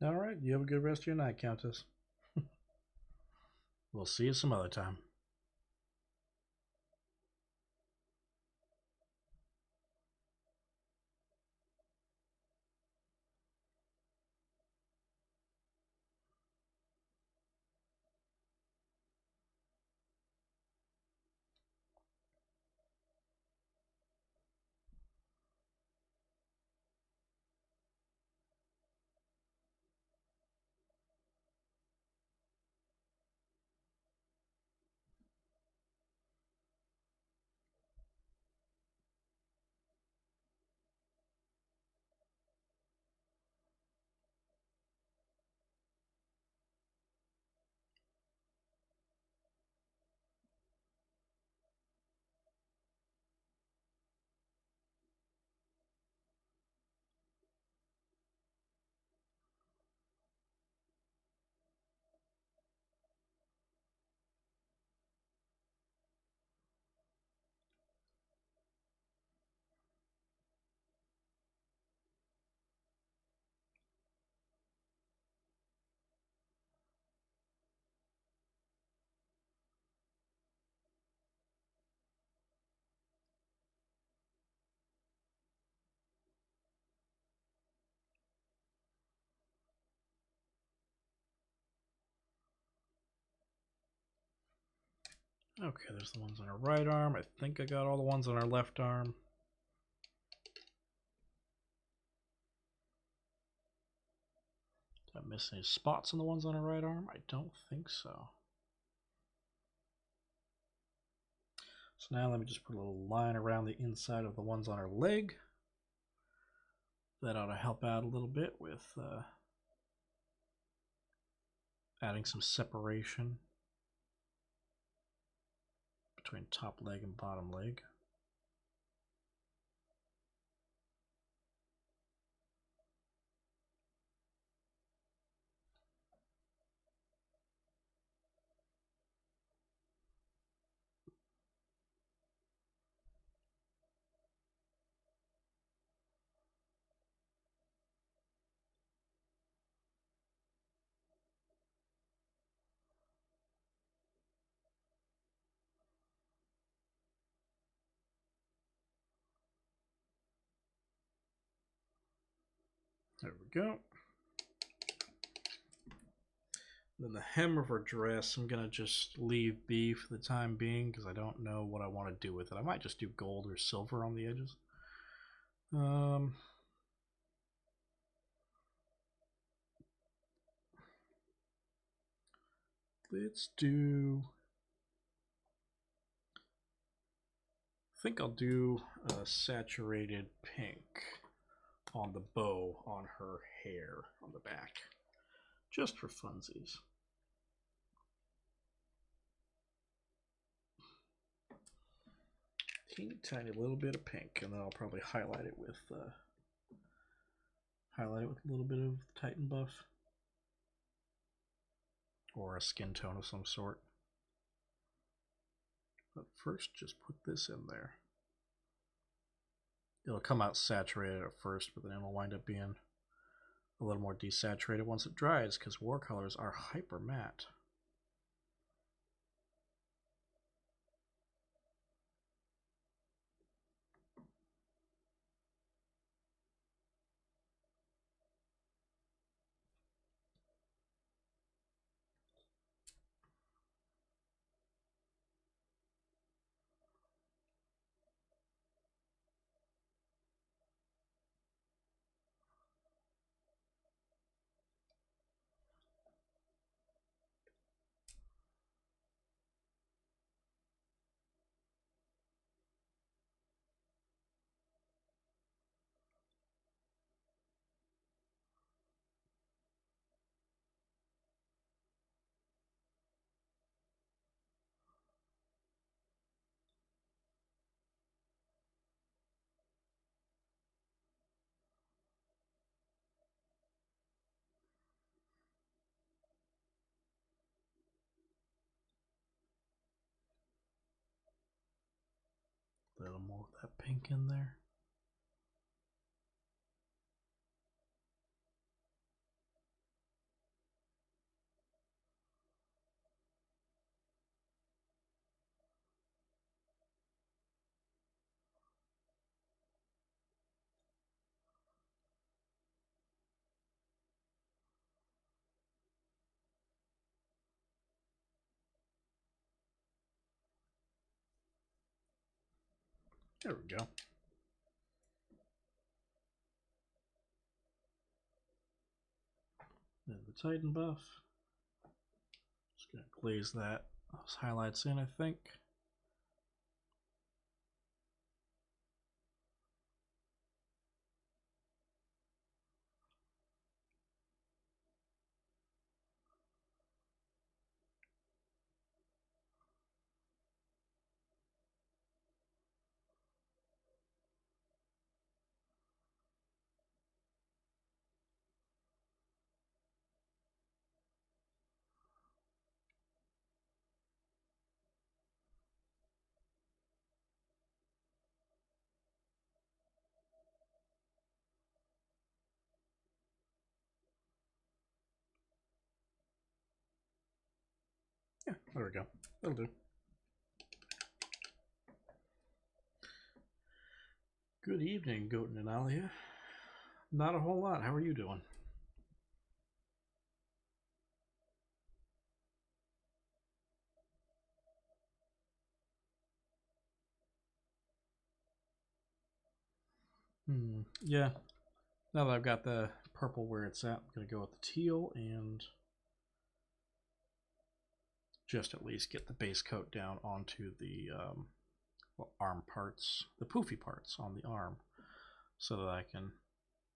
All right. You have a good rest of your night, Countess. We'll see you some other time. Okay, there's the ones on our right arm. I think I got all the ones on our left arm. Did I miss any spots on the ones on our right arm? I don't think so. So now let me just put a little line around the inside of the ones on our leg. That ought to help out a little bit with adding some separation between top leg and bottom leg. There we go. Then the hem of her dress, I'm going to just leave B for the time being because I don't know what I want to do with it. I might just do gold or silver on the edges. Let's do... I think I'll do a saturated pink on the bow on her hair on the back. Just for funsies. Teeny tiny little bit of pink, and then I'll probably highlight it with a little bit of Titan buff or a skin tone of some sort. But first, just put this in there. It'll come out saturated at first, but then it'll wind up being a little more desaturated once it dries because watercolors are hyper matte. A little more of that pink in there. There we go. Then the Titan buff. Just gonna glaze those highlights in, I think. Yeah, there we go. That'll do. Good evening, Goten and Alia. Not a whole lot. How are you doing? Yeah. Now that I've got the purple where it's at, I'm going to go with the teal and just at least get the base coat down onto the arm parts, the poofy parts on the arm, so that I can,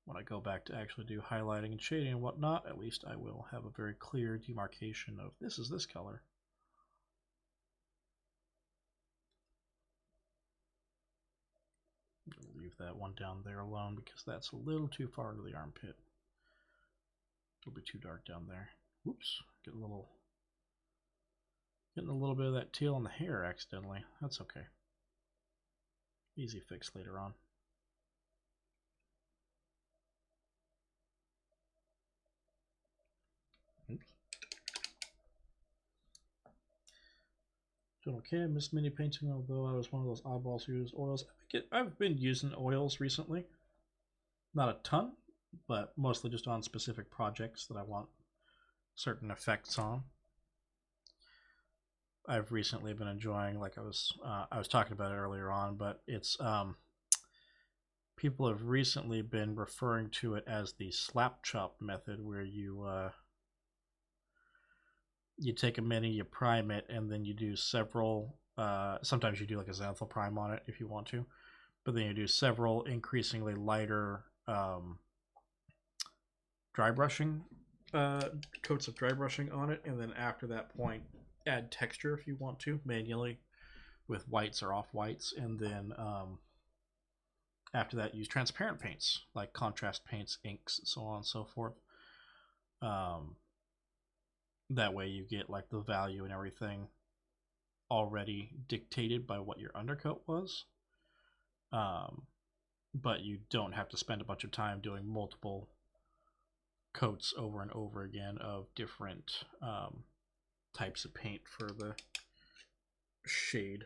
when I go back to actually do highlighting and shading and whatnot, at least I will have a very clear demarcation of this is this color. I'll leave that one down there alone because that's a little too far into the armpit. It'll be too dark down there. Whoops, getting a little bit of that teal in the hair accidentally. That's okay. Easy fix later on. Oops. Doing okay. I miss mini painting, although I was one of those oddballs who use oils. I've been using oils recently. Not a ton, but mostly just on specific projects that I want certain effects on. I've recently been enjoying, like I was talking about it earlier on, but it's people have recently been referring to it as the slap chop method, where you take a mini, you prime it, and then you do several. Sometimes you do like a xanthal prime on it if you want to, but then you do several increasingly lighter dry brushing coats of dry brushing on it, and then after that point, add texture if you want to manually with whites or off whites, and then after that, use transparent paints like contrast paints, inks, so on and so forth. Um, that way, you get like the value and everything already dictated by what your undercoat was. Um, but you don't have to spend a bunch of time doing multiple coats over and over again of different types of paint for the shade.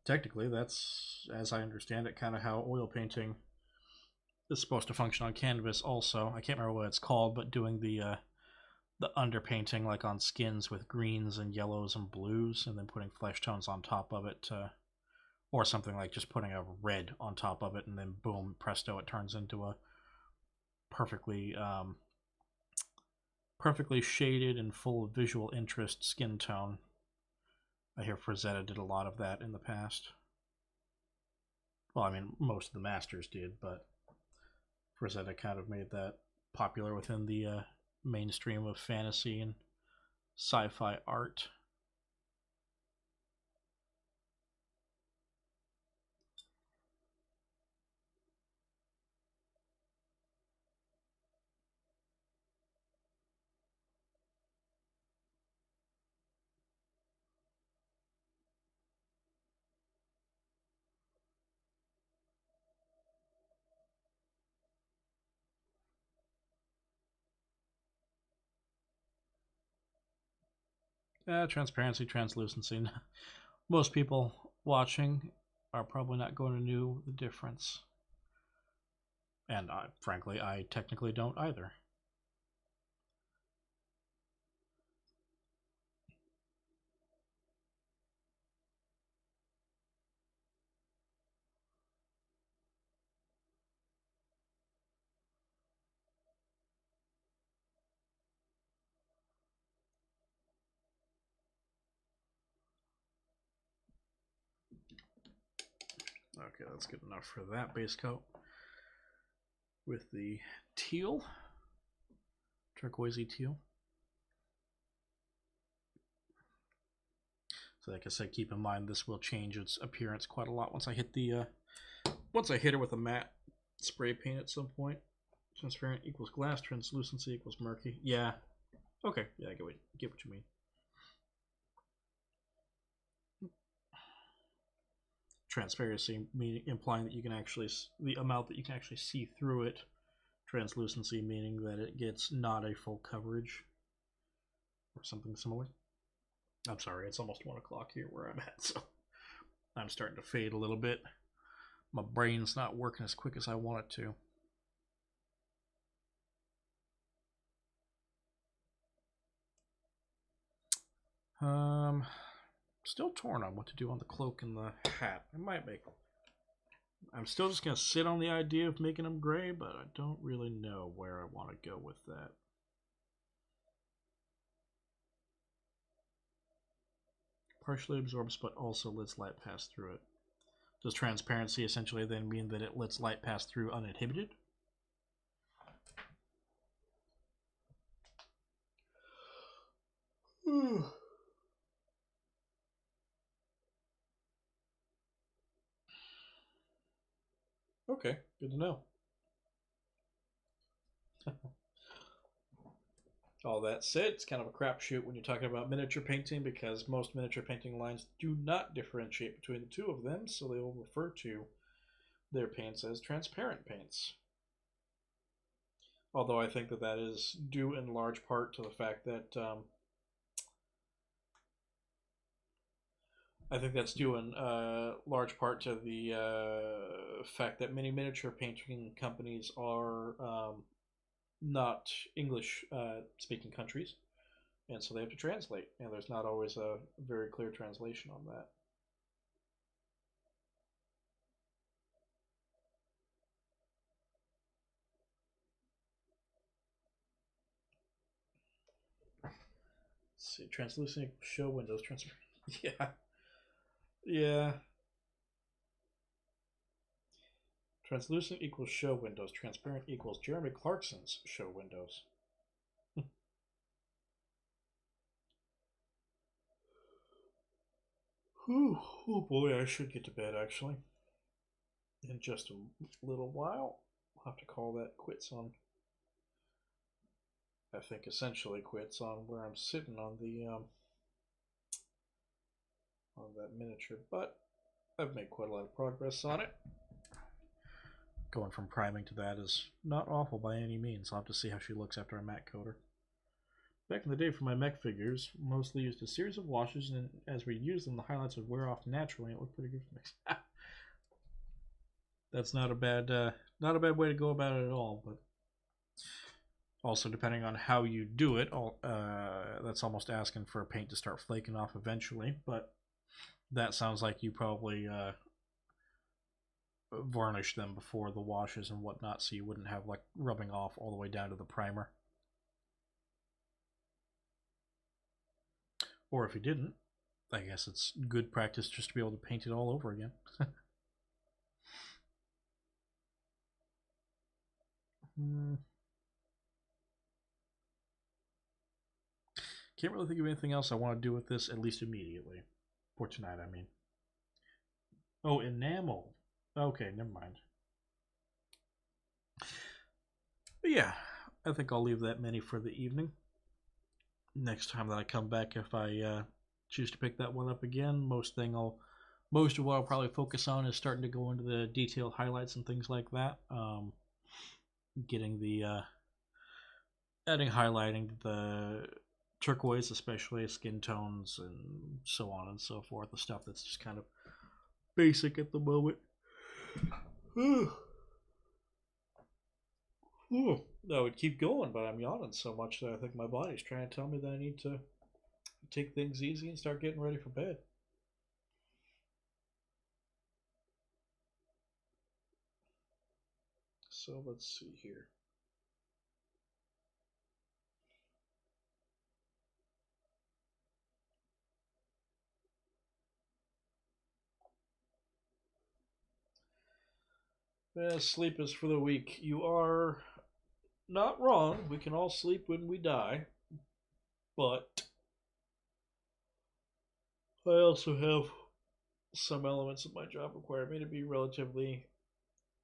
Technically, that's, as I understand it, kind of how oil painting is supposed to function on canvas. Also, I can't remember what it's called, but doing the underpainting like on skins with greens and yellows and blues, and then putting flesh tones on top of it, or something like just putting a red on top of it, and then boom, presto, it turns into a perfectly perfectly shaded and full of visual interest skin tone. I hear Frazetta did a lot of that in the past. Well, I mean, most of the masters did, but Frazetta kind of made that popular within the mainstream of fantasy and sci-fi art. Transparency, translucency. Most people watching are probably not going to know the difference. And frankly, I technically don't either. Okay, that's good enough for that base coat. With the teal, turquoisey teal. So like I said, keep in mind this will change its appearance quite a lot once I hit the once I hit it with a matte spray paint at some point. Transparent equals glass, translucency equals murky. Yeah. Okay. Yeah, I get what you mean. Transparency meaning implying that you can actually the amount that you can actually see through it. Translucency meaning that it gets not a full coverage or something similar. I'm sorry, it's almost 1 o'clock here where I'm at, so I'm starting to fade a little bit. My brain's not working as quick as I want it to. Still torn on what to do on the cloak and the hat. I might make. I'm still just gonna sit on the idea of making them gray, but I don't really know where I want to go with that. Partially absorbs, but also lets light pass through it. Does transparency essentially then mean that it lets light pass through uninhibited? Okay, good to know. All that said, it's kind of a crapshoot when you're talking about miniature painting because most miniature painting lines do not differentiate between the two of them, so they will refer to their paints as transparent paints. Although I think that that is due in large part to the fact that I think that's due in large part to the fact that many miniature painting companies are not English speaking countries, and so they have to translate, and there's not always a very clear translation on that. Let's see, translucent show windows transparent. Yeah, yeah. Translucent equals show windows. Transparent equals Jeremy Clarkson's show windows. Whew. Oh boy, I should get to bed actually. In just a little while. I'll have to call that quits on. I think essentially quits on where I'm sitting on that miniature, but I've made quite a lot of progress on it. Going from priming to that is not awful by any means. I'll have to see how she looks after I matte coat her. Back in the day for my mech figures, mostly used a series of washes, and as we used them, the highlights would wear off naturally, and it looked pretty good for me. That's not a bad way to go about it at all, but also depending on how you do it, that's almost asking for paint to start flaking off eventually, but that sounds like you probably varnish them before the washes and whatnot, so you wouldn't have like rubbing off all the way down to the primer. Or if you didn't, I guess it's good practice just to be able to paint it all over again. Can't really think of anything else I want to do with this, at least immediately. For tonight, I mean. Oh, enamel. Okay, never mind. But yeah, I think I'll leave that many for the evening. Next time that I come back, if I choose to pick that one up again, most of what I'll probably focus on is starting to go into the detailed highlights and things like that. Getting the adding highlighting the turquoise, especially skin tones and so on and so forth. The stuff that's just kind of basic at the moment. I would keep going, but I'm yawning so much that I think my body's trying to tell me that I need to take things easy and start getting ready for bed. So let's see here. Sleep is for the weak. You are not wrong. We can all sleep when we die. But I also have some elements of my job require me to be relatively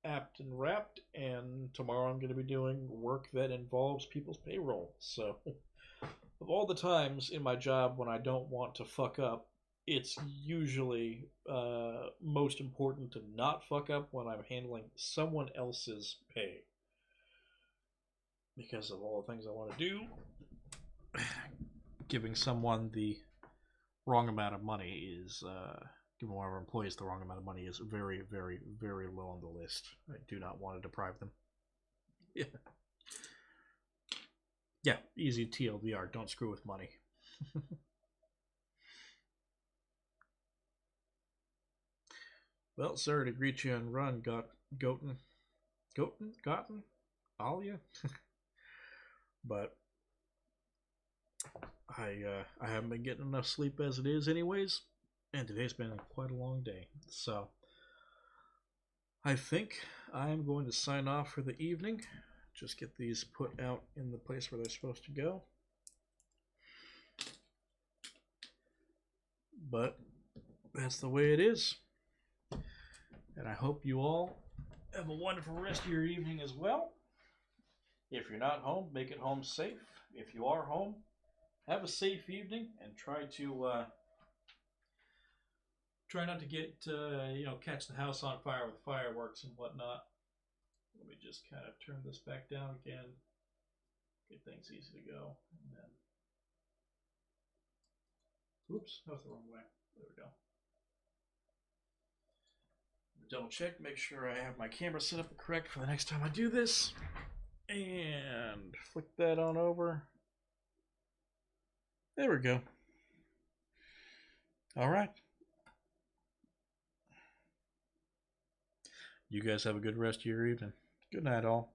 apt and wrapped, and tomorrow I'm going to be doing work that involves people's payroll. So, of all the times in my job when I don't want to fuck up, it's usually most important to not fuck up when I'm handling someone else's pay. Because of all the things I want to do, giving someone the wrong amount of money is, giving one of our employees the wrong amount of money is very, very, very low on the list. I do not want to deprive them. Yeah. Yeah, easy TLDR. Don't screw with money. Well, sir, to greet you and run, gotten, Alia. But I haven't been getting enough sleep as it is, anyways, and today's been quite a long day. So I think I'm going to sign off for the evening. Just get these put out in the place where they're supposed to go. But that's the way it is. And I hope you all have a wonderful rest of your evening as well. If you're not home, make it home safe. If you are home, have a safe evening and try not to get catch the house on fire with fireworks and whatnot. Let me just kind of turn this back down again. Get things easy to go. And then, oops, that was the wrong way. There we go. Double check, make sure I have my camera set up correct for the next time I do this. And flick that on over. There we go. All right. You guys have a good rest of your evening. Good night, all.